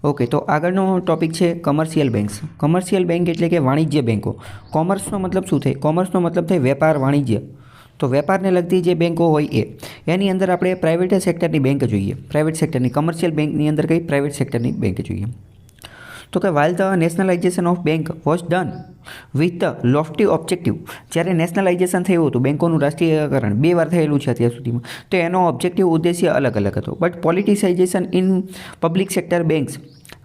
Okay, તો આગળનો topic છે કમર્શિયલ બેંક્સ. કમર્શિયલ બેંક એટલે કે વાણિજ્ય બેંકો. કોમર્સનો મતલબ શું થાય? કોમર્સનો મતલબ થાય વેપાર, વાણિજ્ય. તો વેપારને લગતી જે બેંકો હોય એની અંદર આપણે પ્રાઇવેટ સેક્ટરની બેંક જોઈએ. પ્રાઇવેટ સેક્ટરની કમર્શિયલ બેંકની અંદર કઈ પ્રાઇવેટ સેક્ટરની બેંક જોઈએ. તો કે while the nationalisation of bank was done with the lofty objective. જ્યારે નેશનલાઇઝેશન થયું હતું, બેંકોનું રાષ્ટ્રીયકરણ 2 વાર થયેલું છે અત્યાર સુધીમાં, તો એનો ઓબ્જેક્ટિવ ઉદ્દેશ્ય અલગ અલગ હતો. But politicisation in public sector banks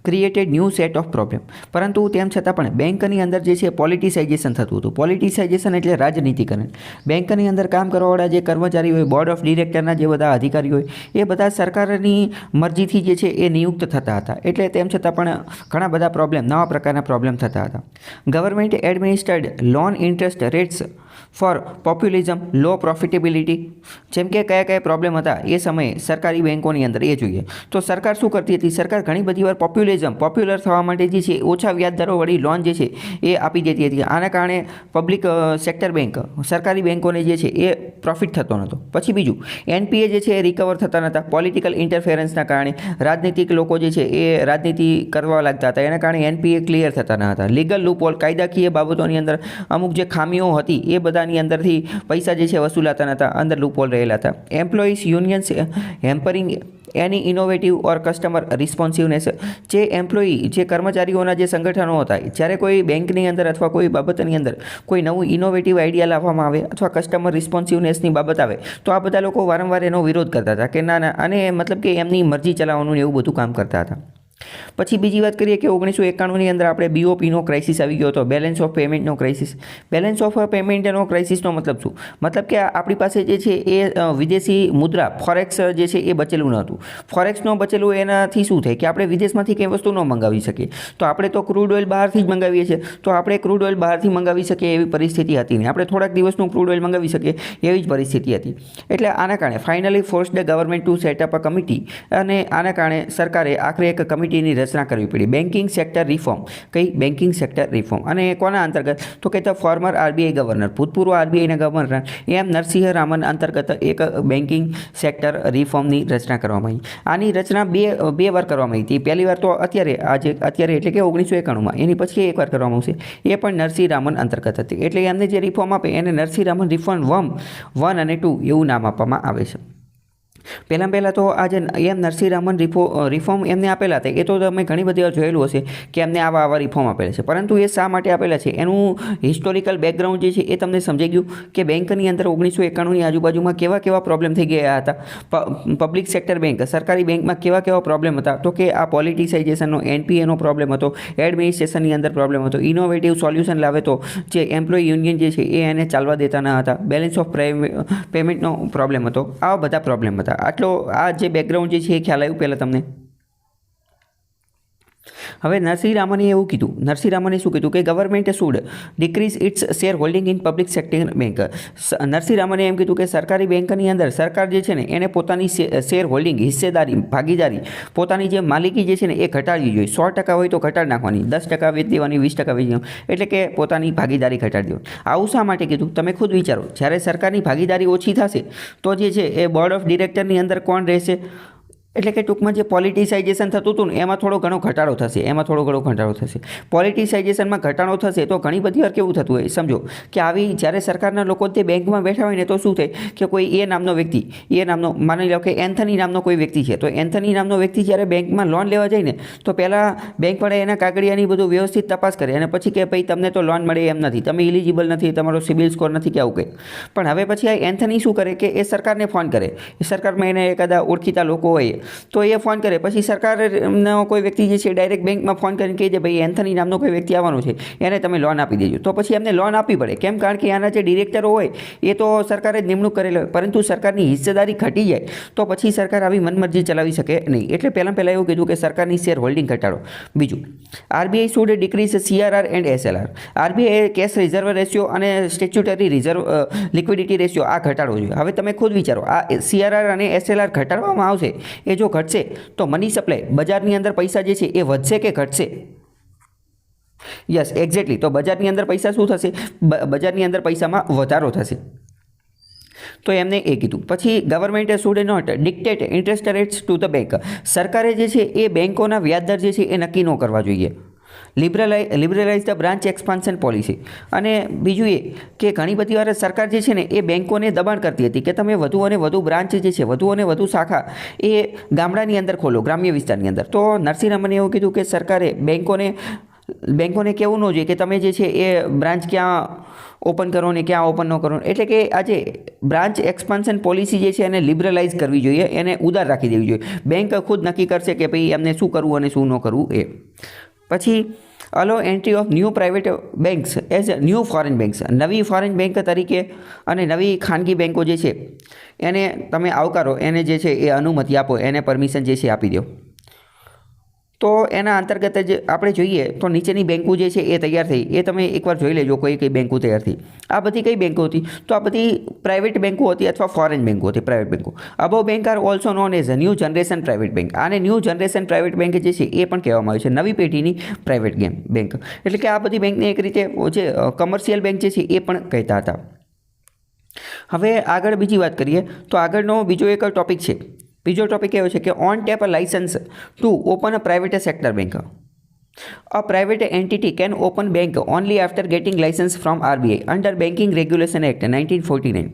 created new set of problem. પરંતુ તેમ છતાં પણ બેંકની અંદર જે છે પોલિટિસાઇઝેશન થતું હતું. પોલિટિસાઇઝેશન એટલે રાજનીતિકરણ. બેંકની અંદર કામ કરવાવાળા જે કર્મચારી હોય, બોર્ડ ઓફ ડિરેક્ટરના જે બધા અધિકારીઓ હોય, એ બધા સરકારની મરજીથી જે છે એ નિયુક્ત થતા હતા. એટલે તેમ છતાં પણ ઘણા બધા પ્રોબ્લેમ, નવા પ્રકારના પ્રોબ્લેમ થતા હતા. Government administered loan interest rates for populism, low profitability. જેમ કે કયા કયા પ્રોબ્લેમ હતા એ સમયે સરકારી બેંકોની અંદર એ જોઈએ. તો સરકાર શું કરતી હતી? સરકાર ઘણી બધી વાર પોપ્યુલર થવા માટે જે છે ઓછા વ્યાજદરોવાળી લોન જે છે એ આપી દેતી હતી. આના કારણે પબ્લિક સેક્ટર બેંક, સરકારી બેંકોને જે છે એ પ્રોફિટ થતો નહોતો. પછી બીજું, એનપીએ જે છે એ રિકવર થતા નહોતા. પોલિટિકલ ઇન્ટરફેરન્સના કારણે રાજનીતિક લોકો જે છે એ રાજનીતિ કરવા લાગતા હતા. એના કારણે એનપીએ ક્લિયર થતા ન હતા. લીગલ લૂપહોલ, કાયદાકીય બાબતોની અંદર અમુક જે ખામીઓ હતી એ બધાની અંદરથી પૈસા જે છે વસૂલાતા નહોતા. અંદર લૂપહોલ રહેલા હતા. એમ્પ્લોઈઝ યુનિયન્સ હેમ્પરિંગ એની ઇનોવેટિવ ઓર કસ્ટમર રિસ્પોન્સિવનેસ. જે એમ્પ્લોયી, જે કર્મચારીઓના જે સંગઠનો હતા, જ્યારે કોઈ બેંકની અંદર અથવા કોઈ બાબતની અંદર કોઈ નવું ઇનોવેટિવ આઈડિયા લાવવામાં આવે અથવા કસ્ટમર રિસ્પોન્સિવનેસની બાબત આવે તો આ બધા લોકો વારંવાર એનો વિરોધ કરતા હતા કે ના, અને મતલબ કે એમની મરજી ચલાવવાનું એવું બધું કામ કરતા હતા. પછી બીજી વાત કરીએ કે 1991ની અંદર આપણે બીઓપીનો ક્રાઇસિસ આવી ગયો હતો, બેલેન્સ ઓફ પેમેન્ટનો ક્રાઇસિસ. બેલેન્સ ઓફ પેમેન્ટનો ક્રાઇસિસનો મતલબ શું? મતલબ કે આપણી પાસે જે છે એ વિદેશી મુદ્રા ફોરેક્સ જે છે એ બચેલું ન હતું. ફોરેક્સનો બચેલું એનાથી શું થાય કે આપણે વિદેશમાંથી કંઈ વસ્તુ ન મંગાવી શકીએ. તો આપણે તો ક્રૂડ ઓઇલ બહારથી જ મંગાવીએ છીએ. તો આપણે ક્રૂડ ઓઇલ બહારથી મંગાવી શકીએ એવી પરિસ્થિતિ હતી નહીં. આપણે થોડાક દિવસનું ક્રૂડ ઓઇલ મંગાવી શકીએ એવી જ પરિસ્થિતિ હતી. એટલે આના કારણે finally force the government to set up a committee, અને આના કારણે સરકારે આખરે એક કમિટીની રચના કરવી પડી. Banking sector reform. કઈ? Banking sector reform. અને કોના અંતર્ગત? તો કે ધ ફોર્મર આરબીઆઈ ગવર્નર, ભૂતપૂર્વ આરબીઆઈના ગવર્નર એમ નરસિંહ રામન અંતર્ગત એક બેન્કિંગ સેક્ટર રિફોર્મની રચના કરવામાં આવી. આની રચના બે વાર કરવામાં આવી હતી. પહેલી વાર તો અત્યારે એટલે કે 1991માં, એની પછી એકવાર કરવામાં આવશે. એ પણ નરસિંહ રામન અંતર્ગત હતી. એટલે એમને જે રિફોર્મ આપે એને નરસિંહ રામન રિફોર્મ 1 અને 2 એવું નામ આપવામાં આવે છે. પહેલાં તો આ જે એમ નરસિંહ રામન રિફોર્મ એમને આપેલા હતા એ તો તમે ઘણી બધી વાર જોયેલું હશે કે એમને આવા રિફોર્મ આપેલા છે. પરંતુ એ શા માટે આપેલા છે એનું હિસ્ટોરિકલ બેકગ્રાઉન્ડ જે છે એ તમને સમજાઈ ગયું કે બેંકની અંદર 1991ની આજુબાજુમાં કેવા પ્રોબ્લેમ થઈ ગયા હતા. પબ્લિક સેક્ટર બેંક, સરકારી બેંકમાં કેવા પ્રોબ્લેમ હતા? તો કે આ પોલિટિસાઇઝેશનનો, એનપીએનો પ્રોબ્લેમ હતો, એડમિનિસ્ટ્રેશનની અંદર પ્રોબ્લેમ હતો, ઇનોવેટિવ સોલ્યુશન લાવે તો જે એમ્પ્લોય યુનિયન જે છે એ એને ચાલવા દેતા ન હતા, બેલેન્સ ઓફ પેમેન્ટનો પ્રોબ્લેમ હતો. આવા બધા પ્રોબ્લેમ હતા. આટલો આ જે બેકગ્રાઉન્ડ જે છે એ ખ્યાલ આવ્યું પહેલાં તમને? હવે નરસિંહ રામને એવું કીધું, નરસિંહ રામને શું કીધું કે government should decrease its share holding in public sector bank. નરસિંહ રામને એમ કીધું કે સરકારી બેંકની અંદર સરકાર જે છે ને એને પોતાની શેર હોલ્ડિંગ, હિસ્સેદારી, ભાગીદારી, પોતાની જે માલિકી જે છે ને એ ઘટાડવી જોઈએ. 100% હોય તો ઘટાડી નાખવાની, 10% વેચી દેવાની, 20% વેચી દેવાની. એટલે કે પોતાની ભાગીદારી ઘટાડી દેવાની. આવું શા માટે કીધું તમે ખુદ વિચારો. જ્યારે સરકારની ભાગીદારી ઓછી થશે તો જે છે એ બોર્ડ ઓફ ડિરેક્ટરની અંદર કોણ રહેશે? એટલે કે ટૂંકમાં જે પોલિટિસાઇઝેશન થતું હતું ને એમાં થોડો ઘણો ઘટાડો થશે. પોલિટિસાઇઝેશનમાં ઘટાડો થશે તો ઘણી બધી વાર કેવું થતું હોય સમજો કે આવી જ્યારે સરકારના લોકો તે બેંકમાં બેઠા હોય ને તો શું થાય કે કોઈ નામનો વ્યક્તિ, માની લો કે એન્થની નામનો કોઈ વ્યક્તિ છે, તો એન્થની નામનો વ્યક્તિ જ્યારે બેંકમાં લોન લેવા જાય ને તો પહેલાં બેંકવાળા એના કાગળિયાની બધું વ્યવસ્થિત તપાસ કરે અને પછી કે ભાઈ તમને તો લોન મળે એમ નથી, તમે ઇલિજિબલ નથી, તમારો સિબિલ સ્કોર નથી કે આવું કંઈ. પણ હવે પછી આ એન્થની શું કરે કે એ સરકારને ફોન કરે. એ સરકારમાં એને એકાદા ઓળખીતા લોકો હોય તો એ ફોન કરે. પછી સરકારનો કોઈ વ્યક્તિ જે છે ડાયરેક્ટ બેંકમાં ફોન કરીને કહે છે ભાઈ એન્થની નામનો કોઈ વ્યક્તિ આવવાનો છે, એને તમે લોન આપી દેજો. તો પછી એમને લોન આપવી પડે. કેમ? કારણ કે આના જે ડિરેક્ટરો હોય એ તો સરકારે જ નિમણૂક કરેલો હોય, પરંતુ સરકારની હિસ્સેદારી ઘટી જાય તો પછી સરકાર આવી મનમરજી ચલાવી શકે નહીં. એટલે પહેલાં એવું કીધું કે સરકારની શેર હોલ્ડિંગ ઘટાડો. બીજું, RBI should decrease CRR and SLR. RBI cache reserve ratio અને સ્ટેચ્યુટરી રિઝર્વ લિક્વિડિટી રેશિયો આ ઘટાડવો જોઈએ. હવે તમે ખુદ વિચારો, આ CRR અને SLR ઘટાડવામાં આવશે, એ જો ઘટશે તો મની સપ્લાય, બજારની અંદર પૈસા જે છે એ વધશે કે ઘટશે? Yes, exactly. તો બજારની અંદર પૈસા શું થશે? બજારની અંદર પૈસામાં વધારો થશે. તો એમને એ કીધું. પછી government should not dictate interest rates to the bank. સરકારે જે છે એ બેંકોના વ્યાજદર જે છે એ નક્કી ન કરવા જોઈએ. Liberalise the branch expansion policy. અને બીજું એ કે ઘણી બધી વાર સરકાર જે છે ને એ બેંકોને દબાણ કરતી હતી કે તમે વધુ અને વધુ બ્રાન્ચ જે છે, વધુ અને વધુ શાખા એ ગામડાની અંદર ખોલો, ગ્રામ્ય વિસ્તારની અંદર. તો નરસિંહ રામને એવું કીધું કે સરકારે બેંકોને કહેવું ન જોઈએ કે તમે જે છે એ બ્રાન્ચ ક્યાં ઓપન કરો ને ક્યાં ઓપન ન કરો. એટલે કે આજે બ્રાન્ચ એક્સપાન્શન પોલિસી જે છે એને લિબરલાઇઝ કરવી જોઈએ, એને ઉદાર રાખી દેવી જોઈએ. બેંક ખુદ નક્કી કરશે કે ભાઈ એમને શું કરવું અને શું ન કરવું એ. પછી allow entry of new private banks as new foreign banks. નવી ફોરેન બેંક તરીકે અને નવી ખાનગી બેંકો જે છે એને તમે આવકારો, એને જે છે એ અનુમતિ આપો, એને પરમિશન જે છે આપી દો. તો એના અંતર્ગત જ આપણે જોઈએ તો નીચેની બેંકો જે છે એ તૈયાર થઈ. એ તમે એકવાર જોઈ લેજો કઈ બેંકો તૈયાર થઈ. આ બધી કઈ બેંકો હતી? તો આ બધી પ્રાઇવેટ બેંકો હતી અથવા ફોરેન બેંકો હતી, પ્રાઇવેટ બેંકો. Above bank are also known as new generation private bank. આને ન્યૂ જનરેશન પ્રાઇવેટ બેંક જે છે એ પણ કહેવામાં આવે છે, નવી પેઢીની પ્રાઇવેટ બેંક. એટલે કે આ બધી બેંકને એક રીતે જે કમર્શિયલ બેંક જે છે એ પણ કહેતા હતા. હવે આગળ બીજી વાત કરીએ તો આગળનો બીજો એક ટોપિક છે. બીજો ટોપિક એવો છે કે on tap licence to open a private sector bank. A private entity can open bank only after getting license from RBI under Banking Regulation Act 1949.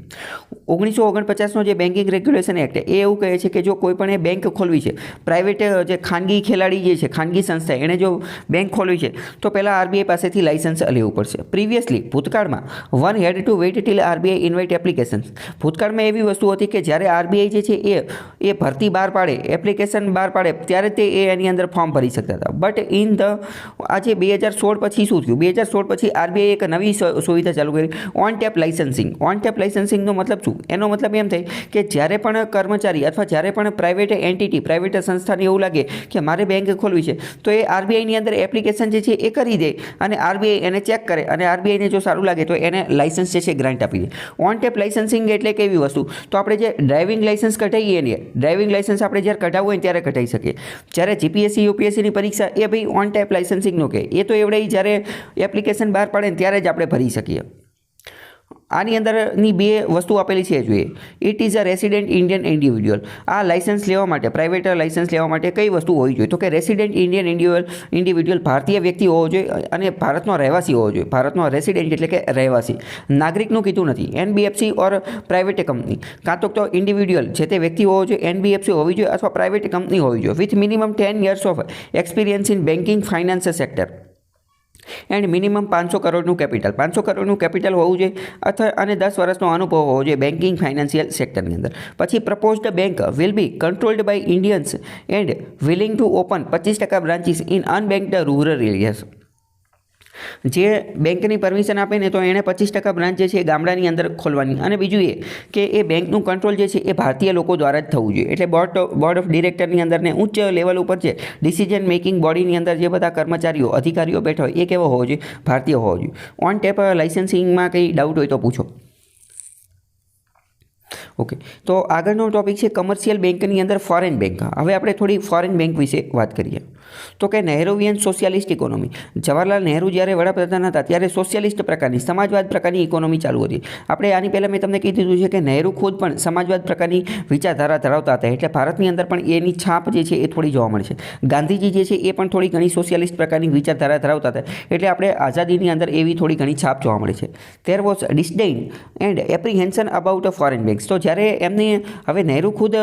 1949નો જે બેન્કિંગ રેગ્યુલેશન એક્ટ એ એવું કહે છે કે જો કોઈ પણ એ બેંક ખોલવી છે, પ્રાઇવેટ જે ખાનગી ખેલાડી જે છે, ખાનગી સંસ્થા એણે જો બેંક ખોલવી છે તો પહેલાં આરબીઆઈ પાસેથી લાઇસન્સ લેવું પડશે. પ્રિવિયસલી ભૂતકાળમાં one had to wait till RBI invite applications. ભૂતકાળમાં એવી વસ્તુ હતી કે જ્યારે આરબીઆઈ જે છે એ ભરતી બહાર પાડે, એપ્લિકેશન બહાર પાડે ત્યારે તે એની અંદર ફોર્મ ભરી શકતા હતા. બટ ઇન ધ આજે 2016 પછી શું થયું? 2016 પછી આરબીઆઈ એક નવી સુવિધા ચાલુ કરી, on tap licensing. On tap લાઇસન્સિંગનો મતલબ શું? એનો મતલબ એમ થાય કે જ્યારે પણ કર્મચારી અથવા જ્યારે પણ પ્રાઇવેટ એન્ટિટી, પ્રાઇવેટ સંસ્થાને એવું લાગે કે મારે બેંક ખોલવી છે તો એ આરબીઆઈની અંદર એપ્લિકેશન જે છે એ કરી દે અને આરબીઆઈ એને ચેક કરે અને આરબીઆઈને જો સારું લાગે તો એને લાઇસન્સ જે છે ગ્રાન્ટ આપી દે. ઓન ટેપ લાઇસન્સિંગ એટલે કેવી વસ્તુ? તો આપણે જે ડ્રાઇવિંગ લાઇસન્સ કઢાવીએ ને, ડ્રાઇવિંગ લાઇસન્સ આપણે જ્યારે કઢાવવું હોય ત્યારે કઢાવી શકીએ. જ્યારે જીપીએસસી યુપીએસસીની પરીક્ષા એ ભાઈ ઓન ટેપ લાઇસન્સિંગનો કે એ તો એવડે જ્યારે એપ્લિકેશન બહાર પડે ને ત્યારે જ આપણે ભરી શકીએ. આની અંદરની બે વસ્તુ આપેલી છે જોઈએ. It is a resident Indian individual. આ લાઇસન્સ લેવા માટે, પ્રાઇવેટ લાઇસન્સ લેવા માટે કઈ વસ્તુ હોવી જોઈએ? તો કે રેસિડેન્ટ ઇન્ડિયન ઇન્ડિવિજ્યુઅલ, ભારતીય વ્યક્તિ હોવો જોઈએ અને ભારતનો રહેવાસી હોવો જોઈએ. ભારતનો રેસિડેન્ટ એટલે કે રહેવાસી. નાગરિકનું કીધું નથી. એનબીએફસી ઓર પ્રાઇવેટ કંપની, કાં તો ઇન્ડિવિજ્યુઅલ જે તે વ્યક્તિ હોવો જોઈએ, એનબીએફસી હોવી જોઈએ અથવા પ્રાઇવેટ કંપની હોવી જોઈએ with minimum 10 years of experience in banking finance sector and minimum 500 કરોડનું કેપિટલ. 500 કરોડનું કેપિટલ હોવું જોઈએ અથવા અને 10 વર્ષનો અનુભવ હોવો જોઈએ બેન્કિંગ ફાઇનાન્શિયલ સેક્ટરની અંદર. પછી proposed bank will be controlled by Indians and willing to open 25% branches in unbanked rural areas. જે બેંકની પરમિશન આપે ને તો એણે 25% બ્રાન્ચ જે છે એ ગામડાની અંદર ખોલવાની. અને બીજું એ કે એ બેંકનું કંટ્રોલ જે છે એ ભારતીય લોકો દ્વારા જ થવું જોઈએ. એટલે બોર્ડ ઓફ ડિરેક્ટરની અંદર ને ઉચ્ચ લેવલ ઉપર છે ડિસિઝન મેકિંગ બોડીની અંદર જે બધા કર્મચારીઓ, અધિકારીઓ બેઠા હોય એ કેવો હોવો જોઈએ? ભારતીય હોવો જોઈએ. ઓન ટેપ લાઇસન્સિંગમાં કંઈ ડાઉટ હોય તો પૂછો. ઓકે, તો આગળનો ટોપિક છે કમર્શિયલ બેંકની અંદર ફોરેન બેંક. હવે આપણે થોડી ફોરેન બેંક વિશે વાત કરીએ. તો કે નહેરુવિયન સોશિયાલિસ્ટ ઇકોનોમી. જવાહરલાલ નહેરુ જ્યારે વડાપ્રધાન હતા ત્યારે સોશિયાલિસ્ટ પ્રકારની, સમાજવાદ પ્રકારની ઇકોનોમી ચાલુ હતી. આપણે આની પહેલાં મેં તમને કીધું દીધું છે કે નહેરુ ખુદ પણ સમાજવાદ પ્રકારની વિચારધારા ધરાવતા હતા. એટલે ભારતની અંદર પણ એની છાપ જે છે એ થોડી જોવા મળે છે. ગાંધીજી જે છે એ પણ થોડી ઘણી સોશિયાલિસ્ટ પ્રકારની વિચારધારા ધરાવતા હતા. એટલે આપણે આઝાદીની અંદર એવી થોડી ઘણી છાપ જોવા મળે છે. There was disdain and apprehension about foreign banks. તો જ્યારે એમને હવે નહેરુ ખુદ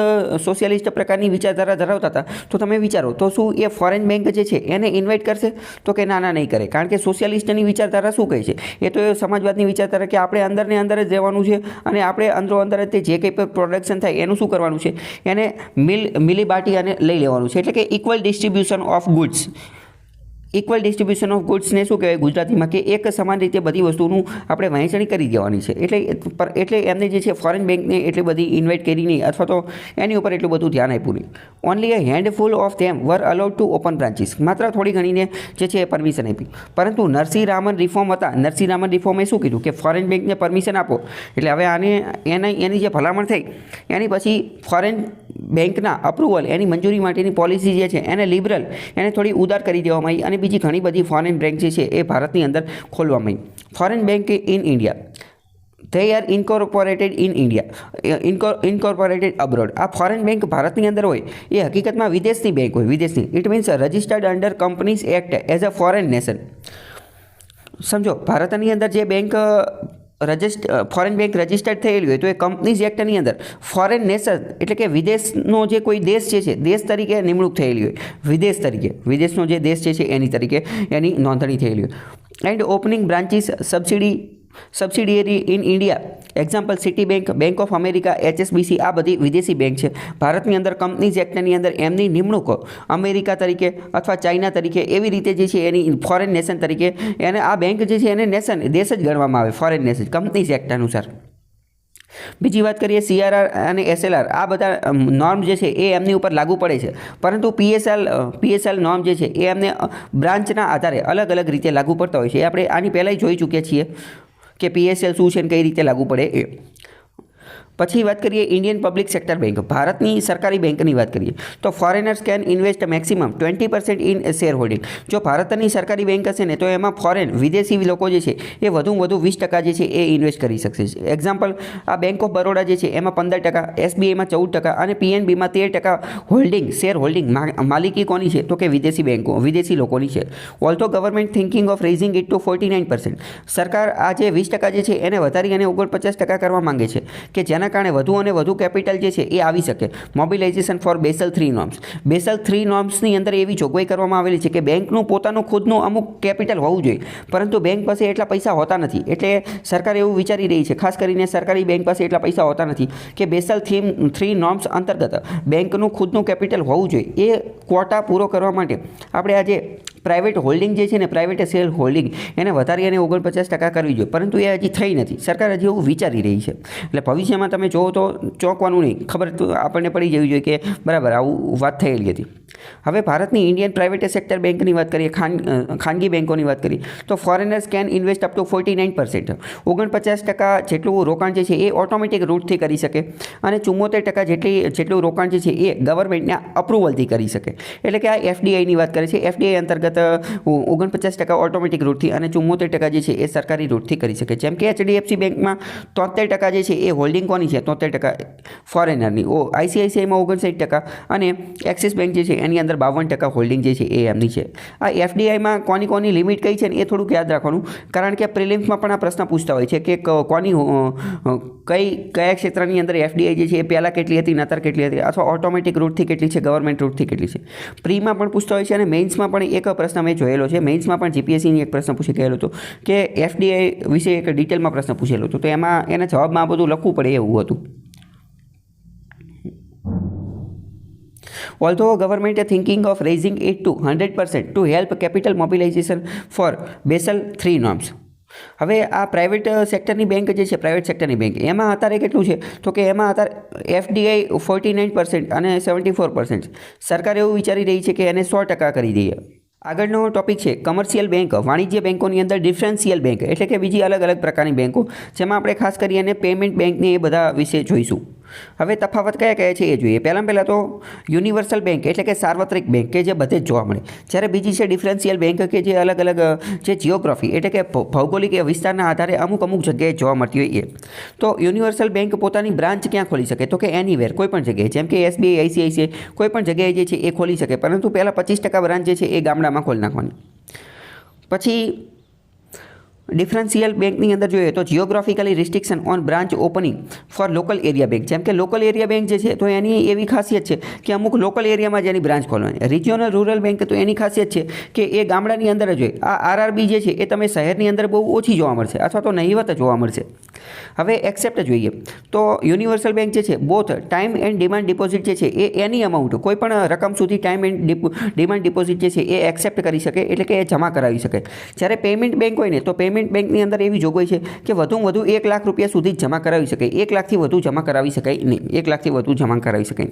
સોશિયાલિસ્ટ પ્રકારની વિચારધારા ધરાવતા હતા તો તમે વિચારો તો શું એ ફોરેન બેંક જે છે એને ઇન્વાઇટ કરશે? તો કે ના નહીં કરે. કારણ કે સોશિયાલિસ્ટની વિચારધારા શું કહે છે? એ તો એ સમાજવાદની વિચારધારા કે આપણે અંદરને અંદર જ રહેવાનું છે અને આપણે અંદરો અંદર જ તે જે કંઈ પણ પ્રોડક્શન થાય એનું શું કરવાનું છે? એને મિલી બાટી અને લઈ લેવાનું છે. એટલે કે equal distribution of goods. Equal distribution of ગુડ્સને શું કહેવાય ગુજરાતીમાં? કે એક સમાન રીતે બધી વસ્તુનું આપણે વહેંચણી કરી દેવાની છે. એટલે એમને જે છે ફોરેન બેંકને એટલી બધી ઇન્વાઇટ કરી નહીં અથવા તો એની ઉપર એટલું બધું ધ્યાન આપ્યું નહીં. Only a handful of them were allowed to open branches. માત્ર થોડી ઘણીને જે છે એ પરમિશન આપી. પરંતુ નરસિંહ રામન રિફોર્મ હતા. નરસિંહ રામન રિફોર્મે શું કીધું કે ફોરેન બેંકને પરમિશન આપો. એટલે હવે એની જે ભલામણ થઈ એની પછી ફોરેન બેંકના અપ્રુવલ, એની મંજૂરી માટેની પોલિસી જે છે એને લિબરલ, એને થોડી ઉદાર કરી દેવામાં આવી અને બીજી ઘણી બધી ફોરેન બેંક જે છે એ ભારતની અંદર ખોલવામાં આવી. Foreign bank in India. they are incorporated in India, incorporated abroad. આ ફોરેન બેંક ભારતની અંદર હોય એ હકીકતમાં વિદેશની બેંક હોય, વિદેશની. It means registered under companies act as a foreign nation. સમજો, ભારતની અંદર જે બેંક ફોરેન બેંક રજિસ્ટર્ડ થયેલી હોય તો એ કંપનીઝ એક્ટની અંદર ફોરેન નેશન એટલે કે વિદેશનો જે કોઈ દેશ છે દેશ તરીકે નિમણૂક થયેલી હોય, વિદેશ તરીકે, વિદેશનો જે દેશ છે એની તરીકે એની નોંધણી થયેલી હોય. And opening branches subsidiary in India, example city bank, bank of America, HSBC, આ બધી વિદેશી બેંક છે. ભારતની અંદર કંપનીઝ એક્ટની અંદર એમની નિમણૂક અમેરિકા તરીકે અથવા ચાઇના તરીકે એવી રીતે જે છે એની ફોરેન નેશન તરીકે એને આ બેંક જે છે એને નેશન, દેશ જ ગણવામાં આવે, ફોરેન નેશન, કંપનીઝ એક્ટ અનુસાર. બીજી વાત કરીએ CRR અને SLR, આ બધા નોર્મ જે છે એ એમની ઉપર લાગુ પડે છે, પરંતુ PSL નોર્મ જે છે એ એમને બ્રાન્ચના આધારે અલગ અલગ રીતે લાગુ પડતા હોય છે. એ આપણે આની પહેલાં જોઈ ચૂક્યા છીએ કે PSL શું છે અને કઈ રીતે લાગુ પડે એ. પછી વાત કરીએ ઇન્ડિયન પબ્લિક સેક્ટર બેંક, ભારતની સરકારી બેંકની વાત કરીએ તો foreigners can invest maximum 20% in share holding. જો ભારતની સરકારી બેંક હશે ને તો એમાં ફોરેન વિદેશી લોકો જે છે એ વધુમાં વધુ 20% જે છે એ ઇન્વેસ્ટ કરી શકશે. એક્ઝામ્પલ, આ બેંક ઓફ બરોડા જે છે એમાં 15%, SBIમાં 14% અને PNBમાં 13% હોલ્ડિંગ, શેર હોલ્ડિંગ માલિકી કોની છે તો કે વિદેશી બેંકો, વિદેશી લોકોની છે. Although government thinking of raising it to 49%. સરકાર આ જે 20% જે છે એને વધારી અને 49% કરવા માંગે છે કે જેના કારણે વધુ અને વધુ કેપિટલ જે છે એ આવી શકે. Mobilisation for Basel 3 norms, Basel 3 નોર્મ્સની અંદર એવી જોગવાઈ કરવામાં આવેલી છે કે બેંકનું પોતાનું ખુદનું અમુક કેપિટલ હોવું જોઈએ, પરંતુ બેંક પાસે એટલા પૈસા હોતા નથી. એટલે સરકાર એવું વિચારી રહી છે, ખાસ કરીને સરકારી બેંક પાસે એટલા પૈસા હોતા નથી કે બેસલ 3 નોર્મ્સ અંતર્ગત બેંકનું ખુદનું કેપિટલ હોવું જોઈએ. એ ક્વોટા પૂરો કરવા માટે આપણે આજે પ્રાઇવેટ હોલ્ડિંગ જે છે ને, પ્રાઇવેટ શેર હોલ્ડિંગ એને વધારી અને 49% કરવી જોઈએ, પરંતુ એ હજી થઈ નથી. સરકાર હજી એવું વિચારી રહી છે. એટલે ભવિષ્યમાં તમે જોવો તો ચોંકવાનું નહીં, ખબર આપણને પડી જવી જોઈએ કે બરાબર આવું વાત થયેલી હતી. હવે ભારતની ઇન્ડિયન પ્રાઇવેટ સેક્ટર બેંકની વાત કરીએ, ખાનગી બેંકોની વાત કરીએ તો foreigners can invest up to 49%. 49% જેટલું રોકાણ જે છે એ ઓટોમેટિક રૂટથી કરી શકે અને 74% જેટલું રોકાણ જે છે એ ગવર્મેન્ટના અપ્રુવલથી કરી શકે. એટલે કે આ FDIની વાત કરે છે. FDI અંતર્ગત 49% ઓટોમેટિક રૂટથી અને 74% જે છે એ સરકારી રૂટથી કરી શકે. જેમ કે HDFC બેંકમાં 73% જે છે એ હોલ્ડિંગ કોની છે, 73% ફોરેનરની. ICICIમાં 59% અને એક્સિસ બેંક જે છે એની અંદર 52% હોલ્ડિંગ જે છે એ એમની છે. આ FDIમાં કોની લિમિટ કઈ છે ને એ થોડુંક યાદ રાખવાનું, કારણ કે પ્રિલિમ્સમાં પણ આ પ્રશ્ન પૂછતા હોય છે કે કયા ક્ષેત્રની અંદર FDI જે છે એ પહેલાં કેટલી હતી, નતર કેટલી હતી, અથવા ઓટોમેટિક રૂટથી કેટલી છે, ગવર્મેન્ટ રૂટથી કેટલી છે. પ્રીમાં પણ પૂછતા હોય છે અને મેઇન્સમાં પણ એક પ્રશ્ન મેં જોયેલો છે. મેઇન્સમાં પણ GPSCની એક પ્રશ્ન પૂછી ગયેલો હતો કે FDI વિશે એક ડિટેલમાં પ્રશ્ન પૂછેલો હતો, તો એમાં એના જવાબમાં આ બધું લખવું પડે એવું હતું. Although government is thinking of raising it to 100% to help capital mobilization for Basel III norms. હવે આ પ્રાઇવેટ સેક્ટરની બેંક જે છે, પ્રાઇવેટ સેક્ટરની બેંક, એમાં અત્યારે કેટલું છે તો કે એમાં અત્યારે FDI 49% અને 74%. સરકાર એવું વિચારી રહી છે કે એને 100% કરી દઈએ. આગળનો ટોપિક છે કમર્શિયલ બેંક, વાણિજ્ય બેંકોની અંદર ડિફરન્શિયલ બેંક એટલે કે બીજી અલગ અલગ પ્રકારની બેંકો, જેમાં આપણે ખાસ કરીને પેમેન્ટ બેંકની એ બધા વિશે જોઈશું. હવે તફાવત કયા છે એ જોઈએ. પહેલાં તો યુનિવર્સલ બેંક એટલે કે સાર્વત્રિક બેંક કે જે બધે જ જોવા મળે, જ્યારે બીજી છે ડિફરન્શિયલ બેંક કે જે અલગ અલગ જે જિયોગ્રાફી એટલે કે ભૌગોલિક વિસ્તારના આધારે અમુક જગ્યાએ જોવા મળતી હોય એ. તો યુનિવર્સલ બેંક પોતાની બ્રાન્ચ ક્યાં ખોલી શકે તો કે એનીવેર, કોઈ પણ જગ્યાએ, જેમ કે SBI, ICICI કોઈ પણ જગ્યાએ જે છે એ ખોલી શકે, પરંતુ પહેલાં 25% બ્રાન્ચ જે છે એ ગામડામાં ખોલી નાખવાની. પછી ડિફરન્શિયલ બેંકની અંદર જોઈએ તો જિયોગ્રાફિકલી restriction on branch opening for local area bank. જેમ કે લોકલ એરિયા બેંક જે છે તો એની એવી ખાસિયત છે કે અમુક લોકલ એરિયામાં જ એની બ્રાન્ચ ખોલવાની. રિજિયોનલ રૂરલ બેંક તો એની ખાસિયત છે કે એ ગામડાની અંદર જ હોય. આ RRB જે છે એ તમે શહેરની અંદર બહુ ઓછી જોવા મળશે અથવા તો નહીવત જોવા મળશે. હવે એક્સેપ્ટ જોઈએ તો યુનિવર્સલ બેંક જે છે both time and demand deposit જે છે એ એની અમાઉન્ટ કોઈ પણ રકમ સુધી ટાઈમ એન્ડ ડિમાન્ડ ડિપોઝિટ જે છે એ એક્સેપ્ટ કરી શકે, એટલે કે એ જમા કરાવી શકે. જ્યારે પેમેન્ટ બેંક હોય ને તો પેમેન્ટ બેંકની અંદર એવી જોગવાઈ છે કે વધુમાં વધુ 1 લાખ રૂપિયા સુધી જ જમા કરાવી શકાય, 1 લાખથી વધુ જમા કરાવી શકાય નહીં, 1 લાખથી વધુ જમા કરાવી શકાય.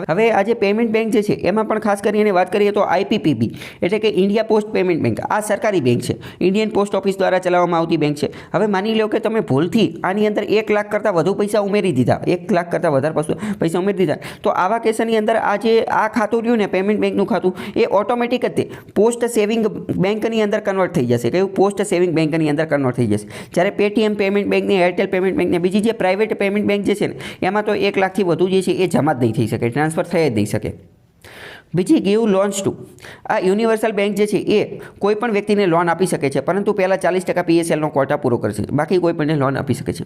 હવે આ જે પેમેન્ટ બેંક જે છે એમાં પણ ખાસ કરીને વાત કરીએ તો IPPB એટલે કે ઇન્ડિયા પોસ્ટ પેમેન્ટ બેંક, આ સરકારી બેંક છે, ઇન્ડિયન પોસ્ટ ઓફિસ દ્વારા ચલાવવામાં આવતી બેંક છે. હવે માની લો કે તમે ભૂલથી આની અંદર 1 લાખ કરતાં વધુ પૈસા ઉમેરી દીધા, 1 લાખ કરતાં વધારે પૈસા ઉમેરી દીધા, તો આવા કેસની અંદર આ ખાતું રહ્યું ને પેમેન્ટ બેંકનું ખાતું એ ઓટોમેટિક જ પોસ્ટ સેવિંગ બેંકની અંદર કન્વર્ટ થઈ જશે. કયું? પોસ્ટ સેવિંગ બેંકની બેંકની અંદર કન્વર્ટ થઈ જશે. જ્યારે પેટીએમ પેમેન્ટ બેંકને, એરટેલ પેમેન્ટ બેંકને, બીજી જે પ્રાઇવેટ પેમેન્ટ બેંક જે છે ને એમાં તો 1 લાખથી વધુ જે છે એ જમા જ નહીં થઈ શકે, ટ્રાન્સફર થઈ જ નહીં શકે. બીજી ગીવ લોન્સ ટુ, આ યુનિવર્સલ બેંક જે છે એ કોઈ પણ વ્યક્તિને લોન આપી શકે છે, પરંતુ પહેલાં 40% PSLનો ક્વોટા પૂરો કરશે, બાકી કોઈ પણને લોન આપી શકે છે.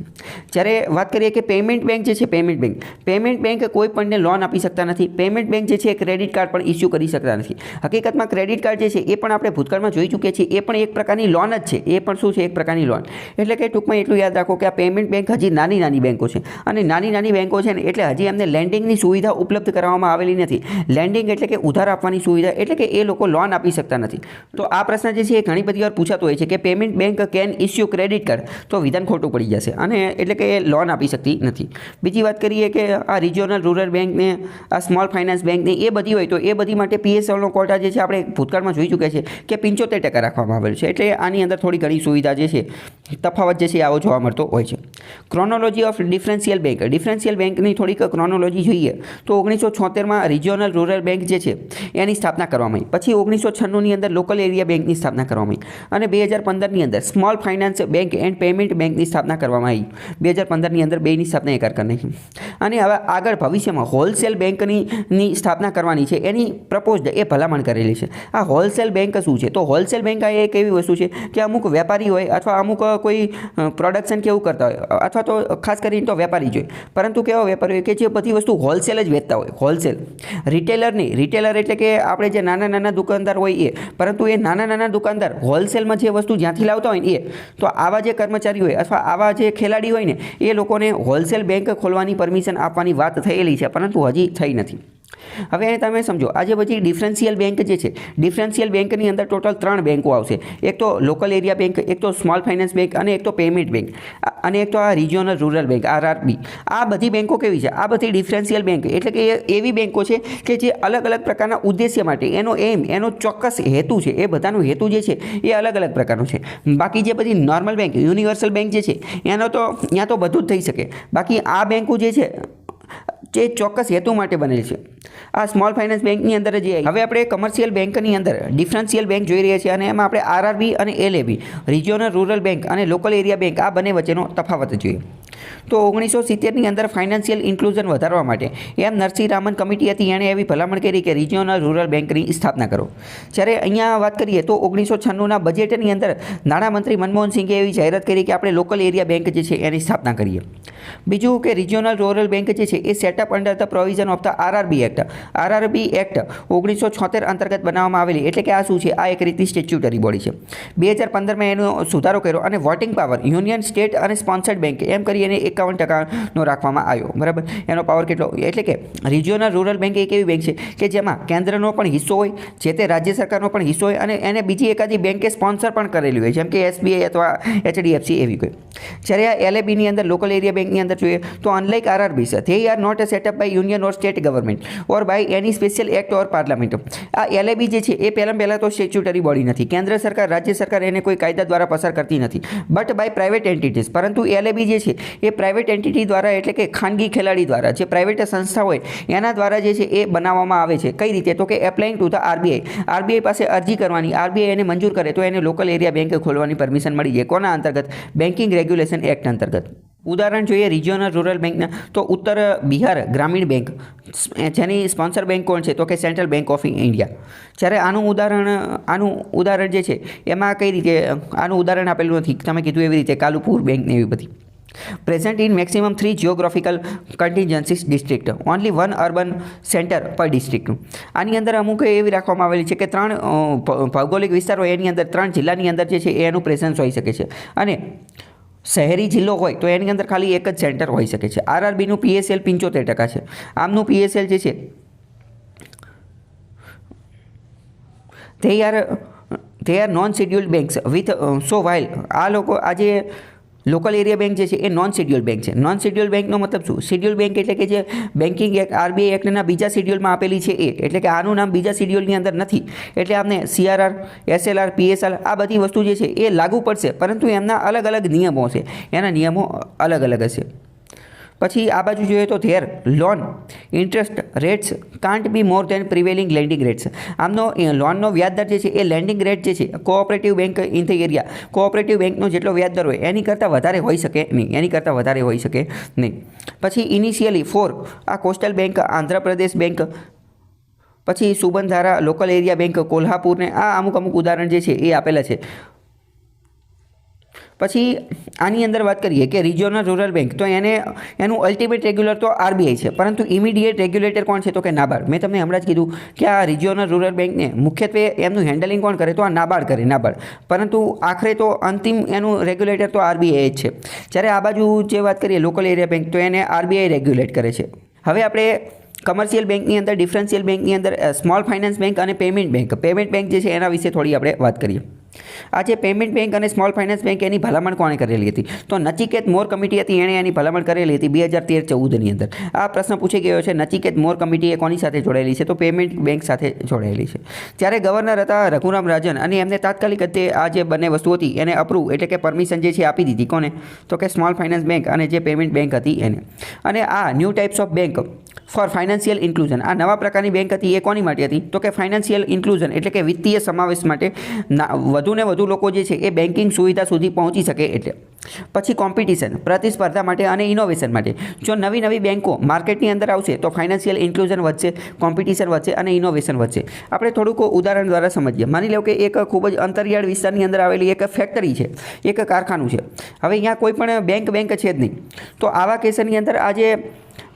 જ્યારે વાત કરીએ કે પેમેન્ટ બેંક જે છે, પેમેન્ટ બેંક કોઈ પણને લોન આપી શકતા નથી. પેમેન્ટ બેંક જે છે એ ક્રેડિટ કાર્ડ પણ ઇસ્યુ કરી શકતા નથી. હકીકતમાં ક્રેડિટ કાર્ડ જે છે એ પણ આપણે ભૂતકાળમાં જોઈ ચૂક્યા છીએ, એ પણ એક પ્રકારની લોન જ છે. એ પણ શું છે? એક પ્રકારની લોન. એટલે કે ટૂંકમાં એટલું યાદ રાખો કે આ પેમેન્ટ બેંક હજી નાની બેંકો છે, અને નાની બેંકો છે ને એટલે હજી એમને લેન્ડિંગની સુવિધા ઉપલબ્ધ કરાવવામાં આવેલી નથી. લેન્ડિંગ એટલે કે ઉધાર આપવાની સુવિધા, એટલે કે એ લોકો લોન આપી શકતા નથી. તો આ પ્રશ્ન જે છે એ ઘણી બધી વાર પૂછાતો હોય છે કે payment bank can issue credit card, તો વિધાન ખોટું પડી જશે, અને એટલે કે એ લોન આપી શકતી નથી. બીજી વાત કરીએ કે આ રિજિયોનલ રૂરલ બેંકને, આ સ્મોલ ફાઇનાન્સ બેંકને, એ બધી હોય તો એ બધી માટે PSLનો ક્વોટા જે છે આપણે ભૂતકાળમાં જોઈ ચૂક્યા છે કે 75% રાખવામાં આવેલું છે. એટલે આની અંદર થોડી ઘણી સુવિધા જે છે, તફાવત જે છે આવો જોવા મળતો હોય છે. ક્રોનોલોજી ઓફ ડિફરન્શિયલ બેંકની થોડીક ક્રોનોલોજી જોઈએ તો 1976માં રિજિયોનલ રૂરલ બેંક જે છે એની સ્થાપના કરવામાં આવી. પછી 1996ની અંદર લોકલ એરિયા બેંકની સ્થાપના કરવામાં આવી, અને 2015ની અંદર small finance bank and payment બેંકની સ્થાપના કરવામાં આવી. 2015ની અંદર બેની સ્થાપના એકાર કરી નાખી. અને હવે આગળ ભવિષ્યમાં હોલસેલ બેંકની સ્થાપના કરવાની છે, એની પ્રપોઝડ એ ભલામણ કરેલી છે. આ હોલસેલ બેંક શું છે? તો હોલસેલ બેંક આ એક એવી વસ્તુ છે કે અમુક વેપારી હોય અથવા અમુક કોઈ પ્રોડક્શન કેવું કરતા હોય, અથવા તો ખાસ કરીને તો વેપારી જ હોય, પરંતુ કેવો વેપારી હોય કે જે બધી વસ્તુ હોલસેલ જ વેચતા હોય. હોલસેલ રિટેલર એટલે કે આપણે જે નાના દુકાનદાર હોય એ, પરંતુ એ નાના દુકાનદાર હોલસેલમાં જે વસ્તુ જ્યાંથી લાવતા હોય ને એ, તો આવા જે કર્મચારી હોય અથવા આવા જે ખેલાડી હોય ને એ લોકોને હોલસેલ બેંક ખોલવાની પરમિશન આપવાની વાત થયેલી છે, પરંતુ હજી થઈ નથી. હવે તમે સમજો, આજે બધી ડિફરન્શિયલ બેંક જે છે, ડિફરન્શિયલ બેંકની અંદર ટોટલ 3 બેંકો આવશે. એક તો લોકલ એરિયા બેંક, એક તો સ્મોલ ફાઇનાન્સ બેંક, અને એક તો પેમેન્ટ બેંક, અને એક તો આ રિજિયોનલ રૂરલ બેંક, RRB. આ બધી બેંકો કેવી છે? આ બધી ડિફરન્શિયલ બેંક એટલે કે એવી બેંકો છે કે જે અલગ પ્રકારના ઉદ્દેશ્ય માટે, એનો ચોક્કસ હેતુ છે, એ બધાનો હેતુ જે છે એ અલગ પ્રકારનો છે. બાકી જે બધી નોર્મલ બેંક, યુનિવર્સલ બેંક જે છે એનો તો ત્યાં તો બધું જ થઈ શકે. બાકી આ બેંકો જે છે જે ચોક્કસ હેતુ માટે બનેલી છે. આ સ્મોલ ફાઇનાન્સ બેંકની અંદર જે હવે આપણે કમર્શિયલ બેંકની અંદર ડિફરન્શિયલ બેંક જોઈ રહ્યા છીએ, અને એમાં આપણે RRB અને LAB, રિજિયોનલ રૂરલ બેંક અને લોકલ એરિયા બેંક, આ બંને વચ્ચેનો તફાવત જોઈએ. તો 1970ની અંદર ફાઇનાન્શિયલ ઇન્ક્લુઝન વધારવા માટે નરસિંહ રામન કમિટી હતી, એણે એવી ભલામણ કરી કે રિજિયોનલ રૂરલ બેંકની સ્થાપના કરો. જ્યારે અહીંયા વાત કરીએ તો 1996ના બજેટની અંદર નાણામંત્રી મનમોહન સિંઘે એવી જાહેરાત કરી કે આપણે લોકલ એરિયા બેંક જે છે એની સ્થાપના કરીએ. બીજું કે રિજિયોનલ રૂરલ બેંક જે છે એ set up under the provision of the RRB act 1976 અંતર્ગત બનાવવામાં આવેલી. એટલે કે આ શું છે? આ એક રીતની સ્ટેચ્યુટરી બોડી છે. 2015માં એનો સુધારો કર્યો, અને વોટિંગ પાવર યુનિયન, સ્ટેટ અને સ્પોન્સર્ડ બેંક એમ કરી એને 51%નો રાખવામાં આવ્યો. બરાબર, એનો પાવર કેટલો? એટલે કે રિજિયોનલ રૂરલ બેંક એક એવી બેંક છે કે જેમાં કેન્દ્રનો પણ હિસ્સો હોય, જે તે રાજ્ય સરકારનો પણ હિસ્સો હોય, અને એને બીજી એકાદી બેંકે સ્પોન્સર પણ કરેલી હોય, જેમ કે SBI અથવા HDFC એવી કોઈ. જ્યારે આ LABની અંદર, લોકલ એરિયા બેંકની અંદર જોઈએ તો unlike RRBs, they are not set up by union or state government or by any special act or parliament. આ LAB જે છે એ પહેલાં તો સ્ટેચ્યુટરી બોડી નથી. કેન્દ્ર સરકાર, રાજ્ય સરકાર એને કોઈ કાયદા દ્વારા પસાર કરતી નથી, બટ બાય પ્રાઇવેટ એન્ટિટીઝ. પરંતુ LAB જે છે એ પ્રાઇવેટ એન્ટિટી દ્વારા, એટલે કે ખાનગી ખેલાડી દ્વારા, જે પ્રાઇવેટ સંસ્થા હોય એના દ્વારા જે છે એ બનાવવામાં આવે છે. કઈ રીતે? તો કે એપ્લાઇંગ ટુ ધ RBI પાસે અરજી કરવાની, RBI એને મંજૂર કરે તો એને લોકલ એરિયા બેંક ખોલવાની પરમિશન મળી જાય. કોના અંતર્ગત? બેન્કિંગ રેગ્યુલેશન એક્ટ અંતર્ગત. ઉદાહરણ જોઈએ રિજિયોનલ રૂરલ બેંકના, તો ઉત્તર બિહાર ગ્રામીણ બેંક, જેની સ્પોન્સર બેંક કોણ છે? તો કે સેન્ટ્રલ બેંક ઓફ ઇન્ડિયા. જ્યારે આનું ઉદાહરણ જે છે એમાં કઈ રીતે આનું ઉદાહરણ આપેલું નથી, તમે કીધું એવી રીતે કાલુપુર બેંક ને એવી બધી. Present in maximum 3 geographical contingencies district, only 1 urban center per district. આની અંદર અમુક એવી રાખવામાં આવેલી છે કે 3 ભૌગોલિક વિસ્તાર હોય, એની અંદર 3 જિલ્લાની અંદર જે છે એનું પ્રેઝન્સ હોઈ શકે છે, અને શહેરી જિલ્લો હોય તો એની અંદર ખાલી એક જ સેન્ટર હોઈ શકે છે. RRBનું PSL 75% છે. આમનું PSL જે છે they are non scheduled banks with so while આ લોકો આજે લોકલ એરિયા બેંક જે છે એ નોન શેડ્યુલ બેંક છે. નોન શેડ્યુલ બેંકનો મતલબ શું? શેડ્યુલ બેંક એટલે કે જે બેન્કિંગ એક્ટ, RBI એક્ટના બીજા શેડ્યુલમાં આપેલી છે એ, એટલે કે આનું નામ બીજા શેડ્યુલની અંદર નથી. એટલે આપણે CRR, SLR, PSL આ બધી વસ્તુ જે છે એ લાગુ પડશે, પરંતુ એમના અલગ નિયમો છે, એના નિયમો અલગ હશે. પછી આ બાજુ જોઈએ તો their loan interest rates can't be more than prevailing lending rates. આમનો લોનનો વ્યાજદર જે છે એ લેન્ડિંગ રેટ જે છે cooperative bank in the area, cooperative બેંકનો જેટલો વ્યાજદર હોય એની કરતાં વધારે હોઈ શકે નહીં. પછી ઇનિશિયલી ફોર આ કોસ્ટલ બેંક, આંધ્રપ્રદેશ બેંક, પછી સુબનધારા લોકલ એરિયા બેંક, કોલ્હાપુરને આ અમુક ઉદાહરણ જે છે એ આપેલા છે. પછી આની અંદર વાત કરીએ કે રિજિયોનલ રૂરલ બેંક, તો એનું અલ્ટિમેટ રેગ્યુલર તો આરબીઆઈ છે, પરંતુ ઇમિડિયેટ રેગ્યુલેટર કોણ છે તો કે નાબાર્ડ. મેં તમને હમણાં જ કીધું કે આ રિજિયોનલ રૂરલ બેંકને મુખ્યત્વે એમનું હેન્ડલિંગ કોણ કરે તો આ નાબાર્ડ કરે, નાબાર્ડ. પરંતુ આખરે તો અંતિમ એનું રેગ્યુલેટર તો આરબીઆઈ જ છે. જ્યારે આ બાજુ જે વાત કરીએ લોકલ એરિયા બેંક, તો એને આરબીઆઈ રેગ્યુલેટ કરે છે. હવે આપણે કમર્શિયલ બેંકની અંદર, ડિફરન્શિયલ બેંકની અંદર સ્મોલ ફાઇનાન્સ બેંક અને પેમેન્ટ બેંક જે છે એના વિશે થોડી આપણે વાત કરીએ. આ જે પેમેન્ટ બેંક અને સ્મોલ ફાઇનાન્સ બેંક એની ભલામણ કોણે કરેલી હતી તો નચિકેત મોર કમિટી હતી, એણે એની ભલામણ કરેલી હતી 2013-14ની અંદર. આ પ્રશ્ન પૂછી ગયો છે. નચિકેત મોર કમિટી એ કોની સાથે જોડાયેલી છે તો પેમેન્ટ બેંક સાથે જોડાયેલી છે. ત્યારે ગવર્નર હતા રઘુરામ રાજન અને એમને તાત્કાલિક તે આ જે બંને વસ્તુ હતી એને અપ્રૂવ એટલે કે પરમિશન જે છે આપી દીધી. કોને તો કે સ્મોલ ફાઇનાન્સ બેંક અને જે પેમેન્ટ બેંક હતી એને. અને આ new types of bank four financial inclusion, આ નવા પ્રકારની બેંક હતી એ કોની માટે હતી તો કે ફાઇનાન્શિયલ ઇન્ક્લુઝન એટલે કે વિત્તીય સમાવેશ માટે, વધુને વધુ લોકો જે છે એ બેન્કિંગ સુવિધા સુધી પહોંચી શકે એટલે. પછી કોમ્પિટિશન, પ્રતિસ્પર્ધા માટે અને ઇનોવેશન માટે. જો નવી બેન્કો માર્કેટની અંદર આવશે તો ફાઇનાન્શિયલ ઇન્ક્લુઝન વધશે, કોમ્પિટિશન વધશે અને ઇનોવેશન વધશે. આપણે થોડુંક ઉદાહરણ દ્વારા સમજીએ. માની લો કે એક ખૂબ જ અંતરિયાળ વિસ્તારની અંદર આવેલી એક ફેક્ટરી છે, એક કારખાનું છે. હવે અહીંયા કોઈ પણ બેંક છે જ નહીં. તો આવા કેસની અંદર આજે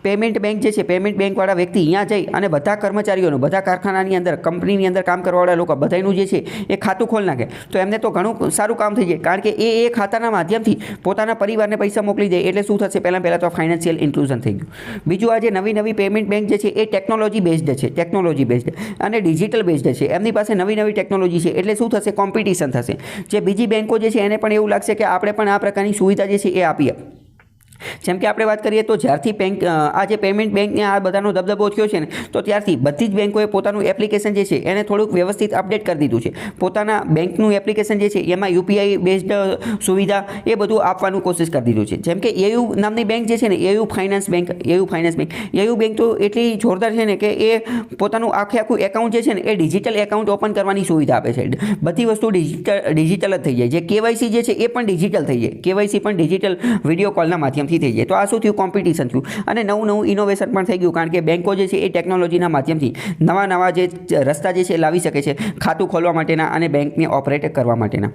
પેમેન્ટ બેંક જે છે, પેમેન્ટ બેંકવાળા વ્યક્તિ અહીંયા જઈ અને બધા કર્મચારીઓનું, બધા કારખાનાની અંદર, કંપનીની અંદર કામ કરવાવાળા લોકો બધાનું જે છે એ ખાતું ખોલી નાખે તો એમને તો ઘણું સારું કામ થઈ જાય. કારણ કે એ ખાતાના માધ્યમથી પોતાના પરિવારને પૈસા મોકલી દે. એટલે શું થશે, પહેલાં તો ફાઇનાન્શિયલ ઇન્ક્લુઝન થઈ ગયું. બીજું, આ જે નવી પેમેન્ટ બેંક જે છે એ ટેકનોલોજી બેઝડ અને ડિજિટલ બેઝડ છે. એમની પાસે નવી ટેકનોલોજી છે. એટલે શું થશે, કોમ્પિટિશન થશે. જે બીજી બેંકો જે છે એને પણ એવું લાગશે કે આપણે પણ આ પ્રકારની સુવિધા જે છે એ આપીએ. જેમ કે આપણે વાત કરીએ તો જ્યારથી આ જે પેમેન્ટ બેંકને આ બધાનો દબદબો થયો છે ને, તો ત્યારથી બધી જ બેંકોએ પોતાનું એપ્લિકેશન જે છે એને થોડુંક વ્યવસ્થિત અપડેટ કરી દીધું છે. પોતાના બેંકનું એપ્લિકેશન જે છે એમાં યુપીઆઈ બેઝડ સુવિધા એ બધું આપવાનું કોશિશ કરી દીધું છે. જેમ કે એયુ નામની બેંક જે છે ને, એયુ ફાઇનાન્સ બેંક તો એટલી જોરદાર છે ને કે એ પોતાનું આખું એકાઉન્ટ જે છે ને એ ડિજિટલ એકાઉન્ટ ઓપન કરવાની સુવિધા આપે છે. બધી વસ્તુ ડિજિટલ જ થઈ જાય. જે કેવાયસી જે છે એ પણ ડિજિટલ થઈ જાય. કેવાયસી પણ ડિજિટલ વિડીયો કોલના માધ્યમથી થઈ જાય. તો આ શું થયું, કોમ્પિટિશન થયું અને નવું ઇનોવેશન પણ થઈ ગયું. કારણ કે બેંકો જે છે એ ટેકનોલોજીના માધ્યમથી નવા જે રસ્તા જે છે લાવી શકે છે ખાતું ખોલવા માટેના અને બેંકને ઓપરેટ કરવા માટેના.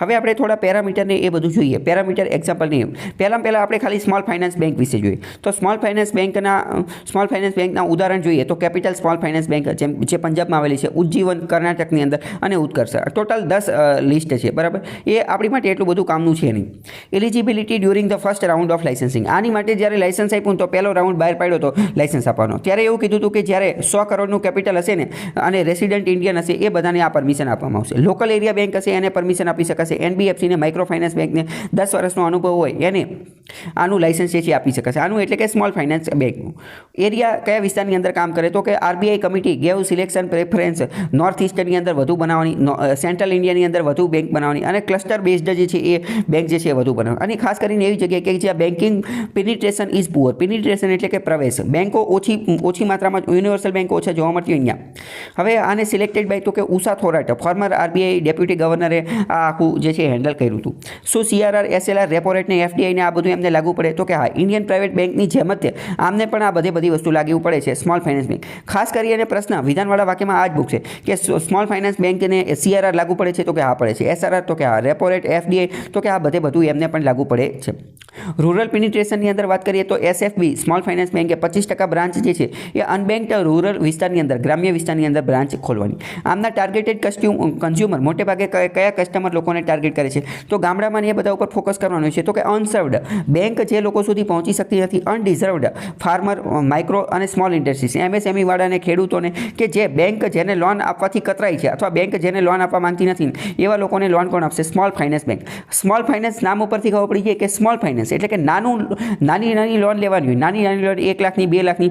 હવે આપણે થોડા પેરામીટરને એ બધું જોઈએ. પેરામીટર એક્ઝામ્પલ નહીં, પહેલાં આપણે ખાલી સ્મોલ ફાઇનાન્સ બેંક વિશે જોઈએ. તો સ્મોલ ફાઇનાન્સ બેંકના ઉદાહરણ જોઈએ તો કેપિટલ સ્મોલ ફાઇનાન્સ બેંક જે પંજાબમાં આવેલી છે, ઉજ્જીવન કર્ણાટકની અંદર અને ઉત્કર્ષ. ટોટલ 10 લિસ્ટ છે, બરાબર. એ આપણી માટે એટલું બધું કામનું છે નહીં. Eligibility during the first round of licensing, આની માટે જ્યારે લાઇસન્સ આપ્યું તો પહેલો રાઉન્ડ બહાર પાડ્યો તો લાઇસન્સ આપવાનો. ત્યારે એવું કીધું હતું કે જ્યારે 100 કરોડનું કેપિટલ હશે ને અને રેસિડેન્ટ ઇન્ડિયન હશે એ બધાને આ પરમિશન આપવામાં આવશે. લોકલ એરિયા બેંક હશે એને પરમિશન આપી શકાશે. એનબીએફસીને, માઇક્રો ફાઇનાન્સ બેંકને 10 વર્ષનો અનુભવ હોય એને આનું લાઇસન્સ જે છે આપી શકાશે. આનું એટલે કે સ્મોલ ફાઇનાન્સ બેંકનું. એરિયા કયા વિસ્તારની અંદર કામ કરે તો કે RBI committee gave selection preference north ઇસ્ટની અંદર વધુ બનાવવાની, સેન્ટ્રલ ઇન્ડિયાની અંદર વધુ બેંક બનાવવાની અને ક્લસ્ટર બેઝડ જે છે એ બેંક જે છે એ વધુ બનાવવાની. અને ખાસ કરીને એવી જગ્યાએ કે જ્યાં banking penetration is poor. Penetration એટલે કે પ્રવેશ. બેંકો ઓછી માત્રામાં, યુનિવર્સલ બેંકો ઓછા જોવા મળતી હોય અહીંયા. હવે આને સિલેક્ટેડ બાય તો કે Usha Thorat, former RBI deputy ગવર્નરે આ આખું જે છે હેન્ડલ કર્યું હતું. શું સીઆરઆર, એસએલઆર, રેપો રેટ ને એફડીઆઈને આ બધું એમને લાગુ પડે તો કે હા, ઇન્ડિયન પ્રાઇવેટ બેંકની જેમ જ આમને પણ આ બધી વસ્તુ લાગુ પડે છે સ્મોલ ફાઇનાન્સ બેંક. ખાસ કરીને પ્રશ્ન વિધાનવાળા વાક્યમાં આ જ પૂછશે કે સ્મોલ ફાઇનાન્સ બેંકને સીઆરઆર લાગુ પડે છે તો કે હા પડે છે. એસઆરઆર તો કે હા. રેપો રેટ, એફડીઆઈ તો કે આ બધું એમને પણ લાગુ પડે છે. રૂરલ પેનિટ્રેશનની અંદર વાત કરીએ તો એસએફબી સ્મોલ ફાઇનાન્સ બેંકે 25% બ્રાન્ચ જે છે એ અનબેંક્ડ રૂરલ વિસ્તારની અંદર, ગ્રામ્ય વિસ્તારની અંદર બ્રાન્ચ ખોલવાની. આમના ટાર્ગેટેડ કન્ઝ્યુમર મોટે ભાગે કયા કસ્ટમર લોકોને ટાર્ગેટ કરે છે તો ગામડામાં એ બધા ઉપર ફોકસ કરવાનું છે. તો કે અનસર્વડ, બેંક જે લોકો સુધી પહોંચી શકતી નથી, અનડિઝર્વડ, ફાર્મર, માઇક્રો અને સ્મોલ ઇન્ડસ્ટ્રીઝ, એમએસએમઈ વાળાને, ખેડૂતોને કે જે બેંક જેને લોન આપવાથી કતરાય છે અથવા બેંક જેને લોન આપવા માંગતી નથી એવા લોકોને લોન કોણ આપશે? Small finance bank. Small finance નામ ઉપરથી ખબર પડી જાય કે સ્મોલ ફાઇનાન્સ એટલે કે નાની લોન લેવાની હોય. નાની લોન 1 લાખની, 2 લાખની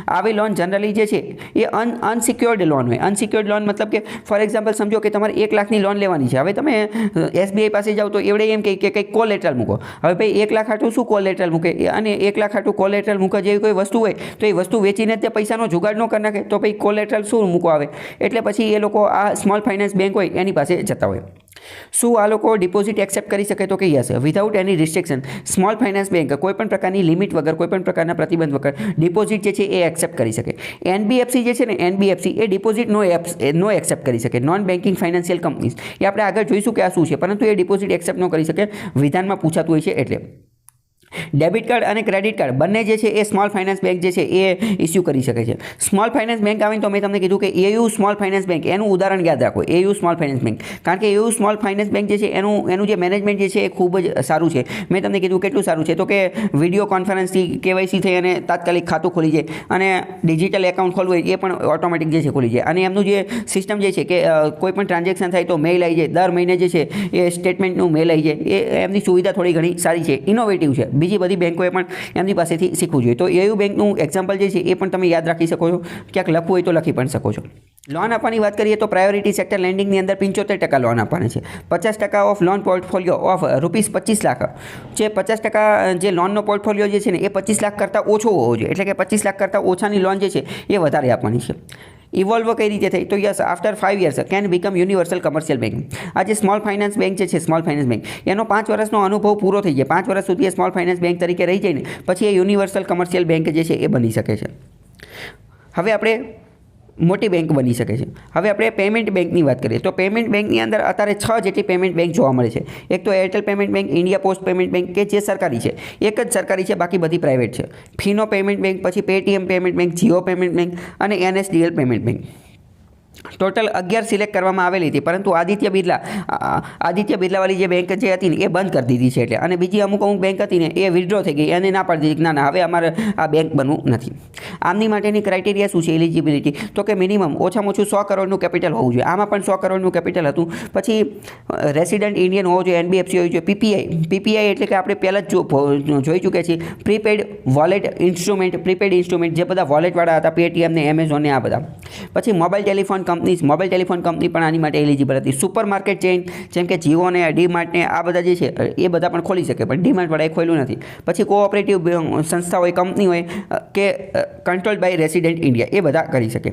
આવી લોન જનરલી જે છે એ અનસિક્યોર્ડ લોન હોય. અનસિક્યોર્ડ લોન મતલબ કે ફોર એક્ઝામ્પલ સમજો કે તમારે 1 લાખની લોન લેવાની છે. હવે તમે અને SBI પાસે જાઓ તો એવડે એમ કહે કે કંઈક કોલેટરલ મૂકો. હવે ભાઈ 1 લાખ હાટું શું કોલેટરલ મૂકે, અને 1 લાખ હાટું કોલેટરલ મૂકવા જેવી કોઈ વસ્તુ હોય તો એ વસ્તુ વેચીને તે પૈસાનો જુગાડ ન કરી નાખે, તો ભાઈ કોલેટરલ શું મૂકવા આવે. એટલે પછી એ લોકો આ સ્મોલ ફાઇનાન્સ બેંક હોય એની પાસે જતા હોય. શું આ લોકો ડિપોઝિટ એક્સેપ્ટ કરી શકે, તો કે યસ, વિધાઉટ એની રિસ્ટ્રિક્શન. સ્મોલ ફાઇનાન્સ બેંક કોઈપણ પ્રકારની લિમિટ વગર, કોઈપણ પ્રકારના પ્રતિબંધ વગર ડિપોઝિટ જે છે એ એક્સેપ્ટ કરી શકે. NBFC જે છે ને, NBFC એ ડિપોઝિટ નો એક્સેપ્ટ કરી શકે. નોન બેન્કિંગ ફાઇનાન્શિયલ કંપનીઝ, એ આપણે આગળ જોઈશું કે આ શું છે, પરંતુ એ ડિપોઝિટ એક્સેપ્ટ ન કરી શકે, વિધાનમાં પૂછાતું હોય છે એટલે. ડેબિટ કાર્ડ અને ક્રેડિટ કાર્ડ બંને જે છે એ સ્મોલ ફાઇનાન્સ બેંક જે છે એ ઇસ્યુ કરી શકે છે. સ્મોલ ફાઇનાન્સ બેંક આવીને તો મેં તમને કીધું કે AU સ્મોલ ફાઇનાન્સ બેંક, એનું ઉદાહરણ યાદ રાખો, AU સ્મોલ ફાઇનાન્સ બેંક. કારણ કે AU સ્મોલ ફાઇનાન્સ બેંક જે છે એનું જે મેનેજમેન્ટ જે છે એ ખૂબ જ સારું છે. મેં તમને કીધું કેટલું સારું છે, તો કે વિડીયો કોન્ફરન્સથી KYC થઈ અને તાત્કાલિક ખાતું ખોલી જાય, અને ડિજિટલ એકાઉન્ટ ખોલવું હોય એ પણ ઓટોમેટિક જે છે ખોલી જાય. અને એમનું જે સિસ્ટમ જે છે કે કોઈ પણ ટ્રાન્ઝેક્શન થાય તો મેઇલ આવી જાય, દર મહિને જે છે એ સ્ટેટમેન્ટનું મેઇલ આવી જાય. એ એમની સુવિધા થોડી ઘણી સારી છે, ઇનોવેટિવ છે. બીજી બધી બેંકોએ પણ એમની પાસેથી શીખવું જોઈએ. તો AU બેંકનું એક્ઝામ્પલ જે છે એ પણ તમે યાદ રાખી શકો છો, ક્યાંક લખવું હોય તો લખી પણ શકો છો. લોન આપવાની વાત કરીએ તો પ્રાયોરિટી સેક્ટર લેન્ડિંગની અંદર 75% લોન આપવાની છે. 50% of loan portfolio of ₹25 lakh, જે 50% જે લોનનો પોર્ટફોલિયો જે છે ને એ 25 લાખ કરતાં ઓછો હોવો જોઈએ. એટલે કે 25 લાખ કરતાં ઓછાની લોન જે છે એ વધારે આપવાની છે. ઇવોલ્વ કઈ રીતે થઈ, તો yes, after 5 years can become universal commercial bank. આ જે સ્મોલ ફાઇનાન્સ બેંક જે છે, સ્મોલ ફાઇનાન્સ બેંક, એનો 5 વર્ષનો અનુભવ પૂરો થઈ જાય, 5 વર્ષ સુધી એ સ્મોલ ફાઇનાન્સ બેંક તરીકે રહી જાય ને પછી એ યુનિવર્સલ કમર્શિયલ બેંક જે છે એ બની શકે છે. હવે આપણે મોટી બેંક બની શકે છે. હવે આપણે પેમેન્ટ બેંકની વાત કરીએ તો પેમેન્ટ બેંકની અંદર અત્યારે 6 જેટલી પેમેન્ટ બેંક જોવા મળે છે. એક તો Airtel payment bank, India Post payment bank કે જે સરકારી છે, એક જ સરકારી છે, બાકી બધી પ્રાઇવેટ છે. ફીનો પેમેન્ટ બેંક, પછી Paytm payment bank, Jio payment bank અને NSDL payment bank. Total 11 select કરવામાં આવેલી હતી, પરંતુ આદિત્ય બિરલાવાળી જે બેંક જે હતી ને એ બંધ કરી દીધી છે. એટલે અને બીજી અમુક બેંક હતી ને એ વિથડ્રો થઈ ગઈ અને ના પાડી દીધી, ના હવે અમારે આ બેંક બનવું નથી. આમની માટેની ક્રાઇટેરિયા શું છે એલિજિબિલિટી, તો કે મિનિમમ ઓછામાં ઓછું 100 કરોડનું કેપિટલ હોવું જોઈએ. આમાં પણ 100 કરોડનું કેપિટલ હતું. પછી રેસિડન્ટ ઇન્ડિયન હોવો જોઈએ, NBFC હોવી જોઈએ. PPI એટલે કે આપણે પહેલાં જ જોઈ ચૂક્યા છીએ, prepaid wallet instrument, prepaid instrument જે બધા વોલેટવાળા હતા, પેટીએમ ને એમેઝોન ને આ બધા. પછી મોબાઈલ ટેલિફોન કંપની પણ આની માટે એલિજિબલ હતી. સુપર માર્કેટ ચેઇન જેમ કે જીઓ ને, ડીમાર્ટ ને આ બધા જે છે એ બધા પણ ખોલી શકે, પણ ડીમાર્ટવાળાએ ખોલ્યું નથી. પછી કોઓપરેટિવ સંસ્થા હોય, કંપની હોય કે કંટ્રોલ્ડ બાય રેસિડેન્ટ ઇન્ડિયા, એ બધા કરી શકે.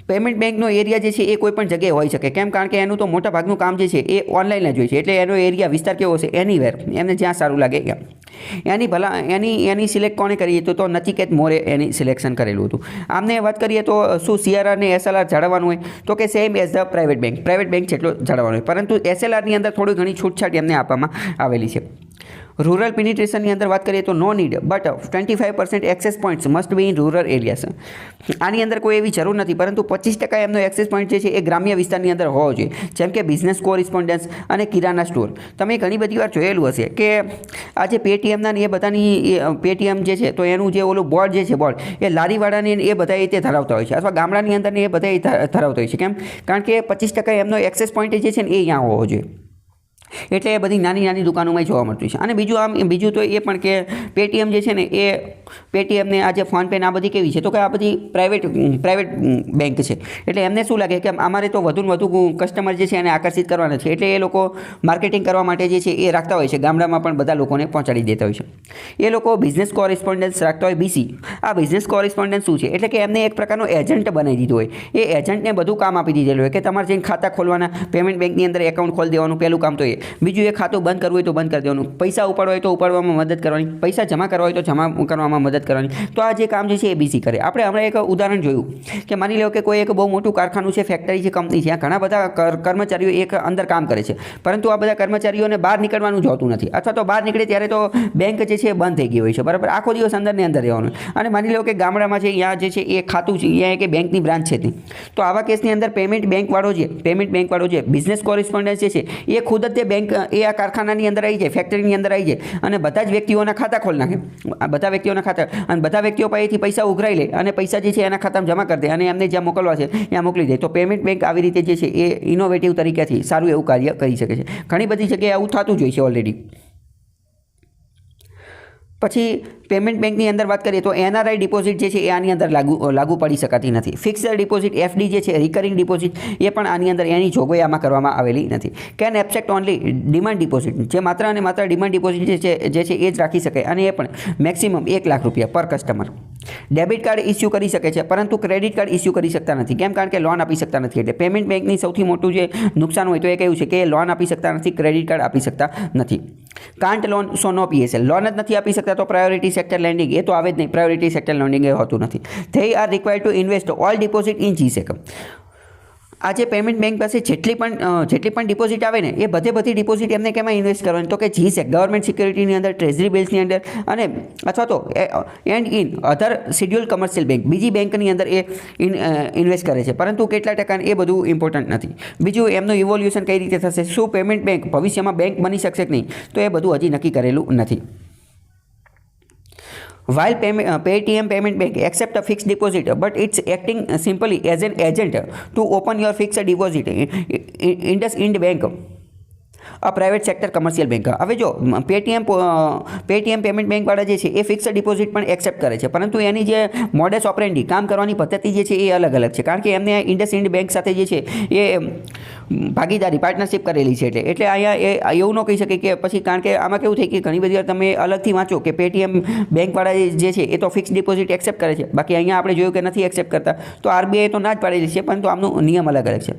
પેમેન્ટ બેંકનો એરિયા જે છે એ કોઈ પણ જગ્યાએ હોઈ શકે. કેમ? કારણ કે એનું તો મોટા ભાગનું કામ જે છે એ ઓનલાઈન જ હોય છે. એટલે એનો એરિયા વિસ્તાર કેવો હશે, એનીવેર, એમને જ્યાં સારું લાગે એમ. એની સિલેક્ટ કોણે કરી તો નચિકેત મોરે એની સિલેક્શન કરેલું હતું. આમને વાત કરીએ તો શું CRR ને SLR જાળવવાનું હોય, તો કે same as the private bank જેટલો જાળવવાનો હોય, પરંતુ SLRની અંદર થોડી ઘણી છૂટછાટ એમને આપવામાં આવેલી છે. રૂરલ પેનિટ્રેશનની અંદર વાત કરીએ તો no need but 25% access points must be in rural areas. આની અંદર કોઈ એવી જરૂર નથી, પરંતુ 25% એમનો એક્સેસ પોઈન્ટ જે છે એ ગ્રામ્ય વિસ્તારની અંદર હોવો જોઈએ, જેમ કે બિઝનેસ કોરિસ્પોન્ડન્સ અને કિરાના સ્ટોર. તમે ઘણી બધી વાર જોયેલું હશે કે આ જે પેટીએમના ને એ બધાની પેટીએમ જે છે તો એનું જે ઓલું બોર્ડ જે છે, બોર્ડ એ લારીવાળાને એ બધા રીતે ધરાવતા હોય છે, અથવા ગામડાની અંદર ને એ બધા ધરાવતા હોય છે. કેમ? કારણ કે 25% એમનો એક્સેસ પોઈન્ટ જે છે ને એ અહીંયા હોવો જોઈએ. એટલે એ બધી નાની દુકાનોમાં જોવા મળતું છે. અને બીજું તો એ પણ કે પેટીએમ જે છે ને એ પેટીએમને આ જે ફોનપે આ બધી કેવી છે, તો કે આ બધી પ્રાઇવેટ બેંક છે. એટલે એમને શું લાગે કે અમારે તો વધુને વધુ કસ્ટમર જે છે એને આકર્ષિત કરવાના છે, એટલે એ લોકો માર્કેટિંગ કરવા માટે જે છે એ રાખતા હોય છે, ગામડામાં પણ બધા લોકોને પહોંચાડી દેતા હોય છે. એ લોકો બિઝનેસ કોરિસ્પોન્ડન્સ રાખતા હોય, BC. આ બિઝનેસ કોરિસ્પોન્ડન્સ શું છે, એટલે કે એમને એક પ્રકારનો એજન્ટ બનાવી દીધો હોય. એ એજન્ટને બધું કામ આપી દીધેલું હોય કે તમારે જઈને ખાતા ખોલવાના, પેમેન્ટ બેંકની અંદર એકાઉન્ટ ખોલી દેવાનું, પહેલું કામ તો એ. બીજું એ ખાતું બંધ કરવું હોય તો બંધ કરી દેવાનું, પૈસા ઉપાડવા હોય તો ઉપાડવામાં મદદ કરવાની, પૈસા જમા કરવા હોય તો જમા કરવામાં મદદ કરવાની. તો આ જે કામ જે છે એ BC કરે. આપણે હમણાં એક ઉદાહરણ જોયું કે માની લો કે કોઈ એક બહુ મોટું કારખાનું છે, ફેક્ટરી છે, કંપની છે, ઘણા બધા કર્મચારીઓ એક અંદર કામ કરે છે, પરંતુ આ બધા કર્મચારીઓને બહાર નીકળવાનું જોતું નથી, અથવા તો બહાર નીકળે ત્યારે તો બેંક જે છે એ બંધ થઈ ગઈ હોય છે, બરાબર. આખો દિવસ અંદરને અંદર રહેવાનું. અને માની લો કે ગામડામાં છે, અહીંયા જે છે એ ખાતું છે, અહીંયા કે બેંકની બ્રાન્ચ છે, તો આવા કેસની અંદર પેમેન્ટ બેંકવાળો જે બિઝનેસ કોરિસ્પોન્ડન્સ જે છે એ ખુદ જ તે બેંક એ આ કારખાનાની અંદર આવી જાય, ફેક્ટરીની અંદર આવી જાય અને બધા જ વ્યક્તિઓના ખાતા ખોલી નાખે. બધા વ્યક્તિઓના ખાતા, અને બધા વ્યક્તિઓ પાસેથી પૈસા ઉઘરાઈ લે અને પૈસા જે છે એના ખાતામાં જમા કરી દે અને એમને જ્યાં મોકલવા છે ત્યાં મોકલી દે. તો પેમેન્ટ બેંક આવી રીતે જે છે એ ઇનોવેટિવ તરીકેથી સારું એવું કાર્ય કરી શકે છે. ઘણી બધી જગ્યાએ આવું થતું જ હોય છે ઓલરેડી. પછી પેમેન્ટ બેંકની અંદર વાત કરીએ તો એનઆરઆઈ ડિપોઝિટ જે છે એ આની અંદર લાગુ પડી શકાતી નથી. ફિક્સ્ડ ડિપોઝિટ એફડી જે છે રિકરિંગ ડિપોઝિટ એ પણ આની અંદર એની જોગવાઈ આમાં કરવામાં આવેલી નથી. Can accept only demand deposit, જે માત્ર અને માત્ર ડિમાન્ડ ડિપોઝિટ જે છે એ જ રાખી શકાય અને એ પણ મેક્સિમમ ₹1,00,000 પર કસ્ટમર. ડેબિટ કાર્ડ ઇસ્યુ કરી શકે છે પરંતુ ક્રેડિટ કાર્ડ ઇસ્યુ કરી શકતા નથી. કેમ? કારણ કે લોન આપી શકતા નથી. એટલે પેમેન્ટ બેંકની સૌથી મોટું જે નુકસાન હોય તો એ કયું છે કે લોન આપી શકતા નથી, ક્રેડિટ કાર્ડ આપી શકતા નથી. Can't loan so no PSL, loan જ નથી આપી શકતા તો પ્રાયોરિટી સેક્ટર લેન્ડિંગ એ તો આવે જ નહીં. પ્રાયોરિટી સેક્ટર લેન્ડિંગ એ હોતું નથી. They are required to invest all deposit in GSEC. આ જે પેમેન્ટ બેંક પાસે જેટલી પણ ડિપોઝિટ આવે ને એ બધી ડિપોઝિટ એમને કેમાં ઇન્વેસ્ટ કરવાની? તો કે GSEC, ગવર્મેન્ટ સિક્યુરિટીની અંદર, ટ્રેઝરી બિલ્સની અંદર અને અથવા તો and in other schedule commercial bank, બીજી બેંકની અંદર એ ઇન્વેસ્ટ કરે છે. પરંતુ કેટલા ટકા એ બધું ઇમ્પોર્ટન્ટ નથી. બીજું એમનું ઇવોલ્યુશન કઈ રીતે થશે, શું પેમેન્ટ બેંક ભવિષ્યમાં બેંક બની શકશે કે નહીં, તો એ બધું હજી નક્કી કરેલું નથી. While Paytm Payment Bank accept a fixed deposit, but it's acting simply as an agent to open your fixed deposit. IndusInd Bank, a private sector commercial bank. હવે જો પેટીએમ પેમેન્ટ બેંકવાળા જે છે એ ફિક્સ્ડ ડિપોઝિટ પણ accept કરે છે, પરંતુ એની જે modus operandi કામ કરવાની પદ્ધતિ જે છે એ અલગ અલગ છે. કારણ કે એમને IndusInd બેંક સાથે જે છે એ ભાગીદારી પાર્ટનરશિપ કરેલી છે. એટલે અહીંયા એ એવું ન કહી શકે કે પછી, કારણ કે આમાં કેવું થાય કે ઘણી બધી વાર તમે અલગથી વાંચો કે પેટીએમ બેંકવાળા જે છે એ તો ફિક્સ્ડ ડિપોઝિટ એક્સેપ્ટ કરે છે, બાકી અહીંયા આપણે જોયું કે નથી એક્સેપ્ટ કરતા. તો RBI તો ના જ પાડેલી છે, પરંતુ આમનો નિયમ અલગ અલગ છે.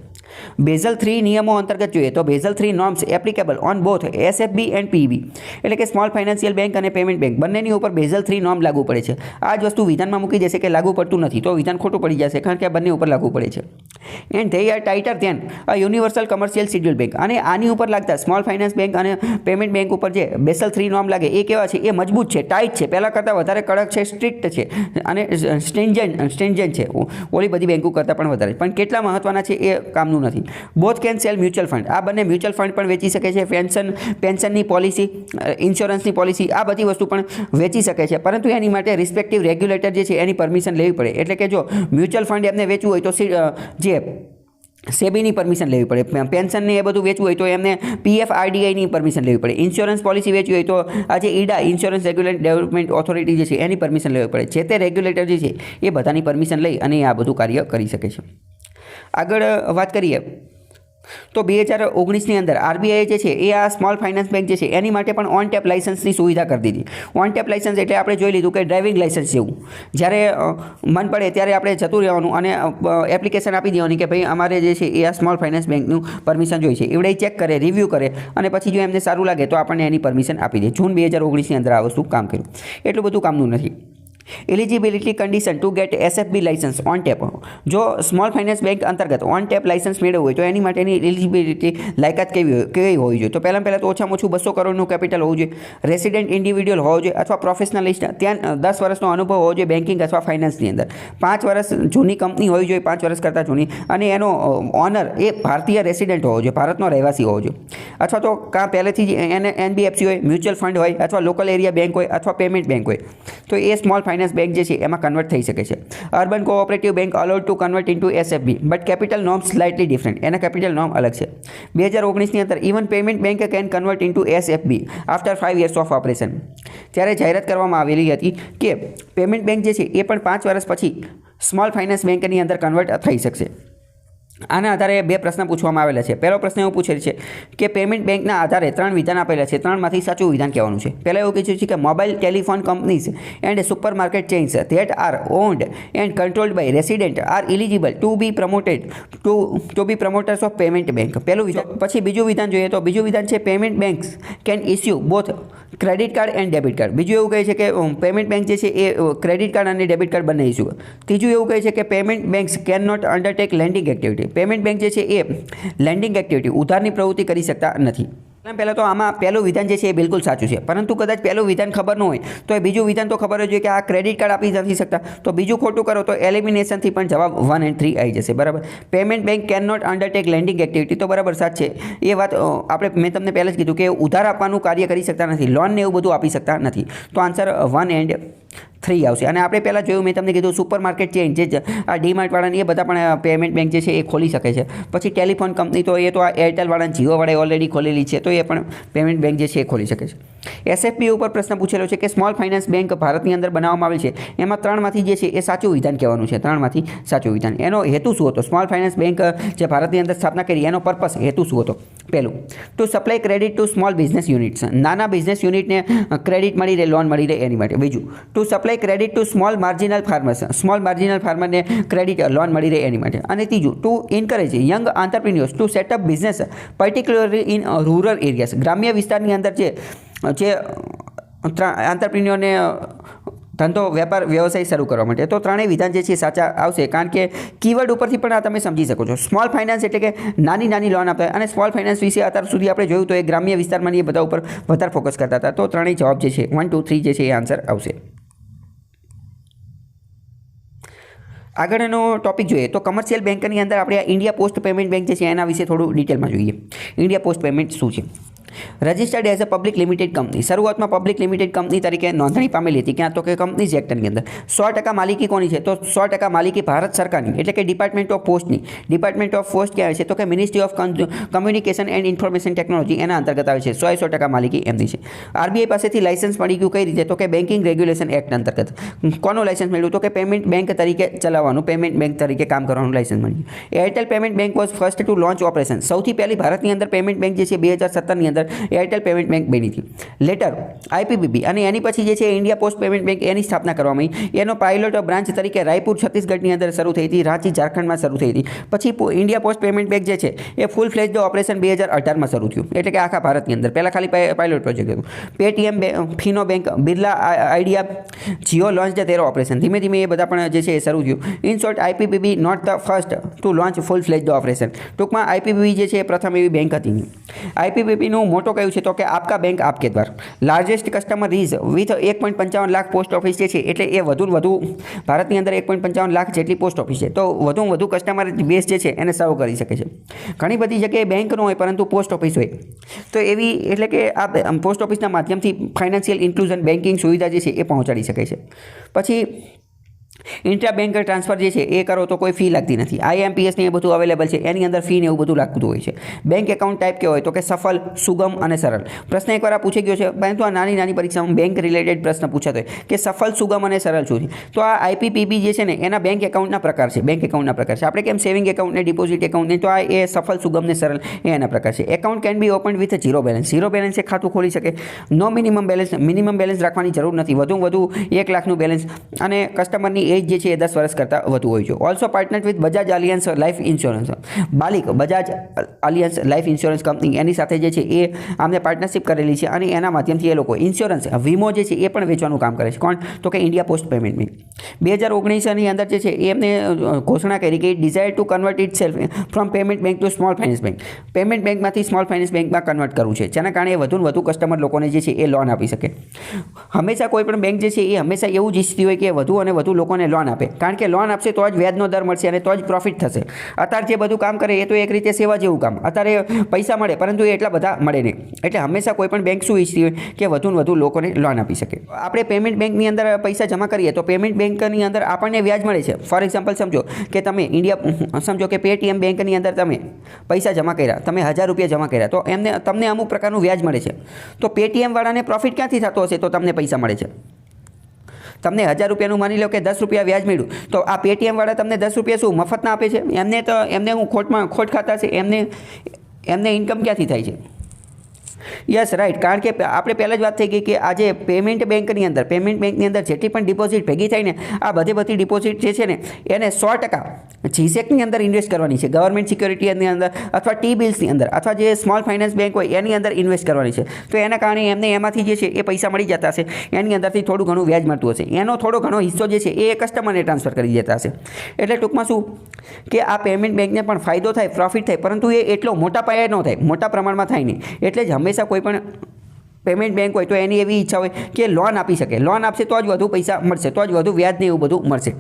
બેઝલ 3 નિયમો અંતર્ગત જોઈએ તો Basel 3 norms applicable on both SFB and PEB, એટલે કે સ્મોલ ફાઇનાન્શિયલ બેંક અને પેમેન્ટ બેંક બંનેની ઉપર બેઝલ 3 નોર્મ લાગુ પડે છે. આ જ વસ્તુ વિધાનમાં મૂકી દેશે કે લાગુ પડતું નથી, તો વિધાન ખોટું પડી જશે, કારણ કે આ બંને ઉપર લાગુ પડે છે. And they are tighter than a universal commercial schedule bank. અને આની ઉપર લાગતા સ્મોલ ફાઇનાન્સ બેંક અને પેમેન્ટ બેંક ઉપર જે બેઝલ 3 નોર્મ લાગે એ કેવા છે? એ મજબૂત છે, ટાઇટ છે, પહેલાં કરતાં વધારે કડક છે, સ્ટ્રિક્ટ છે અને સ્ટ્રિન્જન્ટ છે, ઓલી બધી બેંકો કરતાં પણ વધારે. પણ કેટલા મહત્ત્વના છે એ કામનું નથી. Both can cell mutual fund, આ બંને મ્યુચ્યુઅલ ફંડ પણ વેચી શકે છે. પેન્શનની પોલિસી, ઇન્સ્યોરન્સની પોલિસી, આ બધી વસ્તુ પણ વેચી શકે છે, પરંતુ એની માટે રિસ્પેક્ટિવ રેગ્યુલેટર જે છે એની પરમિશન લેવી પડે. એટલે કે જો મ્યુચ્યુઅલ ફંડ એમને વેચવું હોય તો જે સેબીની પરમિશન લેવી પડે. પેન્શનને એ બધું વેચવું હોય તો એમને PFRDIની પરમિશન લેવી પડે. ઇન્સ્યોરન્સ પોલિસી વેચવી હોય તો આ જે IRDA, insurance regulatory development authority જે છે એની પરમિશન લેવી પડે. જે તે રેગ્યુલેટર જે છે એ બધાની પરમિશન લઈ અને આ બધું કાર્ય કરી શકે છે. આગળ વાત કરીએ તો 2019ની અંદર RBI જે છે એ આ સ્મોલ ફાઇનાન્સ બેંક જે છે એની માટે પણ ઓન ટેપ લાઇસન્સની સુવિધા કરી દીધી. ઓન ટેપ લાઇસન્સ એટલે આપણે જોઈ લીધું કે ડ્રાઇવિંગ લાઇસન્સ જેવું, જ્યારે મન પડે ત્યારે આપણે જતું રહેવાનું અને એપ્લિકેશન આપી દેવાની કે ભાઈ અમારે જે છે એ આ સ્મોલ ફાઇનાન્સ બેંકનું પરમિશન જોઈએ છે. એવડે ચેક કરે, રિવ્યૂ કરે અને પછી જો એમને સારું લાગે તો આપણને એની પરમિશન આપી દે. જૂન 2019ની અંદર આ વસ્તુ કામ કર્યું. એટલું બધું કામનું નથી. Eligibility condition to get SFB licence on tap. જો સ્મોલ ફાઇનાન્સ બેંક અંતર્ગત ઓન ટેપ લાઇસન્સ મેળવવું હોય તો એની માટેની એલિજિબિલિટી લાયકાત કેવી હોવી જોઈએ? તો પહેલાં તો ઓછામાં ઓછું 200 કરોડનું કેપિટલ હોવું જોઈએ, રેસિડેન્ટ ઇન્ડિવિડ્યુઅલ હોવો જોઈએ અથવા પ્રોફેશનલિસ્ટ, ત્યાં 10 વર્ષનો અનુભવ હોવો જોઈએ બેન્કિંગ અથવા ફાઇનાન્સની અંદર, 5 વર્ષ જૂની કંપની હોવી જોઈએ, 5 વર્ષ કરતાં જૂની, અને એનો ઓનર એ ભારતીય રેસિડેન્ટ હોવો જોઈએ, ભારતનો રહેવાસી હોવો જોઈએ, અથવા તો કાં પહેલેથી જ NBFC હોય, મ્યુચ્યુઅલ ફંડ હોય અથવા લોકલ એરિયા બેંક હોય અથવા પેમેન્ટ બેંક હોય તો એ સ્મોલ ફાઇનાન્સ બેંક જે છે એમાં કન્વર્ટ થઈ શકે છે. Urban cooperative bank allowed two convert into SFB but capital norm slightly different. એના કેપિટલ નોર્મ અલગ છે. 2019ની અંદર even payment bank can convert into SFB after 5 years of operation. ત્યારે જાહેરાત કરવામાં આવેલી હતી કે પેમેન્ટ બેંક જે છે એ પણ 5 વર્ષ પછી સ્મોલ ફાઇનાન્સ બેંકની અંદર કન્વર્ટ થઈ શકશે. આના આધારે 2 પ્રશ્ન પૂછવામાં આવેલા છે. પહેલો પ્રશ્ન એવું પૂછેલ છે કે પેમેન્ટ બેંકના આધારે 3 વિધાન આપેલા છે, 3માંથી સાચું વિધાન કહેવાનું છે. પહેલાં એવું કીધું છે કે mobile telephone companies and super market chains that are owned and controlled by resident are eligible to be promoters of payment bank. પહેલું વિધાન. પછી બીજું વિધાન જોઈએ તો બીજું વિધાન છે payment banks can issue both credit card and debit card. બીજું એવું કહે છે કે પેમેન્ટ બેંક જે છે એ ક્રેડિટ કાર્ડ અને ડેબિટ કાર્ડ બંને ઇસ્યુ. ત્રીજું એવું કહે છે કે payment banks can not undertake lending activity. Payment bank જે છે એ લેન્ડિંગ એક્ટિવિટી, ઉધારની પ્રવૃત્તિ કરી શકતા નથી. પહેલાં તો આમાં પહેલું વિધાન જે છે એ બિલકુલ સાચું છે, પરંતુ કદાચ પહેલું વિધાન ખબર ન હોય તો એ બીજું વિધાન તો ખબર જ હોય કે આ ક્રેડિટ કાર્ડ આપી નથી શકતા, તો બીજું ખોટું કરો તો એલિમિનેશનથી પણ જવાબ 1 and 3 આવી જશે. બરાબર. Payment bank can not undertake lending activity તો બરાબર સાચ છે. એ વાત મેં તમને પહેલાં જ કીધું કે ઉધાર આપવાનું કાર્ય કરી શકતા નથી, લોન ને એવું બધું આપી શકતા નથી. તો આન્સર 1 and 3 આવશે. અને આપણે પહેલાં જોયું, મેં તમને કીધું સુપર માર્કેટ ચેઇન જે આ ડીમાર્ટ વાળાની એ બધા પણ પેમેન્ટ બેંક જે છે એ ખોલી શકે છે. પછી ટેલિફોન કંપની તો એ તો આ એરટેલ વાળા, જીઓ વાળાએ ઓલરેડી ખોલેલી છે, તો એ પણ પેમેન્ટ બેંક જે છે એ ખોલી શકે છે. SFBA ઉપર પ્રશ્ન પૂછેલો છે કે સ્મોલ ફાઇનાન્સ બેંક ભારતની અંદર બનાવવામાં આવેલ છે, એમાં ત્રણમાંથી જે છે એ સાચું વિધાન કહેવાનું છે, ત્રણમાંથી સાચું વિધાન. એનો હેતુ શું હતો? સ્મોલ ફાઇનાન્સ બેંક જે ભારતની અંદર સ્થાપના કરી એનો પર્પસ, હેતુ શું હતો? પહેલું, to supply credit to small business units, નાના બિઝનેસ યુનિટને ક્રેડિટ મળી રહે, લોન મળી રહે એની માટે. બીજું, to supply credit to small marginal farmers, small marginal ફાર્મરને ક્રેડિટ લોન મળી રહે એની માટે. અને ત્રીજું, to encourage young entrepreneurs to set up business particularly in rural areas, ગ્રામ્ય વિસ્તારની અંદર જે આંતરપ્રિન્યોરને ધંધો વેપાર વ્યવસાય શરૂ કરવા માટે. તો ત્રણેય વિધાન જે છે સાચા આવશે, કારણ કે કીવર્ડ ઉપરથી પણ આ તમે સમજી શકો છો. સ્મોલ ફાઇનાન્સ એટલે કે નાની લોન આપે, અને સ્મોલ ફાઇનાન્સ વિશે અત્યાર સુધી આપણે જોયું તો એ ગ્રામ્ય વિસ્તારમાં એ બધા ઉપર વધારે ફોકસ કરતા હતા. તો ત્રણેય જવાબ જે છે 1, 2, 3 જે છે એ આન્સર આવશે. આગળનો ટોપિક જોઈએ તો કમર્શિયલ બેંકની અંદર આપણે ઇન્ડિયા પોસ્ટ પેમેન્ટ બેંક જે છે એના વિશે થોડું ડિટેલમાં જોઈએ. ઇન્ડિયા પોસ્ટ પેમેન્ટ શું છે? Registered as a public limited company, શરૂઆતમાં પબ્લિક લિમિટેડ કંપની તરીકે નોંધણી પામેલી હતી. ક્યાં? તો કે કંપનીઝ એક્ટની અંદર. 100% માલિકી કોની છે? તો 100% માલિકી ભારત સરકારની, એટલે કે ડિપાર્ટમેન્ટ ઓફ પોસ્ટની. ડિપાર્ટમેન્ટ ઓફ પોસ્ટ ક્યાં છે? તો કે ministry of communication and information technology, એના અંતર્ગત આવે છે. 100% માલિકી એમની છે. RBI પાસેથી લાયસન્સ મળી ગયું કઈ રીતે? તો કે બેન્કિંગ રેગ્યુલેશન એક્ટ અંતર્ગત. કોનું લાયસન્સ મળ્યું? તો કે પેમેન્ટ બેંક તરીકે ચલાવવાનું, પેમેન્ટ બેંક તરીકે કામ કરવાનું લાયસન્સ મળ્યું. Airtel payment bank was first to launch operation, સૌથી પહેલી ભારતની અંદર પેમેન્ટ બેંક જે છે 2017ની અંદર એરટેલ પેમેન્ટ બેંક બની હતી. લેટર IPPB, અને એની પછી જે છે ઇન્ડિયા પોસ્ટ પેમેન્ટ બેંક એની સ્થાપના કરવામાં આવી. એનો પાયલોટ બ્રાન્ચ તરીકે રાયપુર છત્તીસગઢની અંદર શરૂ થઈ હતી, રાંચી ઝારખંડમાં શરૂ થઈ હતી. પછી ઇન્ડિયા પોસ્ટ પેમેન્ટ બેંક જે છે એ ફૂલ ફ્લેજ્ડ ઓપરેશન 2018માં શરૂ થયું, એટલે કે આખા ભારતની અંદર. પહેલાં ખાલી પાયલોટ પ્રોજેક્ટ હતું. Paytm, Fino bank, Birla Idea, Jio launch their operation. ધીમે ધીમે એ બધા પણ જે છે એ શરૂ થયું. In short, IPPB not the first to launch full fledged operation. ટૂંકમાં IPPB જે છે એ પ્રથમ એવી બેંક હતી. IPPBનું મોટો કયું છે? તો કે આપકા બેંક આપકે દ્વાર. Largest customer reach with 1.55 lakh post office જે છે, એટલે એ વધુ ભારતની અંદર 1.55 લાખ જેટલી પોસ્ટ ઓફિસ છે. તો વધુ કસ્ટમર બેઝ જે છે એને સર્વ કરી શકે છે. ઘણી બધી જગ્યાએ બેંક ન હોય પરંતુ પોસ્ટ ઓફિસ હોય, તો એવી એટલે કે આ પોસ્ટ ઓફિસના માધ્યમથી ફાઇનાન્શિયલ ઇન્ક્લુઝન, બેન્કિંગ સુવિધા જે છે એ પહોંચાડી શકે છે. પછી ઇન્ટ્રા બેંક ટ્રાન્સફર જે છે એ કરો તો કોઈ ફી લાગતી નથી. IMPS ને એ બધું અવેલેબલ છે, એની અંદર ફી ને એવું બધું લાગતું હોય છે. બેંક એકાઉન્ટ ટાઈપ કેવો હોય? તો કે સફળ, સુગમ અને સરળ. પ્રશ્ન એકવાર આ પૂછી ગયો છે, પરંતુ આ નાની પરીક્ષામાં બેંક રિલેટેડ પ્રશ્ન પૂછાતો હોય કે સફળ, સુગમ અને સરળ શું છે? તો આ IPPB જે છે ને એના બેંક એકાઉન્ટના પ્રકાર છે. બેંક એકાઉન્ટના પ્રકાર છે. આપણે કેમ સેવિંગ એકાઉન્ટ ને ડિપોઝિટ એકાઉન્ટ ને, તો આ એ સફળ, સુગમ ને સરળ એ એના પ્રકાર છે. Account can be open with zero balance, zero balance ખાતું ખોલી શકે. નો મિનિમમ બેલેન્સ રાખવાની જરૂર નથી. વધુ 1 લાખનું બેલેન્સ, અને કસ્ટમરની એજ જે છે એ 10 વર્ષ કરતાં વધુ હોય છે. Also partner with Bajaj Allianz life insurance, બાલિક Bajaj Allianz life insurance company એની સાથે જે છે એ આમને પાર્ટનરશિપ કરેલી છે, અને એના માધ્યમથી એ લોકો ઇન્સ્યોરન્સ, વીમો જે છે એ પણ વેચવાનું કામ કરે છે. કોણ? તો કે ઇન્ડિયા પોસ્ટ પેમેન્ટ બેંક. 2019ની અંદર જે છે એ એમને ઘોષણા કરી કે desire to convert itself from payment bank to small finance bank. Payment બેંકમાંથી સ્મોલ ફાઇનાન્સ બેંકમાં કન્વર્ટ કરવું છે, જેના કારણે વધુ કસ્ટમર લોકોને જે છે એ લોન આપી શકે. હંમેશા કોઈ પણ બેંક જે છે એ હંમેશા એવું જ ઈચ્છતી હોય કે વધુ લોકોને લોન આપે, કારણ કે લોન આપશે તો જ વ્યાજનો દર મળશે અને તો જ પ્રોફિટ થશે. અત્યારે જે બધું કામ કરે એ તો એક રીતે સેવા જેવું કામ. અત્યારે પૈસા મળે પરંતુ એ એટલા બધા મળે નહીં. એટલે હંમેશા કોઈ પણ બેંક શું ઈચ્છતી હોય કે વધુ લોકોને લોન આપી શકે. આપણે પેમેન્ટ બેંકની અંદર પૈસા જમા કરીએ તો પેમેન્ટ બેંકની અંદર આપણને વ્યાજ મળે છે. ફોર એક્ઝામ્પલ સમજો કે તમે સમજો કે પેટીએમ બેંકની અંદર તમે પૈસા જમા કર્યા, તમે 1000 રૂપિયા જમા કર્યા, તો તમને અમુક પ્રકારનું વ્યાજ મળે છે. તો પેટીએમ વાળાને પ્રોફિટ ક્યાંથી થતો હશે? તો તમને પૈસા મળે છે. તમને 1000 રૂપિયાનું માની લો કે 10 રૂપિયા વ્યાજ મળ્યું, તો આ પેટીએમ વાળા તમને 10 રૂપિયા શું મફતના આપે છે? એમને હું ખોટ ખાતા છે, એમને ઇન્કમ ક્યાંથી થાય છે? Yes, right. કારણ કે આપણે પહેલાં જ વાત થઈ ગઈ કે આજે પેમેન્ટ બેંકની અંદર જેટલી પણ ડિપોઝિટ ભેગી થાય ને, આ બધી ડિપોઝિટ જે છે ને એને 100% જીસેકની અંદર ઇન્વેસ્ટ કરવાની છે. ગવર્મેન્ટ સિક્યોરિટીની અંદર અથવા ટી બિલ્સની અંદર, અથવા જે સ્મોલ ફાઇનાન્સ બેંક હોય એની અંદર ઇન્વેસ્ટ કરવાની છે. તો એના કારણે એમને એમાંથી જે છે એ પૈસા મળી જતા હશે, એની અંદરથી થોડું ઘણું વ્યાજ મળતું હશે. એનો થોડો ઘણો હિસ્સો જે છે એ કસ્ટમરને ટ્રાન્સફર કરી દેતા હશે. એટલે ટૂંકમાં શું કે આ પેમેન્ટ બેંકને પણ ફાયદો થાય, પ્રોફિટ થાય, પરંતુ એ એટલો મોટા પાયે ન થાય, મોટા પ્રમાણમાં થાય નહીં. એટલે જ હંમેશા કોઈ પણ પેમેન્ટ બેંક હોય તો એની એવી ઈચ્છા હોય કે લોન આપી શકે. લોન આપશે તો જ વધુ પૈસા મળશે, તો જ વધુ વ્યાજ ને એવું બધું મળશે.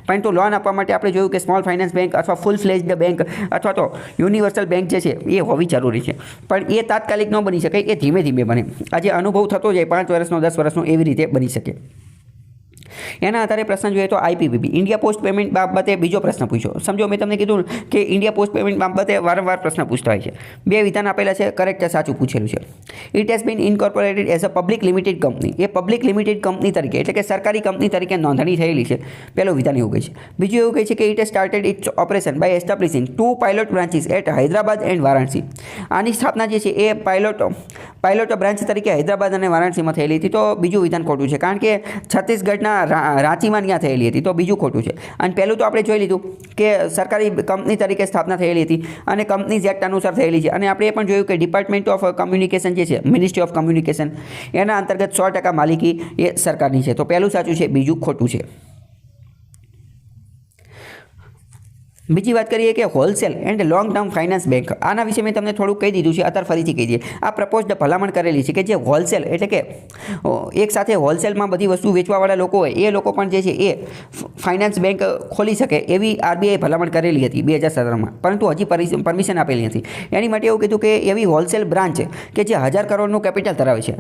પરંતુ લોન આપવા માટે આપણે જોયું કે સ્મોલ ફાઇનાન્સ બેંક અથવા ફૂલ ફ્લેજ્ડ બેંક અથવા તો યુનિવર્સલ બેંક જે છે એ હોવી જરૂરી છે. પણ એ તાત્કાલિક ન બની શકે, એ ધીમે ધીમે બને. આજે અનુભવ થતો જાય 5 વર્ષનો, 10 વર્ષનો, એવી રીતે બની શકે. એના આધારે પ્રશ્ન જોઈએ તો આઈપીપીબી ઇન્ડિયા પોસ્ટ પેમેન્ટ બાબતે બીજો પ્રશ્ન પૂછ્યો. સમજો મેં તમને કીધું કે ઇન્ડિયા પોસ્ટ પેમેન્ટ બાબતે વારંવાર પ્રશ્ન પૂછતા હોય છે. બે વિધાન આપેલા છે, કરેક્ટ સાચું પૂછેલું છે. It has been incorporated as a public limited company. A public limited company તરીકે એટલે કે સરકારી કંપની તરીકે નોંધણી થયેલી છે. પહેલું વિધાન એવું કહે છે. બીજું એવું કહે છે કે it started its operation by establishing 2 pilot branches at Hyderabad and Varanasi. આની સ્થાપના જે છે એ પાયલોટ બ્રાન્ચ તરીકે હૈદરાબાદ અને વારાણસીમાં થયેલી હતી. તો બીજું વિધાન ખોટું છે, કારણ કે છત્તીસગઢના રાંચીમાં ત્યાં થયેલી હતી. તો બીજું ખોટું છે. અને પહેલું તો આપણે જોઈ લીધું કે સરકારી કંપની તરીકે સ્થાપના થયેલી હતી અને કંપનીઝ એક્ટ અનુસાર થયેલી છે. અને આપણે એ પણ જોયું કે ડિપાર્ટમેન્ટ ઓફ કમ્યુનિકેશન જે છે, મિનિસ્ટ્રી ઓફ કમ્યુનિકેશન, એના અંતર્ગત 100% માલિકી એ સરકારની છે. તો પહેલું સાચું છે, બીજું ખોટું છે. બીજી વાત કરીએ કે wholesale and long term finance bank. આના વિશે મેં તમને થોડુંક કહી દીધું છે, અત્યારે ફરીથી કહી દઈએ. આ પ્રપોઝડ ભલામણ કરેલી છે કે જે હોલસેલ એટલે કે એક સાથે હોલસેલમાં બધી વસ્તુ વેચવાવાળા લોકો હોય એ લોકો પણ જે છે એ ફાઇનાન્સ બેંક ખોલી શકે એવી આરબીઆઈ ભલામણ કરેલી હતી 2017માં, પરંતુ હજી પરમિશન આપેલી નથી. એની માટે એવું કીધું કે એવી હોલસેલ બ્રાન્ચ કે જે 1000 કરોડનું કેપિટલ ધરાવે છે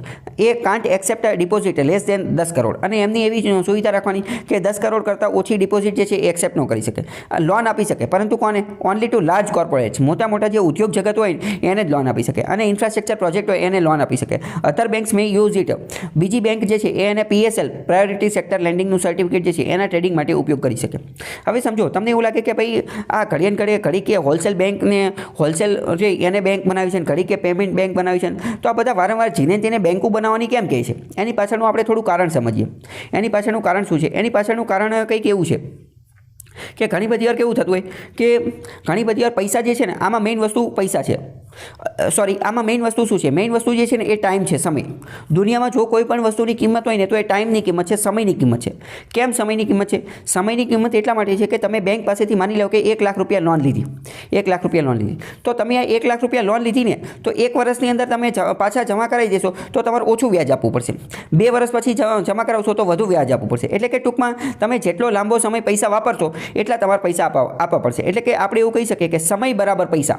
એ can't accept deposit less than 10 crore, અને એમની એવી સુવિધા રાખવાની કે 10 કરોડ કરતાં ઓછી ડિપોઝિટ જે છે એ એક્સેપ્ટ ન કરી શકે. લોન આપી શકે, પરંતુ કોને? ઓનલી ટુ લાર્જ કોર્પોરેટ્સ, મોટા જે ઉદ્યોગ જગત હોય એને જ લોન આપી શકે, અને ઇન્ફ્રાસ્ટ્રક્ચર પ્રોજેક્ટ હોય એને લોન આપી શકે. અધર બેંક્સ મે યુઝ ઇટ. બીજી બેંક જે છે એ એને પીએસએલ પ્રાયોરિટી સેક્ટર લેન્ડિંગનું સર્ટિફિકેટ જે છે એના ટ્રેડિંગ માટે ઉપયોગ કરી શકે. હવે સમજો તમને એવું લાગે કે ભાઈ આ ઘડી કે હોલસેલ બેંકને હોલસેલ જે એને બેંક બનાવી છે, ઘડી કે પેમેન્ટ બેંક બનાવી છે, તો આ બધા વારંવાર જીને તેને બેંકો બનાવવાની કેમ કહે છે? એની પાછળનું આપણે થોડું કારણ સમજીએ. એની પાછળનું કારણ શું છે? એની પાછળનું કારણ કંઈક એવું છે કે ઘણી બધી વાર કેવું થતું હોય કે ઘણી બધી વાર પૈસા જે છે ને, આમાં મેઇન વસ્તુ પૈસા છે. આમાં મેઇન વસ્તુ શું છે? મેઇન વસ્તુ જે છે ને એ ટાઈમ છે, સમય. દુનિયામાં જો કોઈ પણ વસ્તુની કિંમત હોય ને તો એ ટાઈમની કિંમત છે, સમયની કિંમત છે. કેમ સમયની કિંમત છે? સમયની કિંમત એટલા માટે છે કે તમે બેંક પાસેથી માની લો કે 1 લાખ રૂપિયા લોન લીધી, 1 લાખ રૂપિયા લોન લીધી, તો તમે આ 1 લાખ રૂપિયા લોન લીધી ને તો 1 વર્ષની અંદર તમે પાછા જમા કરાવી દેશો તો તમારે ઓછું વ્યાજ આપવું પડશે. 2 વર્ષ પછી જમા કરાવશો તો વધુ વ્યાજ આપવું પડશે. એટલે કે ટૂંકમાં તમે જેટલો લાંબો સમય પૈસા વાપરશો એટલા તમારે પૈસા આપવા પડશે. એટલે કે આપણે એવું કહી શકીએ કે સમય બરાબર પૈસા.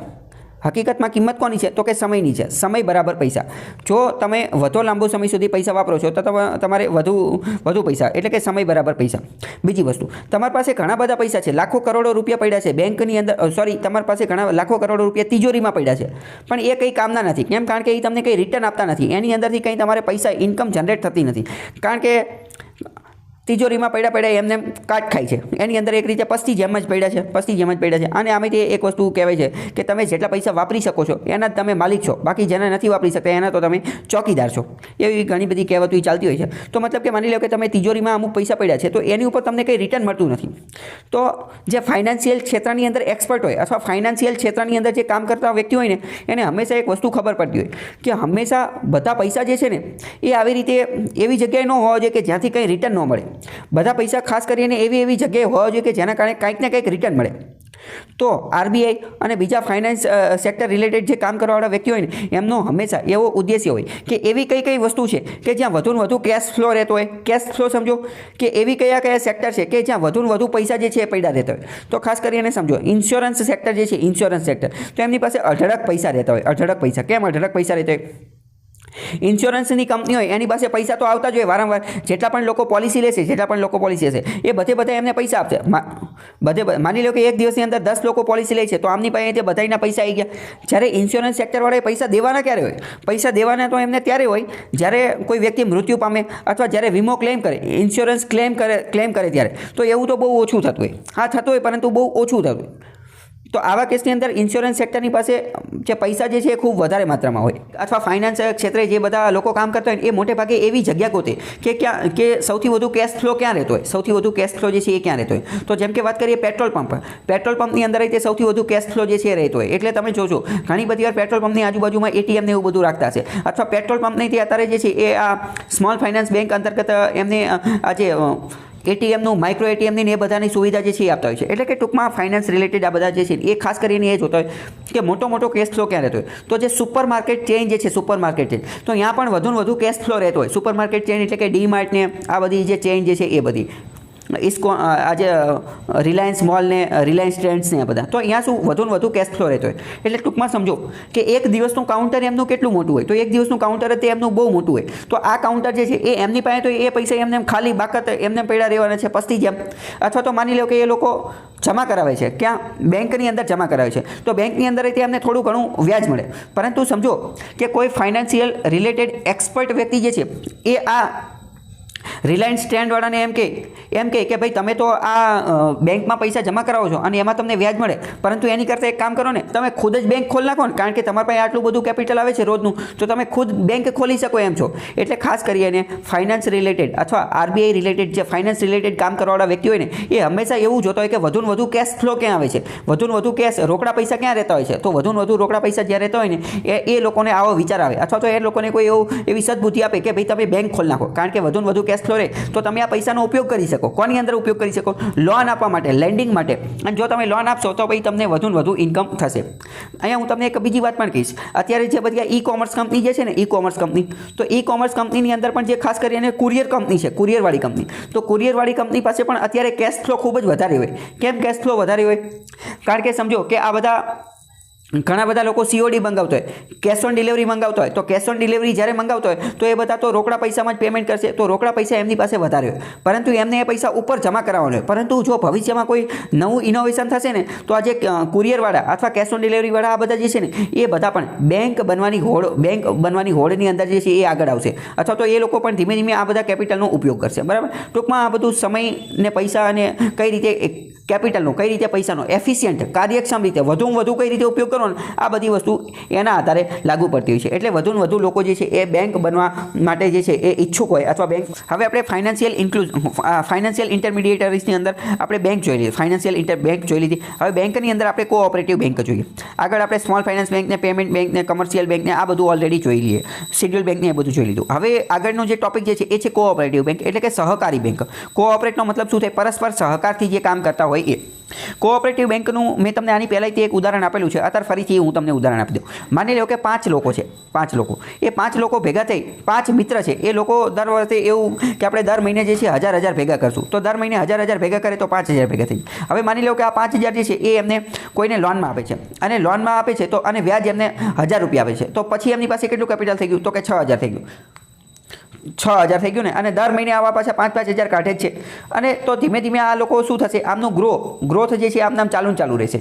હકીકતમાં કિંમત કોની છે? તો કે સમયની છે. સમય બરાબર પૈસા. જો તમે વધુ લાંબો સમય સુધી પૈસા વાપરો છો તો તમારે વધુ પૈસા, એટલે કે સમય બરાબર પૈસા. બીજી વસ્તુ, તમારી પાસે ઘણા બધા પૈસા છે, લાખો કરોડો રૂપિયા પડ્યા છે બેંકની અંદર, તમારી પાસે ઘણા લાખો કરોડો રૂપિયા તિજોરીમાં પડ્યા છે, પણ એ કંઈ કામના નથી. કેમ? કારણ કે એ તમને કંઈ રિટર્ન આપતા નથી. એની અંદરથી કંઈ તમારે પૈસા ઇન્કમ જનરેટ થતી નથી, કારણ કે તિજોરીમાં પડ્યા એમને કાટ ખાય છે. એની અંદર એક રીતે પસ્તી જેમ જ પડ્યા છે. અને આમાંથી એક વસ્તુ કહેવાય છે કે તમે જેટલા પૈસા વાપરી શકો છો એના જ તમે માલિક છો, બાકી જેને નથી વાપરી શકતા એના તો તમે ચોકીદાર છો. એવી ઘણી બધી કહેવતો ચાલતી હોય છે. તો મતલબ કે માની લો કે તમે તિજોરીમાં અમુક પૈસા પડ્યા છે તો એની ઉપર તમને કંઈ રિટર્ન મળતું નથી. તો જે ફાઇનાન્શિયલ ક્ષેત્રની અંદર એક્સપર્ટ હોય અથવા ફાઇનાન્શિયલ ક્ષેત્રની અંદર જે કામ કરતા વ્યક્તિ હોય ને એને હંમેશા એક વસ્તુ ખબર પડતી હોય કે હંમેશા બધા પૈસા જે છે ને એ આવી રીતે એવી જગ્યાએ ન હોવા જોઈએ કે જ્યાંથી કંઈ રિટર્ન ન મળે. બધા પૈસા ખાસ કરીને એવી જગ્યાએ હોવા જોઈએ કે જેના કારણે કંઈક ને કંઈક રિટર્ન મળે. તો આરબીઆઈ અને બીજા ફાઇનાન્સ સેક્ટર રિલેટેડ જે કામ કરવાવાળા વ્યક્તિ હોય ને એમનો હંમેશા એવો ઉદ્દેશ્ય હોય કે એવી કઈ વસ્તુ છે કે જ્યાં વધુને વધુ કેશ ફ્લો રહેતો હોય. કેશ ફ્લો સમજો કે એવી કયા સેક્ટર છે કે જ્યાં વધુને વધુ પૈસા જે છે એ પડ્યા રહેતા હોય. તો ખાસ કરીને સમજો ઇન્સ્યોરન્સ સેક્ટર જે છે, ઇન્સ્યોરન્સ સેક્ટર, તો એમની પાસે અઢળક પૈસા રહેતા હોય. અઢળક પૈસા. કેમ અઢળક પૈસા રહેતા હોય? ઇન્સ્યોરન્સની કંપની હોય એની પાસે પૈસા તો આવતા જ હોય વારંવાર. જેટલા પણ લોકો પોલિસી લેશે એ બધા એમને પૈસા આપશે. માની લો કે એક દિવસની અંદર 10 લોકો પોલિસી લે છે તો આમની પાસે બધાના પૈસા આવી ગયા. જ્યારે ઇન્સ્યોરન્સ સેક્ટરવાળાએ પૈસા દેવાના ક્યારે હોય? પૈસા દેવાના તો એમને ત્યારે હોય જ્યારે કોઈ વ્યક્તિ મૃત્યુ પામે અથવા જ્યારે વીમો ક્લેમ કરે, ઇન્સ્યોરન્સ ક્લેમ કરે ત્યારે. તો એવું તો બહુ ઓછું થતું હોય. હા, થતું હોય પરંતુ બહુ ઓછું થતું હોય. તો આવા કેસની અંદર ઇન્સ્યોરન્સ સેક્ટરની પાસે જે પૈસા જે છે એ ખૂબ વધારે માત્રામાં હોય. અથવા ફાઇનાન્સ ક્ષેત્રે જે બધા લોકો કામ કરતા હોય એ મોટે ભાગે એવી જગ્યા ગોતે કે સૌથી વધુ કેશ ફ્લો ક્યાં રહેતો હોય. સૌથી વધુ કેશ ફ્લો જે છે એ ક્યાં રહેતો હોય? તો જેમ કે વાત કરીએ પેટ્રોલ પંપની અંદર તે સૌથી વધુ કેશ ફ્લો જે છે એ રહેતો હોય. એટલે તમે જોજો ઘણી બધી વાર પેટ્રોલ પંપની આજુબાજુમાં એટીએમ ને એવું બધું રાખતા છે. અથવા પેટ્રોલ પંપની તે અત્યારે જે છે એ આ સ્મોલ ફાઇનાન્સ બેંક અંતર્ગત એમને આ જે એટીએમનું, માઇક્રો એટીએમની ને એ બધાની સુવિધા જે છે એ આપતા હોય છે. એટલે કે ટૂંકમાં ફાઇનાન્સ રિલેટેડ આ બધા જે છે એ ખાસ કરીને એ જોતા હોય કે મોટો કેશ ફ્લો ક્યાં રહેતો હોય. તો જે સુપર માર્કેટ ચેઇન જે છે, તો અહીંયા પણ વધુને વધુ કેશ ફ્લો રહેતો હોય. સુપર માર્કેટ ચેઇન એટલે કે ડીમાર્ટ ને આ બધી જે ચેઇન જે છે એ બધી. ઇસ્કો આજે રિલાયન્સ મોલ ને રિલાયન્સ ટ્રેન્ડ્સ ને આ બધા, તો અહીંયા શું વધુ ને વધુ કેશ ફ્લો રહેતો હોય. એટલે ટૂંકમાં સમજો કે એક દિવસનું કાઉન્ટર એમનું કેટલું મોટું હોય, તો એક દિવસનું કાઉન્ટર તે એમનું બહુ મોટું હોય. તો આ કાઉન્ટર જે છે એ એમની પાસે તો એ પૈસા એમને ખાલી બાકત એમને પડ્યા રહેવાના છે પસ્તી જેમ. અથવા તો માની લો કે એ લોકો જમા કરાવે છે, ક્યાં? બેંકની અંદર જમા કરાવે છે. તો બેંકની અંદર એમને થોડું ઘણું વ્યાજ મળે. પરંતુ સમજો કે કોઈ ફાઇનાન્શિયલ રિલેટેડ એક્સપર્ટ વ્યક્તિ જે છે એ આ રિલાયન્સ ટ્રેન્ડવાળાને એમ કહે કે ભાઈ તમે તો આ બેંકમાં પૈસા જમા કરાવો છો અને એમાં તમને વ્યાજ મળે, પરંતુ એની કરતાં એક કામ કરો ને, તમે ખુદ જ બેંક ખોલી નાખો ને, કારણ કે તમારા પાસે આટલું બધું કેપિટલ આવે છે રોજનું, તો તમે ખુદ બેંક ખોલી શકો એમ છો. એટલે ખાસ કરીને ફાઇનાન્સ રિલેટેડ અથવા આરબીઆઈ રિલેટેડ જે ફાઇનાન્સ રિલેટેડ કામ કરવાવાળા વ્યક્તિ હોય ને, એ હંમેશા એવું જોતા હોય કે વધુ ને વધુ કેશ ફ્લો ક્યાં આવે છે, વધુ ને વધુ કેશ રોકડા પૈસા ક્યાં રહેતા હોય છે. તો વધુ ને વધુ રોકડા પૈસા જ્યાં રહેતા હોય ને એ લોકોને આવો વિચાર આવે, અથવા તો એ લોકોને કોઈ એવી સદબુદ્ધિ આપે કે ભાઈ તમે બેંક ખોલી નાખો, કારણ કે વધુ ને વધુ કેશ ફ્લો રહે તો તમે આ પૈસાનો ઉપયોગ કરી શકો. કોની અંદર ઉપયોગ કરી શકો? લોન આપવા માટે, લેન્ડિંગ માટે. અને જો તમે લોન આપશો તો ભાઈ તમને વધુ ને વધુ ઇન્કમ થશે. અહીંયા હું તમને એક બીજી વાત પણ કહીશ. અત્યારે જે બધી ઈ કોમર્સ કંપની જે છે ને, ઈ કોમર્સ કંપની, તો ઈ કોમર્સ કંપનીની અંદર પણ જે ખાસ કરીને કુરિયર કંપની છે, કુરિયરવાળી કંપની, તો કુરિયરવાળી કંપની પાસે પણ અત્યારે કેશ ફ્લો ખૂબ જ વધારે હોય. કેમ કેશ ફ્લો વધારે હોય? કારણ કે સમજો કે આ ઘણા બધા લોકો COD મંગાવતો હોય, કેશ ઓન ડિલિવરી મંગાવતો હોય, તો કેશ ઓન ડિલિવરી જ્યારે મંગાવતો હોય તો એ બધા તો રોકડા પૈસામાં જ પેમેન્ટ કરશે, તો રોકડા પૈસા એમની પાસે વધારે હોય, પરંતુ એમને એ પૈસા ઉપર જમા કરાવવાનો હોય. પરંતુ જો ભવિષ્યમાં કોઈ નવું ઇનોવેશન થશે ને, તો આ જે કુરિયરવાળા અથવા કેશ ઓન ડિલિવરીવાળા આ બધા જે છે ને, એ બધા પણ બેંક બનવાની હોડની અંદર જે છે એ આગળ આવશે, અથવા તો એ લોકો પણ ધીમે ધીમે આ બધા કેપિટલનો ઉપયોગ કરશે. બરાબર? ટૂંકમાં આ બધું સમય ને પૈસા અને કઈ રીતે કેપિટલનો, કઈ રીતે પૈસાનો એફિશિયન્ટ, કાર્યક્ષમ રીતે વધુમાં વધુ કઈ રીતે ઉપયોગ કરો, આ બધી વસ્તુ એના આધારે લાગુ પડતી હોય છે. એટલે વધુ ને વધુ લોકો જે છે એ બેંક બનવા માટે જે છે એ ઈચ્છુક હોય અથવા બેંક. હવે આપણે ફાઇનાન્શિયલ ઇન્ટરમીડિયેટરીઝની અંદર આપણે બેંક જોઈ લીધી, બેંક જોઈ લીધી. હવે બેંકની અંદર આપણે કોઓપરેટિવ બેંક જોઈએ. આગળ આપણે સ્મોલ ફાઇનાન્સ બેંકને, પેમેન્ટ બેંકને, કમર્શિયલ બેંકને આ બધું ઓલરેડી જોઈ લઈએ, શેડ્યુલ બેંકને એ બધું જોઈ લીધું. હવે આગળનો જે ટોપિક જે છે એ છે કોઓપરેટિવ બેંક, એટલે કે સહકારી બેંક. કોઓપરેટનો મતલબ શું થાય? પરસ્પર સહકારથી જે કામ કરતા હોય એ. કોઓપરેટિવ બેંકનું મેં તમને આની પહેલાંથી એક ઉદાહરણ આપેલું છે, અત્યારે ફરીથી હું તમને ઉદાહરણ આપી દઉં. માની લો કે 5 લોકો છે, 5 લોકો, એ 5 લોકો ભેગા થઈ, 5 મિત્ર છે, એ લોકો દર વર્ષે એવું કે આપણે દર મહિને જે છે 1000 ભેગા કરશું, તો દર મહિને 1000 ભેગા કરે તો 5000 ભેગા થઈ. હવે માની લો કે આ 5000 જે છે એ એમને કોઈને લોનમાં આપે છે, અને લોનમાં આપે છે તો અને વ્યાજ એમને 1000 રૂપિયા આપે છે, તો પછી એમની પાસે કેટલું કેપિટલ થઈ ગયું? તો કે 6000 થઈ ગયું. 6000 થઈ ગયું ને, અને દર મહિને આવા પાછા 5-5000 કાઢે જ છે. અને તો ધીમે ધીમે આ લોકો શું થશે? આમનું ગ્રોથ જે છે આમનામ ચાલુ રહેશે.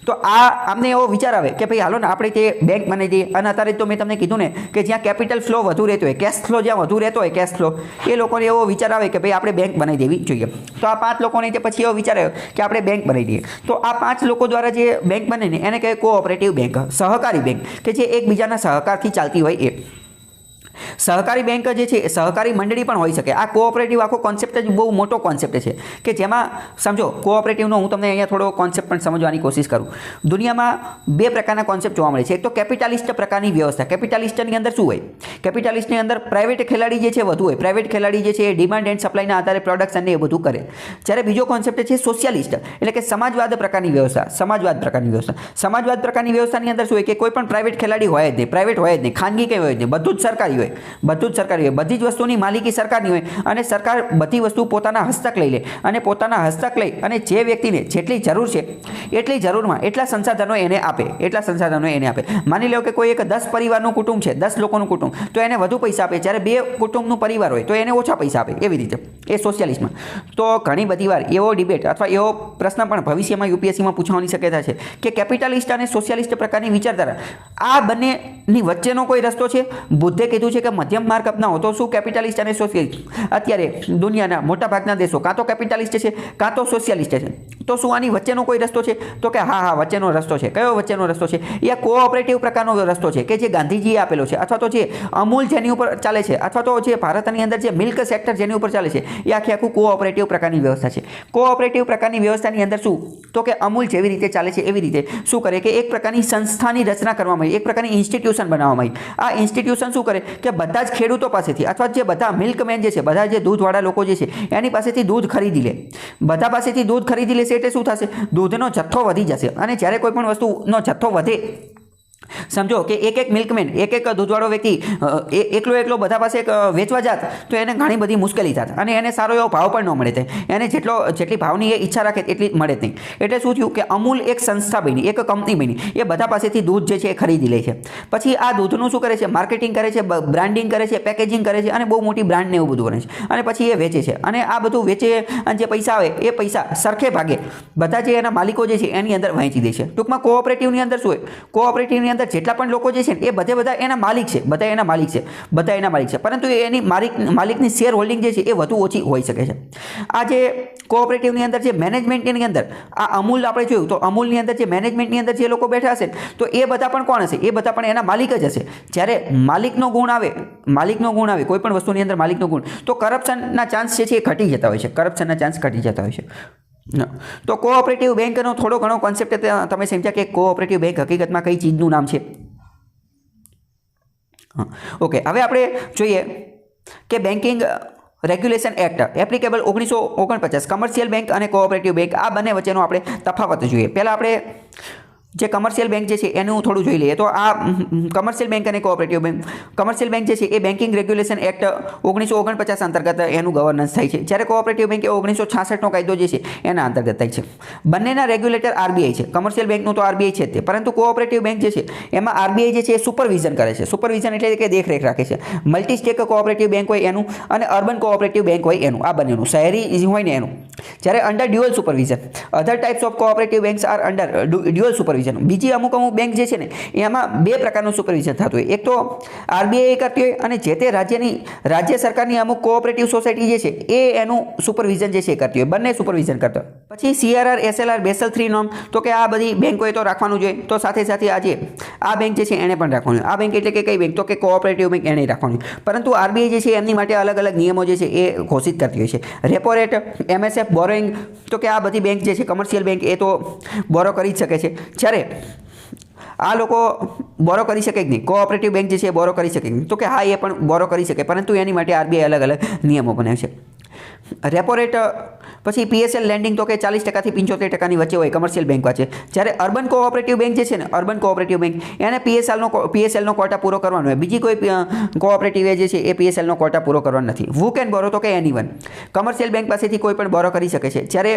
તો આમને એવો વિચાર આવે કે ભાઈ હાલો ને આપણે તે બેંક બનાવી દઈએ. અને અત્યારે તો મેં તમને કીધું ને કે જ્યાં કેપિટલ ફ્લો વધુ રહેતો હોય, કેશ ફ્લો જ્યાં વધુ રહેતો હોય, કેશ ફ્લો, એ લોકોને એવો વિચાર આવે કે ભાઈ આપણે બેંક બનાવી દેવી જોઈએ. તો આ 5 લોકોને પછી એવો વિચાર આવ્યો કે આપણે બેંક બનાવી દઈએ. તો આ 5 લોકો દ્વારા જે બેંક બને ને એને કહેવાય કોઓપરેટિવ બેંક, સહકારી બેંક, કે જે એકબીજાના સહકારથી ચાલતી હોય એ. સહકારી બેંક જે છે એ સહકારી મંડળી પણ હોઈ શકે. આ કોઓપરેટિવ આખો કોન્સેપ્ટ જ બહુ મોટો કોન્સેપ્ટ છે, કે જેમાં સમજો કોઓપરેટિવનો હું તમને અહીંયા થોડો કોન્સેપ્ટ પણ સમજવાની કોશિશ કરું. દુનિયામાં 2 પ્રકારના કોન્સેપ્ટ જોવા મળે છે. એક તો કેપિટાલિસ્ટ પ્રકારની વ્યવસ્થા. કેપિટાલિસ્ટની અંદર શું હોય? કેપિટાલિસ્ટની અંદર પ્રાઇવેટ ખેલાડી જે છે વધુ હોય. પ્રાઇવેટ ખેલાડી જે છે એ ડિમાન્ડ એન્ડ સપ્લાયના આધારે પ્રોડક્શન એ બધું કરે. જ્યારે બીજો કોન્સેપ્ટ છે સોશિયાલિસ્ટ, એટલે કે સમાજવાદ પ્રકારની વ્યવસ્થા. સમાજવાદ પ્રકારની વ્યવસ્થાની અંદર શું હોય? કે કોઈ પણ પ્રાઇવેટ ખેલાડી હોય જ નહીં, પ્રાઇવેટ હોય જ નહીં, ખાનગી કંઈ હોય જ નહીં, બધું જ સરકારી હોય. બધી જ વસ્તુની માલિકી સરકારની હોય, અને સરકાર બધી વસ્તુ પોતાના હસ્તક લઈ લે, અને પોતાના હસ્તક લઈ અને જે વ્યક્તિને જેટલી જરૂર છે એટલી જરૂરમાં એટલા સંસાધનો એને આપે. માની લો કે કોઈ એક 10 પરિવારનું કુટુંબ છે, 10 લોકોનું કુટુંબ, તો એને વધુ પૈસા આપે, જ્યારે 2 કુટુંબનું પરિવાર હોય તો એને ઓછા પૈસા આપે. એવી રીતે એ સોશિયાલિસ્ટમાં. તો ઘણી બધી વાર એવો ડિબેટ અથવા એવો પ્રશ્ન પણ ભવિષ્યમાં UPSCમાં પૂછવાની શક્યતા છે કે કેપિટાલિસ્ટ અને સોશિયાલિસ્ટ પ્રકારની વિચારધારા, આ બંનેની વચ્ચેનો કોઈ રસ્તો છે? બુદ્ધે કીધું છે કે મધ્યમ માર્ગ અપનાવો. તો શું કેપિટાલિસ્ટ અને સોશિયાલિસ્ટ? અત્યારે દુનિયાના મોટાભાગના દેશો કાં તો કેપિટાલિસ્ટ છે કાં તો સોશિયાલિસ્ટ છે. તો શું આની વચ્ચેનો કોઈ રસ્તો છે? તો કે હા, વચ્ચેનો રસ્તો છે. કયો વચ્ચેનો રસ્તો છે? એ કોઓપરેટિવ પ્રકારનો રસ્તો છે, કે જે ગાંધીજીએ આપેલો છે, અથવા તો જે અમૂલ જેની ઉપર ચાલે છે, અથવા તો જે ભારતની અંદર જે મિલ્ક સેક્ટર જેની ઉપર ચાલે છે, એ આખું કોઓપરેટિવ પ્રકારની વ્યવસ્થા છે. કોઓપરેટિવ પ્રકારની વ્યવસ્થાની અંદર શું? તો કે અમૂલ જેવી રીતે ચાલે છે એવી રીતે શું કરે કે એક પ્રકારની સંસ્થાની રચના કરવામાં આવી, એક પ્રકારની ઇન્સ્ટિટ્યુશન બનાવવામાં આવી. આ ઇન્સ્ટિટ્યુશન શું કરે કે બધા જ ખેડૂતો પાસેથી, અથવા જે બધા મિલ્કમેન જે છે, બધા જે દૂધવાળા લોકો જે છે, એની પાસેથી દૂધ ખરીદી લે. બધા પાસેથી દૂધ ખરીદી લેશે એટલે શું થશે? દૂધનો જથ્થો વધી જશે. અને જ્યારે કોઈ પણ વસ્તુનો જથ્થો વધે સમજો કે એક મિલ્કમેન એક દૂધવાળો વ્યક્તિ એકલો બધા પાસે વેચવા જાત તો એને ઘણી બધી મુશ્કેલી થાત અને એને સારો એવો ભાવ પણ ન મળે તે એને જેટલી ભાવની એ ઈચ્છા રાખે એટલી મળે જ નહીં. એટલે શું થયું કે અમૂલ એક સંસ્થા બની, એક કંપની બની, એ બધા પાસેથી દૂધ જે છે એ ખરીદી લે છે. પછી આ દૂધનું શું કરે છે, માર્કેટિંગ કરે છે, બ્રાન્ડિંગ કરે છે, પેકેજિંગ કરે છે અને બહુ મોટી બ્રાન્ડને એવું બધું બને છે અને પછી એ વેચે છે. અને આ બધું વેચે અને જે પૈસા આવે એ પૈસા સરખે ભાગે બધા જે એના માલિકો જે છે એની અંદર વહેંચી દે છે. ટૂંકમાં કોઓપરેટિવની અંદર શું હોય, કોઓપરેટિવની અંદર જેટલા પણ લોકો જે છે એ બધા એના માલિક છે, બધા એના માલિક છે, પરંતુ એની માલિકની શેર હોલ્ડિંગ જે છે એ વધુ ઓછી હોઈ શકે છે. આ જે કોઓપરેટિવની અંદર જે મેનેજમેન્ટની અંદર આ અમૂલ આપણે જોયું તો અમૂલની અંદર જે મેનેજમેન્ટની અંદર જે લોકો બેઠા હશે તો એ બધા પણ કોણ હશે, એ બધા પણ એના માલિક જ હશે. જ્યારે માલિકનો ગુણ આવે કોઈ પણ વસ્તુની અંદર માલિકનો ગુણ, તો કરપ્શનના ચાન્સ જે છે એ ઘટી જતા હોય છે. તો કોઓપરેટિવ બેંકનો થોડો ઘણો કોન્સેપ્ટ તમે સમજ્યા કે કોઓપરેટિવ બેંક હકીકતમાં કઈ ચીજનું નામ છે. ઓકે, હવે આપણે જોઈએ કે banking regulation act applicable 1949 commercial bank અને કોઓપરેટિવ બેંક આ બંને વચ્ચેનો આપણે તફાવત જોઈએ. પહેલાં આપણે જે કમર્શિયલ બેંક જે છે એનું થોડું જોઈ લઈએ. તો આ કમર્શિયલ બેંક અને કોઓપરેટિવ બેંક, કમર્શિયલ બેંક જે છે એ બેન્કિંગ રેગ્યુલેશન એક્ટ 1949 અંતર્ગત એનું ગવર્નન્સ થાય છે, જ્યારે કોઓપરેટિવ બેંક એ 1966નો કાયદો જે છે એના અંતર્ગત થાય છે. બંનેના રેગ્યુલેટર આરબીઆઈ છે. કમર્શિયલ બેંકનું તો આરબીઆઈ છે જ તે, પરંતુ કોઓપરેટિવ બેંક જે છે એમાં આરબીઆઈ જે છે એ સુપરવિઝન કરે છે. સુપરવિઝન એટલે કે દેખરેખ રાખે છે. મલ્ટી સ્ટેક કોઓપરેટિવ બેંક હોય એનું અને અર્બન કોઓપરેટિવ બેંક હોય એનું, આ બંનેનું શહેરી હોય ને એનું. જ્યારે under dual supervision, other types of cooperative banks are under dual supervision. બીજી અમુક બેંક જે છે ને એમાં બે પ્રકારનું સુપરવિઝન થતું હોય. એક તો આરબીઆઈ કરતી હોય અને જે તે રાજ્ય સરકારની અમુક કોઓપરેટિવ સોસાયટી જે છે એ એનું સુપરવિઝન જે છે એ કરતી હોય. બંને સુપરવિઝન કરતા હોય. પછી CRR, SLR, બેસલ 3 નોર્મ, તો કે આ બધી બેંકોએ તો રાખવાનું જોઈએ. તો સાથે આજે આ બેંક જે છે એને પણ રાખવાનું. આ બેંક એટલે કે કઈ બેંક, તો કે કોઓપરેટિવ બેંક એને રાખવાનું. પરંતુ આરબીઆઈ જે છે એમની માટે અલગ અલગ નિયમો જે છે એ ઘોષિત કરતી હોય છે. રેપો રેટ, MSF, બોરોઈંગ, તો કે આ બધી બેંક જે છે કમર્શિયલ બેંક એ તો બોરો કરી જ શકે છે. જ્યારે આ લોકો બોરો કરી શકે કે નહીં, કોઓપરેટિવ બેંક જે છે એ બોરો કરી શકે કે નહીં, તો કે હા એ પણ બોરો કરી શકે, પરંતુ એની માટે આરબીઆઈ અલગ અલગ નિયમો બનાવે છે. રેપો રેટ પછી PSL લેન્ડિંગ, તો કે 40% થી 75% વચ્ચે હોય કમર્શિયલ બેંક વચ્ચે. જ્યારે અર્બન કોઓપરેટિવ બેંક જે છે ને, અર્બન કોઓપરેટિવ બેંક એને PSLનો કોટા પૂરો કરવાનો હોય. બીજી કોઈ કોઓપરેટિવ જે છે એ PSLનો કોટા પૂરો કરવાનો નથી. હુ કેન બોરો, તો કે એનીવન. કમર્શિયલ બેંક પાસેથી કોઈ પણ બોરો કરી શકે છે. જ્યારે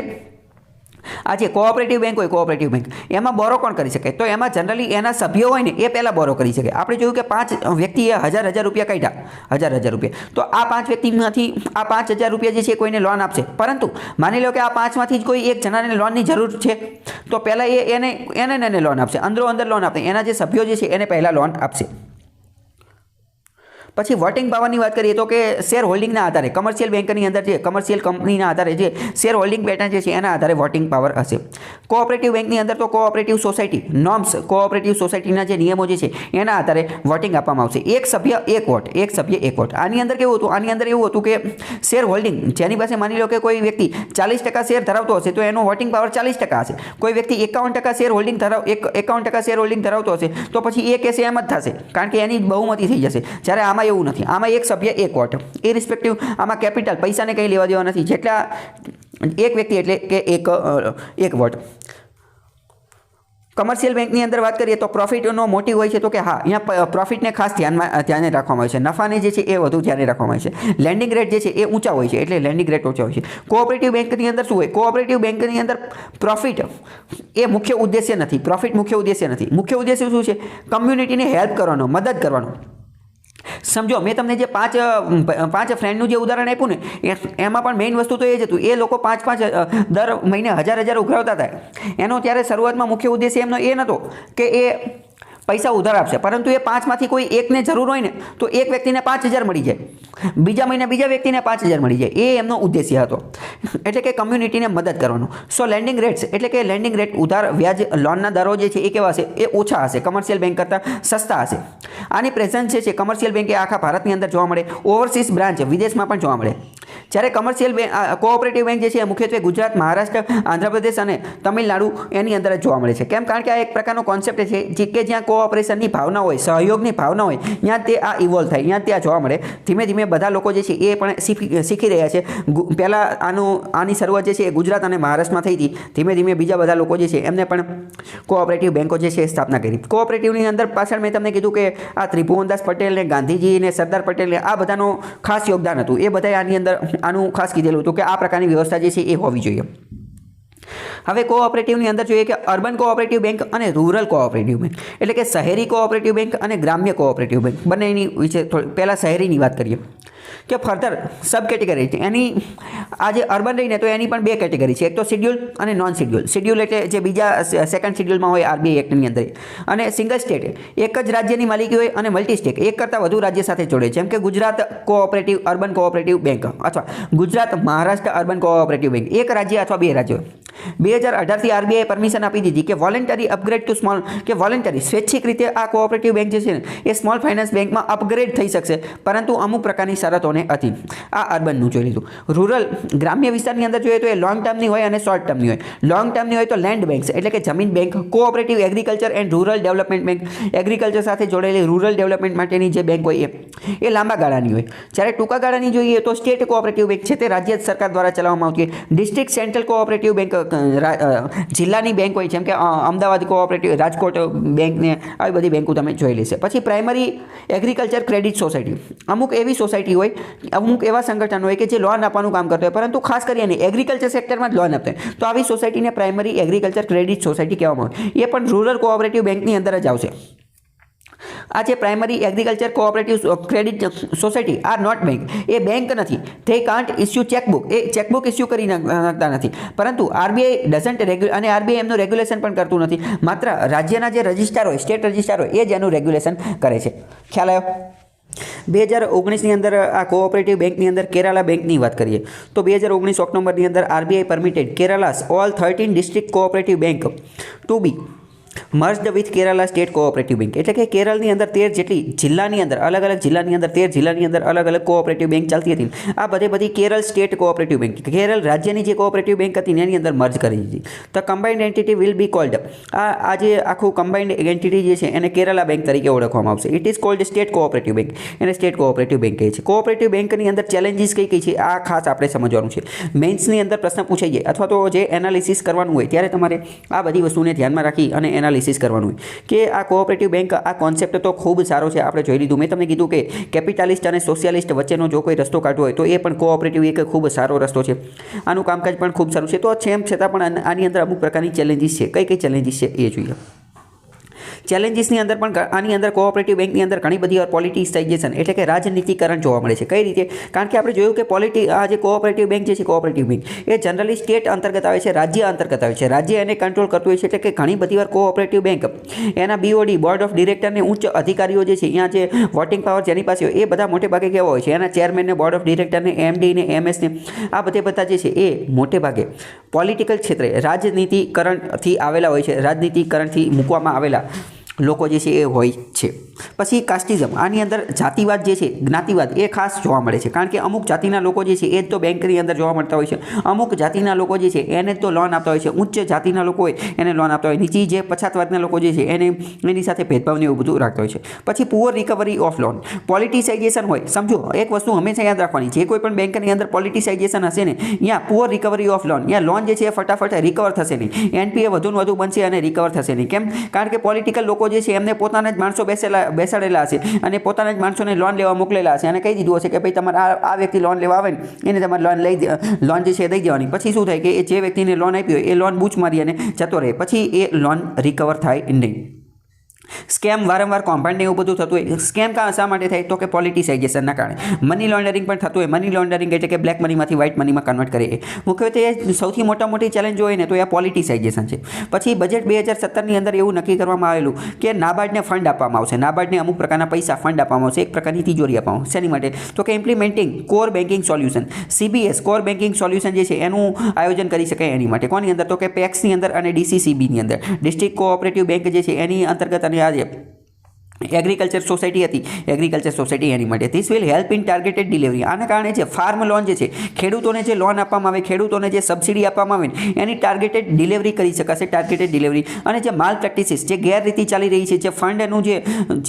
આ જે કોઓપરેટિવ બેંક હોય, કોઓપરેટિવ બેંક એમાં બોરો કોણ કરી શકે, તો એમાં જનરલી એના સભ્યો હોય ને એ પહેલાં બોરો કરી શકે. આપણે જોયું કે 5 વ્યક્તિએ હજાર રૂપિયા કાઢ્યા, હજાર રૂપિયા, તો આ 5 વ્યક્તિમાંથી આ 5000 રૂપિયા જે છે કોઈને લોન આપશે. પરંતુ માની લો કે આ 5માંથી જ કોઈ એક જણાને લોનની જરૂર છે, તો પહેલાં એને લોન આપશે, અંદર લોન આપશે. એના જે સભ્યો જે છે એને પહેલાં લોન આપશે. પછી વોટિંગ પાવરની વાત કરીએ તો કે શેર હોલ્ડિંગના આધારે કમર્શિયલ બેંકની અંદર જે કમર્શિયલ કંપનીના આધારે જે શેર હોલ્ડિંગ પેટર્ન જે છે એના આધારે વોટિંગ પાવર હશે. કોઓપરેટિવ બેંકની અંદર તો કોઓપરેટિવ સોસાયટી નોર્મ્સ, કોઓપરેટિવ સોસાયટીના જે નિયમો જે છે એના આધારે વોટિંગ આપવામાં આવશે. એક સભ્ય એક વોટ. આની અંદર કેવું હતું, આની અંદર એવું હતું કે શેર હોલ્ડિંગ, જેની પાસે માની લો કે કોઈ વ્યક્તિ 40% શેર ધરાવતો હશે તો એનો વોટિંગ પાવર 40% હશે. કોઈ વ્યક્તિ 51% શેર હોલ્ડિંગ 51% શેર હોલ્ડિંગ ધરાવતો હશે તો પછી એ કેસે એમ જ થશે, કારણ કે એની બહુમતી થઈ જશે. જ્યારે આમાં એવું નથી, આમાં એક સભ્ય એક વોટ, એ રિસ્પેક્ટિવ આમાં કેપિટલ પૈસાને કંઈ લેવા દેવા નથી. જેટલા એક વ્યક્તિ એટલે કે એક વોટ. કમર્શિયલ બેંકની અંદર વાત કરીએ તો પ્રોફિટનો મોટિવ હોય છે, તો કે હા અહીંયા પ્રોફિટને ખાસ ધ્યાને રાખવામાં આવે છે. નફાને જે છે એ વધુ ધ્યાને રાખવામાં આવે છે. લેન્ડિંગ રેટ જે છે એ ઊંચા હોય છે, એટલે લેન્ડિંગ રેટ ઓછા હોય છે. કોઓપરેટિવ બેંકની અંદર શું હોય, કોઓપરેટિવ બેંકની અંદર પ્રોફિટ એ મુખ્ય ઉદ્દેશ્ય નથી. પ્રોફિટ મુખ્ય ઉદ્દેશ્ય નથી. મુખ્ય ઉદ્દેશ્ય શું છે, કમ્યુનિટીને હેલ્પ કરવાનો, મદદ કરવાનો. સમજો મેં તમને જે પાંચ ફ્રેન્ડનું જે ઉદાહરણ આપ્યું ને એમાં પણ મેઇન વસ્તુ તો એ જ હતું, એ લોકો 5 દર મહિને હજાર ઉઘરાવતા હતા. એનો ત્યારે શરૂઆતમાં મુખ્ય ઉદ્દેશ્ય એમનો એ નહોતો કે એ પૈસા ઉધાર આપશે, પરંતુ એ 5માંથી કોઈ એકને જરૂર હોય ને તો એક વ્યક્તિને 5000 મળી જાય, બીજા મહિને બીજા વ્યક્તિને 5000 મળી જાય, એ એમનો ઉદ્દેશ્ય હતો. એટલે કે કમ્યુનિટીને મદદ કરવાનો. સો લેન્ડિંગ રેટ્સ એટલે કે લેન્ડિંગ રેટ, ઉધાર વ્યાજ, લોનના દરો જે છે એ કેવા હશે, એ ઓછા હશે, કમર્શિયલ બેંક કરતાં સસ્તા હશે. આની પ્રેઝન્સ જે છે કમર્શિયલ બેંક એ આખા ભારતની અંદર જોવા મળે. ઓવરસીઝ બ્રાન્ચ વિદેશમાં પણ જોવા મળે. જ્યારે કમર્શિયલ કોઓપરેટિવ બેંક જે છે એ મુખ્યત્વે ગુજરાત, મહારાષ્ટ્ર, આંધ્રપ્રદેશ અને તમિલનાડુ એની અંદર જ જોવા મળે છે. કેમ? કારણ કે આ એક પ્રકારનો કોન્સેપ્ટ છે કે જ્યાં કોઓપરેશનની ભાવના હોય, સહયોગની ભાવના હોય, ત્યાં તે આ ઇવોલ્વ થાય, ત્યાં ત્યાં જોવા મળે. ધીમે ધીમે બધા લોકો જે છે એ પણ શીખી રહ્યા છે. પહેલાં આની શરૂઆત જે છે એ ગુજરાત અને મહારાષ્ટ્રમાં થઈ હતી. ધીમે ધીમે બીજા બધા લોકો જે છે એમને પણ કોઓપરેટિવ બેંકો જે છે એ સ્થાપના કરી. કોઓપરેટિવની અંદર પાછળ મેં તમને કીધું કે આ ત્રિભુવનદાસ પટેલ ને ગાંધીજી ને સરદાર પટેલ ને આ બધાનું ખાસ યોગદાન હતું. એ બધાએ આની અંદર આનું ખાસ કીધેલું હતું કે આ પ્રકારની વ્યવસ્થા જે છે એ હોવી જોઈએ. હવે કોઓપરેટિવની અંદર જોઈએ કે અર્બન કોઓપરેટિવ બેંક અને રૂરલ કોઓપરેટિવ બેંક, એટલે કે શહેરી કોઓપરેટિવ બેંક અને ગ્રામ્ય કોઓપરેટિવ બેંક બંનેની વિશે પહેલાં શહેરીની વાત કરીએ કે ફર્ધર સબ કેટેગરી છે એની. આજે અર્બન રહીને તો એની પણ બે કેટેગરી છે, એક તો શિડ્યુલ અને નોન શિડ્યુલ. શિડ્યુલ એટલે જે બીજા સેકન્ડ શિડ્યુલમાં હોય આરબીઆઈ એક્ટની અંદર, અને સિંગલ સ્ટેટ એક જ રાજ્યની માલિકી હોય અને મલ્ટી સ્ટેટ એક કરતાં વધુ રાજ્ય સાથે જોડે, જેમ કે Gujarat cooperative urban cooperative bank અથવા Gujarat Maharashtra urban cooperative bank, એક રાજ્ય અથવા બે રાજ્યો. 2018થી આરબીઆઈ પરમિશન આપી દીધી કે વોલેન્ટરી અપગ્રેડ ટુ સ્મોલ, કે વોલેન્ટરી સ્વૈચ્છિક રીતે આ કોઓપરેટિવ બેંક જે છે ને એ સ્મોલ ફાઇનાન્સ બેંકમાં અપગ્રેડ થઈ શકશે, પરંતુ અમુક પ્રકારની શરતોને હતી. આ અર્બનનું જોઈ લીધું. રૂરલ ગ્રામ્ય વિસ્તારની અંદર જોઈએ તો એ લોંગ ટર્મની હોય અને શોર્ટ ટર્મની હોય. લોંગ ટર્મની હોય તો લેન્ડ બેંક્સ એટલે કે જમીન bank, cooperative agriculture and rural development bank, agriculture સાથે જોડેલી રૂરલ ડેવલપમેન્ટ માટેની જે બેંક હોય એ લાંબા ગાળાની હોય. જ્યારે ટૂંકા ગાળાની જોઈએ તો સ્ટેટ કોઓપરેટિવ બેંક છે તે રાજ્ય સરકાર દ્વારા ચલાવવામાં આવતી હોય. ડિસ્ટ્રિક્ટ સેન્ટ્રલ કોઓપરેટિવ બેંક જિલ્લાની બેંક હોય, જેમ કે અમદાવાદ કોઓપરેટિવ, રાજકોટ બેંક ને આવી બધી બેંકો તમે જોઈ લેશે. પછી પ્રાઇમરી એગ્રીકલ્ચર ક્રેડિટ સોસાયટી, અમુક એવી સોસાયટી હોય, અમુક એવા સંગઠન હોય કે જે લોન આપવાનું કામ કરતા હોય, પરંતુ ખાસ કરીને એગ્રીકલ્ચર સેક્ટરમાં જ લોન આપતા હોય, તો આવી સોસાયટીને પ્રાઇમરી એગ્રીકલ્ચર ક્રેડિટ સોસાયટી કહેવામાં આવે. એ પણ રૂરલ કોઓપરેટિવ બેંકની અંદર જ આવશે. આ જે primary agriculture cooperative credit society are not bank, એ બેંક નથી. ધે કાન્ટ ઇસ્યુ ચેકબુક, એ ચેકબુક ઇસ્યુ કરી નાખતા નથી. પરંતુ આરબીઆઈ ડઝન્ટ અને આરબીઆઈ એમનું રેગ્યુલેશન પણ કરતું નથી. માત્ર રાજ્યના જે રજિસ્ટ્રાર હોય, સ્ટેટ રજિસ્ટ્રાર હોય, એ જ એનું રેગ્યુલેશન કરે છે. ખ્યાલ આવ્યો? 2019ની અંદર આ કોઓપરેટિવ બેંકની અંદર કેરાલા બેંકની વાત કરીએ તો 2019 ઓક્ટોબરની અંદર RBI permitted Kerala's all 13 district cooperative bank to be merged with Kerala state cooperative bank, એટલે કે કેરળની અંદર 13 જેટલી જિલ્લાની અંદર અલગ અલગ જિલ્લાની અંદર 13 જિલ્લાની અંદર અલગ અલગ કોઓપરેટિવ બેંક ચાલતી હતી. આ બધી Kerala state cooperative bank, Kerala રાજ્યની જે કોઓપરેટિવ બેંક હતી એની અંદર મર્જ કરી દીધી. The combined entity will be cold, આ જે આખું કમ્બાઇન્ડ એન્ટિટી જે છે એને કેરાલા બેંક તરીકે ઓળખવામાં આવશે. It is called state cooperative bank, એને સ્ટેટ કોઓપરેટિવ બેંક કહે છે. કોઓપરેટિવ બેંકની અંદર ચેલેન્જીસ કઈ કઈ છે આ ખાસ આપણે સમજવાનું છે. મેન્સની અંદર પ્રશ્ન પૂછાઈ જાય અથવા તો જે એનાલિસિસ કરવાનું હોય ત્યારે તમારે આ બધી વસ્તુને ધ્યાનમાં રાખી અને એનાલિસિસ કરવાનું હોય કે આ કોઓપરેટિવ બેંક, આ કોન્સેપ્ટ તો ખૂબ સારો છે, આપણે જોઈ લીધું. મેં તમને કીધું કે કેપિટાલિસ્ટ અને સોશિયાલિસ્ટ વચ્ચેનો જો કોઈ રસ્તો કાઢવો હોય તો એ પણ કોઓપરેટિવ એક ખૂબ સારો રસ્તો છે. આનું કામકાજ પણ ખૂબ સારું છે. તો તેમ છતાં પણ આની અંદર અમુક પ્રકારની ચેલેન્જીસ છે. કઈ કઈ ચેલેન્જીસ છે એ જોઈએ. ચેલેન્જીસની અંદર પણ આની અંદર કોઓપરેટિવ બેંકની અંદર ઘણી બધી પોલિટિસાઇઝેશન એટલે કે રાજનીતિકરણ જોવા મળે છે. કઈ રીતે? કારણ કે આપણે જોયું કે આ જે કોઓપરેટિવ બેંક જે છે, કોઓપરેટિવ બેંક એ જનરલી સ્ટેટ અંતર્ગત આવે છે, રાજ્ય અંતર્ગત આવે છે. રાજ્ય એને કંટ્રોલ કરતું હોય છે. એટલે કે ઘણી બધી વાર કોઓપરેટિવ બેંક એના બીઓડી બોર્ડ ઓફ ડિરેક્ટરને ઉચ્ચ અધિકારીઓ જે છે, અહીંયા જે વોટિંગ પાવર જેની પાસે હોય એ બધા મોટે ભાગે કેવા હોય છે, એના ચેરમેનને, બોર્ડ ઓફ ડિરેક્ટરને, એમડીને, એમએસને, આ બધા જે છે એ મોટે ભાગે પોલિટિકલ ક્ષેત્રે રાજનીતિકરણથી આવેલા હોય છે, રાજનીતિકરણથી મૂકવામાં આવેલા લોકો જે છે એ હોય છે. પછી કાસ્ટિઝમ, આની અંદર જાતિવાદ જે છે, જ્ઞાતિવાદ એ ખાસ જોવા મળે છે. કારણ કે અમુક જાતિના લોકો જે છે એ જ તો બેંકની અંદર જોવા મળતા હોય છે. અમુક જાતિના લોકો જે છે એને જ તો લોન આપતા હોય છે. ઉચ્ચ જાતિના લોકો હોય એને લોન આપતા હોય, નીચી જે પછાત વર્ગના લોકો જે છે એની સાથે ભેદભાવને એવું બધું રાખતા હોય છે. પછી પુઅર રિકવરી ઓફ લોન, પોલિટિસાઇઝેશન હોય. સમજો એક વસ્તુ હંમેશા યાદ રાખવાની, જે કોઈ પણ બેંકની અંદર પોલિટિસાઇઝેશન હશે ને, ત્યાં પુઅર રિકવરી ઓફ લોન, ત્યાં લોન જે છે એ ફટાફટ રિકવર થશે નહીં, એનપીએ વધુને વધુ બનશે અને રિકવર થશે નહીં. કેમ? કારણ કે પોલિટિકલ લોકો જે છે એમને પોતાના જ માણસો બેસાડેલા હશે અને પોતાના જ માણસોને લોન લેવા મોકલેલા હશે અને કહી દીધું હશે કે ભાઈ તમારે આ વ્યક્તિ લોન લેવા આવે ને એને તમારે લોન જે છે દઈ દેવાની. પછી શું થાય કે એ જે વ્યક્તિને લોન આપી હોય એ લોન બૂચ મારી અને જતો રહે, પછી એ લોન રિકવર થાય નહીં. સ્કેમ વારંવાર કૌભાંડ એવું બધું થતું હોય. સ્કેમ શા માટે થાય? તો કે પોલિટિસાઇઝેશનના કારણે. મની લોન્ડરિંગ પણ થતું હોય. મની લોન્ડરિંગ એટલે કે બ્લેક મનીમાંથી વ્હાઇટ મનીમાં કન્વર્ટ કરે. મુખ્યત્વે સૌથી મોટી ચેલેન્જ હોય ને તો એ પોલિટિસાઇઝેશન છે. પછી બજેટ 2017ની અંદર એવું નક્કી કરવામાં આવેલું કે નાબાર્ડને ફંડ આપવામાં આવશે. નાબાર્ડને અમુક પ્રકારના પૈસા ફંડ આપવામાં આવશે, એક પ્રકારની તિજોરી આપવામાં આવશે. શેની માટે? તો કે implementing core banking solution, CBS core banking solution જે છે એનું આયોજન કરી શકાય એની માટે. કોની અંદર? તો કે પેક્સની અંદર અને DCCBની અંદર, ડિસ્ટ્રિક્ટ કોઓપરેટિવ બેંક જે છે એની અંતર્ગત અને આજે એગ્રીકલ્ચર સોસાયટી હતી, એગ્રીકલ્ચર સોસાયટી એની માટે this will help in targeted delivery. આના કારણે જે ફાર્મ લોન જે છે, ખેડૂતોને જે લોન આપવામાં આવે, ખેડૂતોને જે સબસિડી આપવામાં આવે ને એની ટાર્ગેટેડ ડિલિવરી કરી શકાશે, ટાર્ગેટેડ ડિલિવરી. અને જે માલ પ્રેક્ટિસીસ, જે ગેરરીતિ ચાલી રહી છે, જે ફંડનું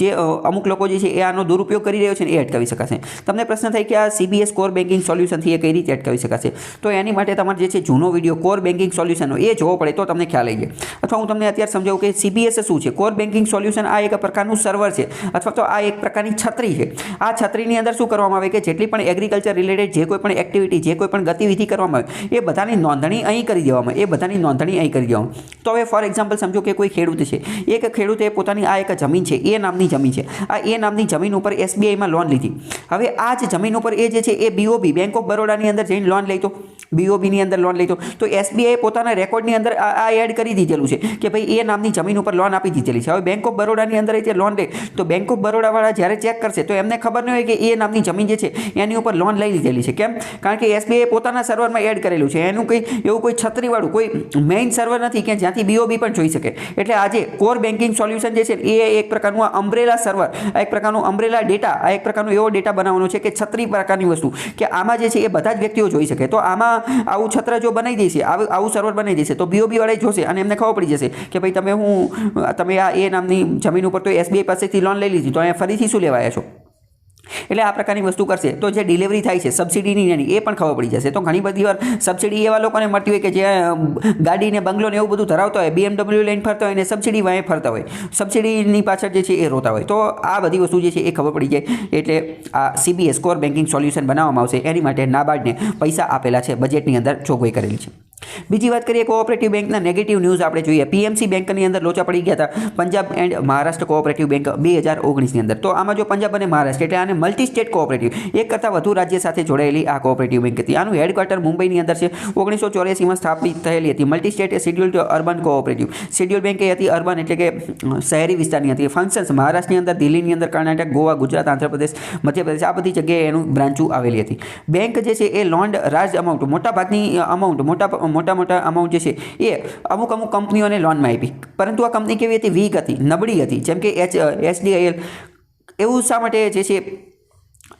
જે અમુક લોકો જે છે એ આનો દુરુપયોગ કરી રહ્યો છે ને એ અટકાવી શકાશે. તમને પ્રશ્ન થાય કે આ CBS કોર બેન્કિંગ સોલ્યુશનથી એ કઈ રીતે અટકાવી શકાશે, તો એની માટે તમારે જે છે જૂનો વિડીયો કોર બેન્કિંગ સોલ્યુશનનો એ જોવો પડે તો તમને ખ્યાલ આવી જાય. અથવા હું તમને અત્યારે સમજાવું કે CBS શું છે. કોર બેન્કિંગ સોલ્યુશન આ એક પ્રકારનું સર્વર છે અથવા તો આ એક પ્રકારની છત્રી છે. આ છત્રીની અંદર શું કરવામાં આવે કે જેટલી પણ એગ્રીકલ્ચર રિલેટેડ જે કોઈ પણ એક્ટિવિટી, જે કોઈ પણ ગતિવિધિ કરવામાં આવે એ બધાની નોંધણી અહીં કરી દેવામાં, એ બધાની નોંધણી અહીં કરી દેવામાં. તો હવે ફોર એક્ઝામ્પલ સમજો કે કોઈ ખેડૂત છે, એક ખેડૂતે પોતાની આ એક જમીન છે, એ નામની જમીન છે, આ એ નામની જમીન ઉપર SBIમાં લોન લીધી. હવે આ જ જમીન ઉપર એ જે છે એ BOB, બેંક ઓફ બરોડાની અંદર જઈને લોન લઈ તો, BOBની અંદર લોન લઈ તો SBI પોતાના રેકોર્ડની અંદર આ એડ કરી દીધેલું છે કે ભાઈ એ નામની જમીન ઉપર લોન આપી દીધેલી છે. હવે બેંક ઓફ બરોડાની અંદર જે લોન લે તો બેંક ઓફ બરોડાવાળા જ્યારે ચેક કરશે તો એમને ખબર નહીં હોય કે એ નામની જમીન જે છે એની ઉપર લોન લઈ લીધેલી છે. કેમ? કારણ કે SBI પોતાના સર્વરમાં એડ કરેલું છે. એનું એવું કોઈ છત્રીવાળું કોઈ મેઇન સર્વર નથી કે જ્યાંથી BOB પણ જોઈ શકે. એટલે આજે કોર બેન્કિંગ સોલ્યુશન જે છે એ એક પ્રકારનું અમ્બ્રેલા સર્વર, આ એક પ્રકારનું અમ્બ્રેલા ડેટા, આ એક પ્રકારનો એવો ડેટા બનાવવાનો છે કે છત્રી પ્રકારની વસ્તુ કે આમાં જે છે એ બધા જ વ્યક્તિઓ જોઈ શકે. તો આમાં આવું છત્ર જો બનાવી દેશે, આવું સર્વર બનાવી દેશે તો BOB વાળા જોશે અને એમને ખબર પડી જશે કે ભાઈ તમે આ એ નામની જમીન ઉપર તો SBI પાસેથી લોન લઈ લીધી તો અહીંયા ફરીથી શું લેવા આવ્યા છો. એટલે આ પ્રકારની વસ્તુ કરશે તો જે ડિલિવરી થાય છે સબસિડીની એની એ પણ ખબર પડી જશે. તો ઘણી બધી વાર સબસિડી એવા લોકોને મળતી હોય કે જે ગાડીને બંગલો ને એવું બધું ધરાવતા હોય, BMW લઈને ફરતા હોય ને સબસિડી વાંહે ફરતા હોય, સબસિડીની પાછળ જે છે એ રોતા હોય. તો આ બધી વસ્તુ જે છે એ ખબર પડી જાય. એટલે આ CBS કોર બેન્કિંગ સોલ્યુશન બનાવવામાં આવશે. એની માટે નાબાર્ડને પૈસા આપેલા છે, બજેટની અંદર જોગવાઈ કરેલી છે. બીજી વાત કરીએ કોઓપરેટિવ બેંકના નેગેટિવ ન્યૂઝ આપણે જોઈએ. PMC બેંકની અંદર લોચા પડી ગયા હતા Punjab and Maharashtra cooperative bank 2019ની અંદર. તો આમાં જો પંજાબ અને મહારાષ્ટ્ર એટલે આને મલ્ટી સ્ટેટ કોઓપરેટિવ, એક કરતાં વધુ રાજ્ય સાથે જોડાયેલી આ કોઓપરેટિવ બેંક હતી. આનું હેડક્વાર્ટર મુંબઈની અંદર છે. 1984માં સ્થાપિત થયેલી હતી. Multi state scheduled urban cooperative. Schedule bank એ હતી અર્બન એટલે કે શહેરી વિસ્તારની હતી. ફંક્શન્સ મહારાષ્ટ્રની અંદર, દિલ્હીની અંદર, કર્ણાટક, ગોવા, ગુજરાત, આંધ્રપ્રદેશ, મધ્યપ્રદેશ આ બધી જગ્યાએ એનું બ્રાન્ચો આવેલી હતી. બેંક જે છે એ લોન્ડ રાજ અમાઉન્ટ, મોટાભાગની અમાઉન્ટ, મોટા અમાઉન્ટ જે છે એ અમુક કંપનીઓને લોનમાં આપી. પરંતુ આ કંપની કેવી હતી? વીક હતી, નબળી હતી. જેમ કે HDIL. એવું શા માટે જે છે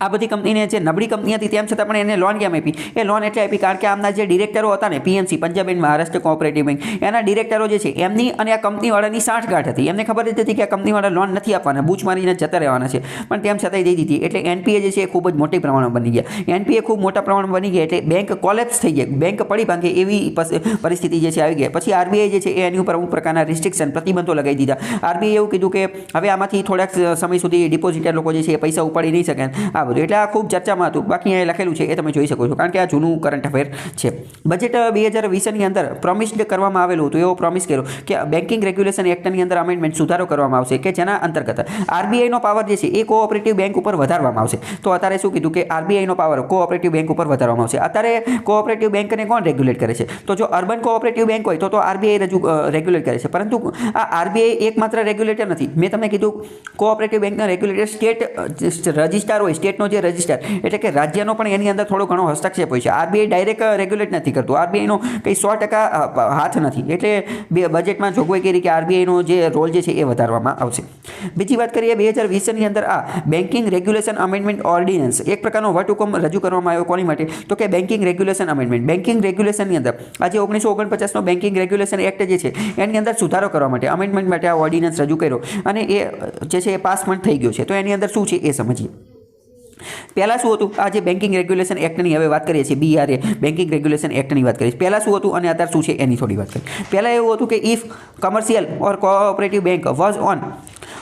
આ બધી કંપનીને જે નબળી કંપની હતી તેમ છતાં પણ એને લોન કેમ આપી? એ લોન એટલે આપી કારણ કે આમના જે ડિરેક્ટરો હતા ને PMC Punjab and Maharashtra cooperative bank, એના ડિરેક્ટરો જે છે એમની અને આ કંપનીવાળાની સાંઠગાંઠ હતી. એમને ખબર જ હતી કે આ કંપનીવાળા લોન નથી આપવાના, બૂચ મારીને જતા રહેવાના છે, પણ તેમ છતાંય દઈ દીધી. એટલે NPA જે છે એ ખૂબ જ મોટી પ્રમાણમાં બની ગયા. NPA ખૂબ મોટા પ્રમાણમાં બની ગયા એટલે બેંક કોલેપ્સ થઈ ગયા, બેંક પડી ભાંગે એવી પરિસ્થિતિ જે છે આવી ગઈ. પછી RBI જે છે એ એની ઉપર અમુક પ્રકારના રિસ્ટ્રિક્શન, પ્રતિબંધો લગાવી દીધા. RBI એવું કીધું કે હવે આમાંથી થોડાક સમય સુધી ડિપોઝિટર લોકો જે છે એ પૈસા ઉપાડી નહીં શકે. આ બધું એટલે આ ખૂબ ચર્ચામાં હતું. બાકી અહીંયા લખેલું છે એ તમે જોઈ શકો છો કારણ કે આ જૂનું કરંટ અફેર છે. બજેટ 2020ની અંદર પ્રોમિસ્ડ કરવામાં આવેલું હતું. એવો પ્રોમિસ કર્યો કે બેન્કિંગ રેગ્યુલેશન એક્ટની અંદર અમેન્ડમેન્ટ સુધારો કરવામાં આવશે કે જેના અંતર્ગત RBIનો પાવર જે છે એ કોઓપરેટિવ બેંક ઉપર વધારવામાં આવશે. તો અત્યારે શું કીધું કે RBIનો પાવર કોઓપરેટિવ બેંક ઉપર વધારવામાં આવશે. અત્યારે કોઓપરેટિવ બેંકને કોણ રેગ્યુલેટ કરે છે? તો જો અર્બન કોઓપરેટિવ બેંક હોય તો RBI રેગ્યુલેટ કરે છે. પરંતુ આ RBI એકમાત્ર રેગ્યુલેટર નથી. મેં તમને કીધું કોઓપરેટિવ બેંકના રેગ્યુલેટર સ્ટેટ રજિસ્ટ્રાર હોય, સ્ટેટનો જે રજિસ્ટ્રાર એટલે કે રાજ્યનો પણ એની અંદર થોડો ઘણો હસ્તક્ષેપ હોય છે. RBI ડાયરેક્ટ રેગ્યુલેટ નથી કરતું. RBIનો કંઈ 100% હાથ નથી. એટલે બજેટમાં જોગવાઈ કરી કે RBIનો જે રોલ જે છે એ વધારવામાં આવશે. બીજી વાત કરીએ 2020ની અંદર આ બેન્કિંગ રેગ્યુલેશન અમેન્ડમેન્ટ ઓર્ડિનન્સ એક પ્રકારનો વટહુકમ રજૂ કરવામાં આવ્યો. કોની માટે? તો કે બેન્કિંગ રેગ્યુલેશન અમેન્ડમેન્ટ. બેન્કિંગ રેગ્યુલેશનની અંદર આજે 1949નો બેન્કિંગ રેગ્યુલેશન એક્ટ જે છે એની અંદર સુધારો કરવા માટે, અમેન્ડમેન્ટ માટે આ ઓર્ડિનન્સ રજૂ કર્યો અને એ જે છે એ પાસ પણ થઈ ગયો છે. તો એની અંદર શું છે એ સમજીએ. પહેલાં શું હતું? આ જે બેન્કિંગ રેગ્યુલેશન એક્ટની હવે વાત કરીએ છીએ, BRA બેન્કિંગ રેગ્યુલેશન એક્ટની વાત કરીએ. પહેલાં શું હતું અને અત્યારે શું છે એની થોડી વાત કરીએ. પહેલાં એવું હતું કે if commercial or cooperative bank was on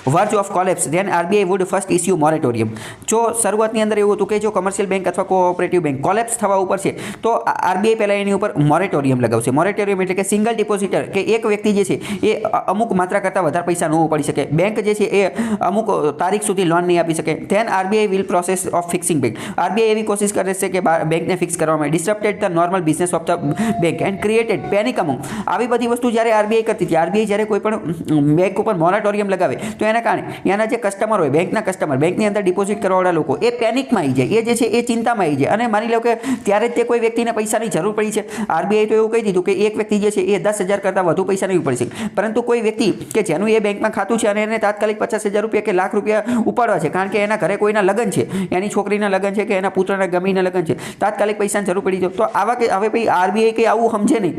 verge of collapse then RBI would first issue moratorium. જો શરૂઆતની અંદર એવું હતું કે જો કમર્શિયલ બેંક અથવા કોઓપરેટિવ બેંક કોલેપ્સ થવા ઉપર છે તો RBI પહેલાં એની ઉપર મોરેટોરિયમ લગાવશે. મોરેટોરિયમ એટલે કે સિંગલ ડિપોઝિટર કે એક વ્યક્તિ જે છે એ અમુક માત્રા કરતાં વધારે પૈસા ન ઉપાડી શકે, બેંક જે છે એ અમુક તારીખ સુધી લોન નહીં આપી શકે. Then RBI will process of fixing bank. RBI એવી કોશિશ કરે છે કે બેંકને ફિક્સ કરવામાં આવે. Disturbed the normal business of the bank and created panic among. આવી બધી વસ્તુ જ્યારે RBI કરતી હતી, RBI જ્યારે કોઈ પણ બેંક ઉપર મોરેટોરિયમ લગાવે તો એના કારણે એના જે કસ્ટમર હોય, બેંકના કસ્ટમર, બેંકની અંદર ડિપોઝિટ કરવાવાળા લોકો એ પેનિકમાં આવી જાય, એ જે છે એ ચિંતામાં આવી જાય. અને માની લો કે ત્યારે જ તે કોઈ વ્યક્તિને પૈસાની જરૂર પડી છે. આરબીઆઈ તો એવું કહી દીધું કે એક વ્યક્તિ જે છે એ 10,000 કરતાં વધુ પૈસા નહીં પડી શકે, પરંતુ કોઈ વ્યક્તિ કે જેનું એ બેંકમાં ખાતું છે અને એને તાત્કાલિક 50,000 રૂપિયા કે લાખ રૂપિયા ઉપાડવા છે, કારણ કે એના ઘરે કોઈના લગ્ન છે, એની છોકરીના લગ્ન છે કે એના પુત્રના ગમીના લગ્ન છે, તાત્કાલિક પૈસાની જરૂર પડી જાય, તો આવા કે હવે ભાઈ આરબીઆઈ કંઈ આવું સમજે નહીં,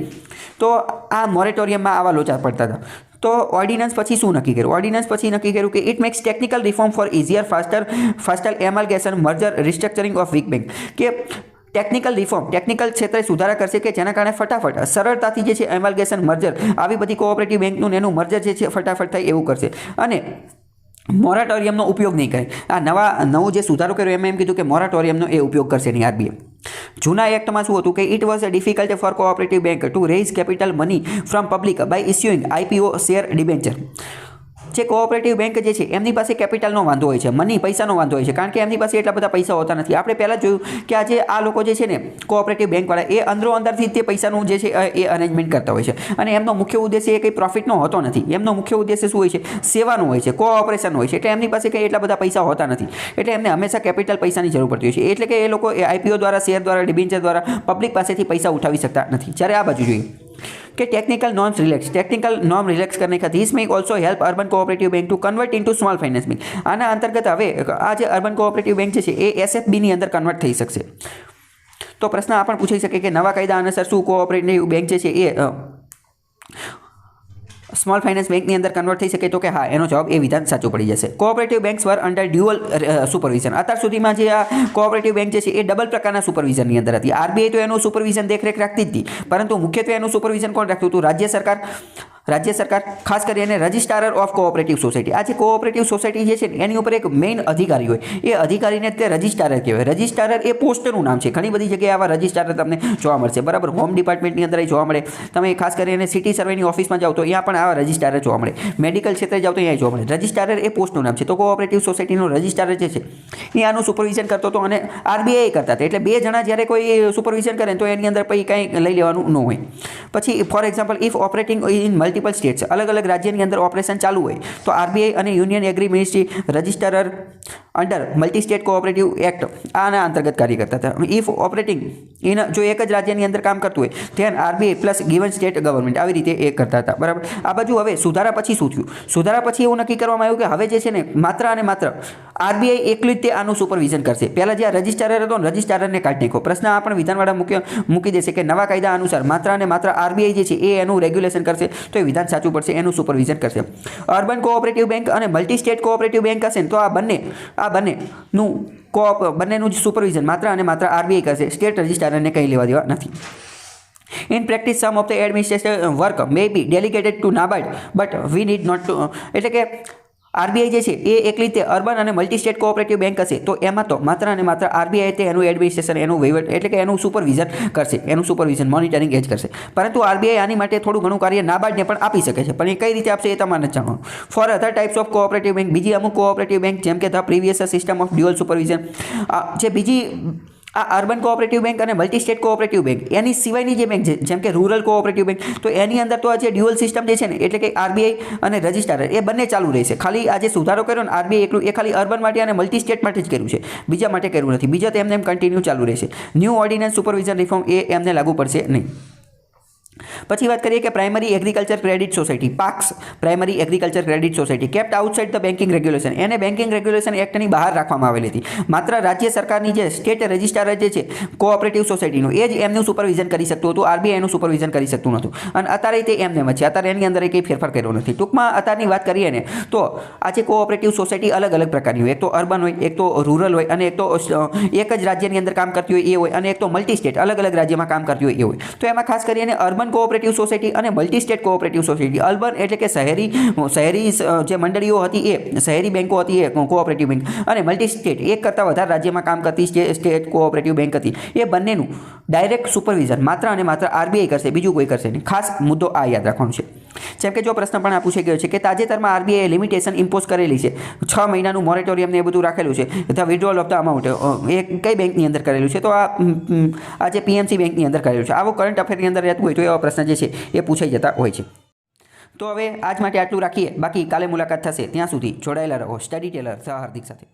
તો આ મોરેટોરિયમમાં આવા લોચા પડતા હતા. તો ઓર્ડિનન્સ પછી શું નક્કી કર્યું? ઓર્ડિનન્સ પછી નક્કી કર્યું કે it makes technical reform for easier faster amalgamation merger restructuring of weak bank, કે ટેકનિકલ રિફોર્મ, ટેકનિકલ ક્ષેત્રે સુધારા કરશે કે જેના કારણે ફટાફટ સરળતાથી જે છે એમલ્ગેશન મર્જર, આવી બધી કોઓપરેટિવ બેંકનું એનું મર્જર જે છે ફટાફટ થાય એવું કરશે. અને મોરાટોરિયમનો ઉપયોગ નહીં કરે. આ નવું જે સુધારો કર્યો એમાં એમ કીધું કે મોરાટોરિયમનો એ ઉપયોગ કરશે નહીં આરબીઆઈ. જૂના એક્ટમાં શું હતું કે it was difficult for cooperative bank to raise capital money from public by issuing IPO share debenture. જે કોઓપરેટિવ બેંક જે છે એમની પાસે કેપિટલનો વાંધો હોય છે, મની પૈસાનો વાંધો હોય છે, કારણ કે એમની પાસે એટલા બધા પૈસા હોતા નથી. આપણે પહેલાં જોયું કે આજે આ લોકો જે છે ને કોઓપરેટિવ બેંકવાળા એ અંદરથી તે પૈસાનું જે છે એ અરેન્જમેન્ટ કરતા હોય છે, અને એમનો મુખ્ય ઉદ્દેશ્ય એ કંઈ પ્રોફિટનો હોતો નથી. એમનો મુખ્ય ઉદ્દેશ્ય શું હોય છે? સેવાનું હોય છે, કોઓપરેશન હોય છે. એટલે એમની પાસે કંઈ એટલા બધા પૈસા હોતા નથી, એટલે એમને હંમેશા કેપિટલ પૈસાની જરૂર પડતી હોય છે. એટલે કે એ લોકો આઈપીઓ દ્વારા, શેર દ્વારા, ડિબેન્ચર દ્વારા પબ્લિક પાસેથી પૈસા ઉઠાવી શકતા નથી. જ્યારે આ બાજુ જોઈએ कि टेक्निकल नॉर्म्स रिलेक्स करने का दिस में also help urban cooperative bank to convert into small finance bank. आना अंतर्गत हवे आ जे अर्बन कोऑपरेटिव बैंक છે એ એસએફબી ની અંદર કન્વર્ટ થઈ શકશે. તો પ્રશ્ન આ પણ પૂછાઈ શકે કે નવા કાયદા અનુસાર શું કોઓપરેટિવ બેંક છે એ સ્મોલ ફાઇનાન્સ બેંકની અંદર કન્વર્ટ થઈ શકે? તો કે હા, એનો જવાબ એ વિધાન સાચું પડી જશે. કોઓપરેટિવ બેંક્સ વર અંડર ડ્યુઅલ સુપરવિઝન. અત્યાર સુધીમાં જે આ કોઓપરેટિવ બેંક જે છે એ ડબલ પ્રકારના સુપરવિઝનની અંદર હતી. આરબીઆઈ તો એનું સુપરવિઝન દેખરેખ રાખતી જ હતી, પરંતુ મુખ્યત્વે એનું સુપરવિઝન કોણ રાખતું હતું? રાજ્ય સરકાર, ખાસ કરીને રજિસ્ટ્રાર ઓફ કોઓપરેટિવ સોસાયટી. આ જે કોઓપરેટિવ સોસાયટી જે છે એની ઉપર એક મેઇન અધિકારી હોય, એ અધિકારીને તે રજિસ્ટ્રાર કહેવાય. રજિસ્ટ્રાર એ પોસ્ટનું નામ છે. ઘણી બધી જગ્યાએ આવા રજિસ્ટ્રાર તમને જોવા મળશે, બરાબર. હોમ ડિપાર્ટમેન્ટની અંદર જોવા મળે. તમે ખાસ કરીને સિટી સર્વેની ઓફિસમાં જાઓ તો અહીંયા પણ આવા રજિસ્ટ્રાર જોવા મળે. મેડિકલ ક્ષેત્રે જાઓ તો અહીંયા જોવા મળે. રજિસ્ટ્રાર એ પોસ્ટનું નામ છે. તો કોઓપરેટિવ સોસાયટીનો રજિસ્ટ્રાર જે છે એ આનું સુપરવિઝન કરતો હતો અને આરબીઆઈ કરતા હતા. એટલે બે જણા જ્યારે કોઈ સુપરવિઝન કરે તો એની અંદર પછી કંઈ લઈ લેવાનું ન હોય. પછી for example, if operating in multiple states, અલગ અલગ રાજ્યની અંદર ઓપરેશન ચાલુ હોય તો આરબીઆઈ અને union agri ministry registrar under multi state cooperative act આના અંતર્ગત કાર્ય કરતા હતા. ઇફ ઓપરેટિંગ ઇન, જો એક જ રાજ્યની અંદર કામ કરતું હોય then RBI plus given state government, આવી રીતે એ કરતા હતા, બરાબર. આ બાજુ હવે સુધારા પછી શું થયું? સુધારા પછી એવું નક્કી કરવામાં આવ્યું કે હવે જે છે ને માત્ર અને માત્ર આરબીઆઈ એકલું જ તે આનું સુપરવિઝન કરશે. પહેલાં જે રજિસ્ટ્રાર હતો ને રજિસ્ટ્રારને કાઢી નાખ્યો. પ્રશ્ન આ પણ વિધાનવાળા મૂકી દેશે કે નવા કાયદા અનુસાર માત્ર અને માત્ર આરબીઆઈ જે છે એ એનું રેગ્યુલેશન કરશે, તો એ વિધાન સાચું પડશે, એનું સુપરવિઝન કરશે. અર્બન કોઓપરેટિવ બેંક અને મલ્ટી સ્ટેટ કોઓપરેટિવ બેંક હશે ને તો આ બંનેનું સુપરવિઝન માત્ર અને માત્ર આરબીઆઈ કરશે. સ્ટેટ રજિસ્ટ્રારને કંઈ લેવા દેવા નથી. In practice, some of the administrative work may be delegated to NABARD, but we need not to. એટલે કે આરબીઆઈ જે છે એ એકલી રીતે અર્બન અને મલ્ટી સ્ટેટ કોઓપરેટિવ બેંક હશે તો એમાં તો માત્ર અને માત્ર આરબીઆઈ તે એનું એડમિનિસ્ટ્રેશન, એનું વહીવટ, એટલે કે એનું સુપરવિઝન કરશે, એનું સુપરવિઝન મોનિટરિંગ એ જ કરશે. પરંતુ આરબીઆઈ આની માટે થોડું ઘણું કાર્ય નાબાર્ડને પણ આપી શકે છે, પણ એ કઈ રીતે આપશે એ તમારે નથી જાણવાનું. For other types of cooperative bank, બીજી અમુક કોઓપરેટિવ બેંક જેમ કે the previous system of dual supervision, જે બીજી આ અર્બન કોઓપરેટિવ બેંક અને મલ્ટી સ્ટેટ કોઓપરેટિવ બેંક એની સિવાયની જે બેંક છે જેમ કે રૂરલ કોઓપરેટિવ બેંક, તો એની અંદર તો આ જે ડ્યુઅલ સિસ્ટમ જે છે ને એટલે કે આરબીઆઈ અને રજિસ્ટ્રાર એ બંને ચાલુ રહેશે. ખાલી આ જે સુધારો કર્યો ને આરબીઆઈ એકલું એ ખાલી અર્બન માટે અને મલ્ટી સ્ટેટ માટે જ કર્યું છે, બીજા માટે કર્યું નથી. બીજા તો એમને એમ કન્ટિન્યુ ચાલુ રહેશે. ન્યૂ ઓર્ડિનન્સ સુપરવિઝન રિફોર્મ એ એમને લાગુ પડશે નહીં. પછી વાત કરીએ કે primary agriculture credit society, PACS, primary agriculture credit society kept outside the banking regulation, એને બેન્કિંગ રેગ્યુલેશન એક્ટની બહાર રાખવામાં આવેલી હતી. માત્ર રાજ્ય સરકારની જે સ્ટેટ રજિસ્ટ્રાર જે છે કોઓપરેટિવ સોસાયટીનું એ જ એમનું સુપરવિઝન કરી શકતું હતું, આરબીઆઈ એનું સુપરવિઝન કરી શકતું નહોતું. અને અત્યારે તે એમને છે, અત્યારે એની અંદર કંઈ ફેરફાર કર્યો નથી. ટૂંકમાં અત્યારની વાત કરીએ ને તો આ જે કોઓપરેટિવ સોસાયટી અલગ અલગ પ્રકારની હોય, એક તો અર્બન હોય, એક તો રૂરલ હોય, અને એક તો એક જ રાજ્યની અંદર કામ કરતી હોય એ હોય, અને એક તો મલ્ટી સ્ટેટ અલગ અલગ રાજ્યમાં કામ કરતી હોય એ હોય. તો એમાં ખાસ કરીને અર્બન કોઓપરેટિવ સોસાયટી અને multi state cooperative society, urban એટલે કે શહેરી જે મંડળીઓ હતી એ શહેરી બેંકો હતી એ કોઓપરેટિવ બેંક, અને મલ્ટી સ્ટેટ એક કરતાં વધારે રાજ્યમાં કામ કરતી સ્ટેટ કોઓપરેટિવ બેંક હતી. એ બંનેનું ડાયરેક્ટ સુપરવિઝન માત્ર અને માત્ર આરબીઆઈ કરશે, બીજું કોઈ કરશે નહીં. ખાસ મુદ્દો આ યાદ રાખવાનો છે. જેમ કે જો પ્રશ્ન પણ આ પૂછાઈ ગયો છે કે તાજેતરમાં આરબીઆઈએ લિમિટેશન ઇમ્પોઝ કરેલી છે, 6 મહિનાનું મોરેટોરિયમ ને એ બધું રાખેલું છે, the withdrawal of the amount, એ કઈ બેંકની અંદર કરેલું છે? તો આ જે પીએમસી બેંકની અંદર કરેલું છે. આવો કરંટ અફેરની અંદર રહેતું હોય તો એવા પ્રશ્ન જે છે એ પૂછાઈ જતા હોય છે. તો હવે આજ માટે આટલું રાખીએ, બાકી કાલે મુલાકાત થશે. ત્યાં સુધી જોડાયેલા રહો સ્ટડી ટેલર સહ હાર્દિક સાથે.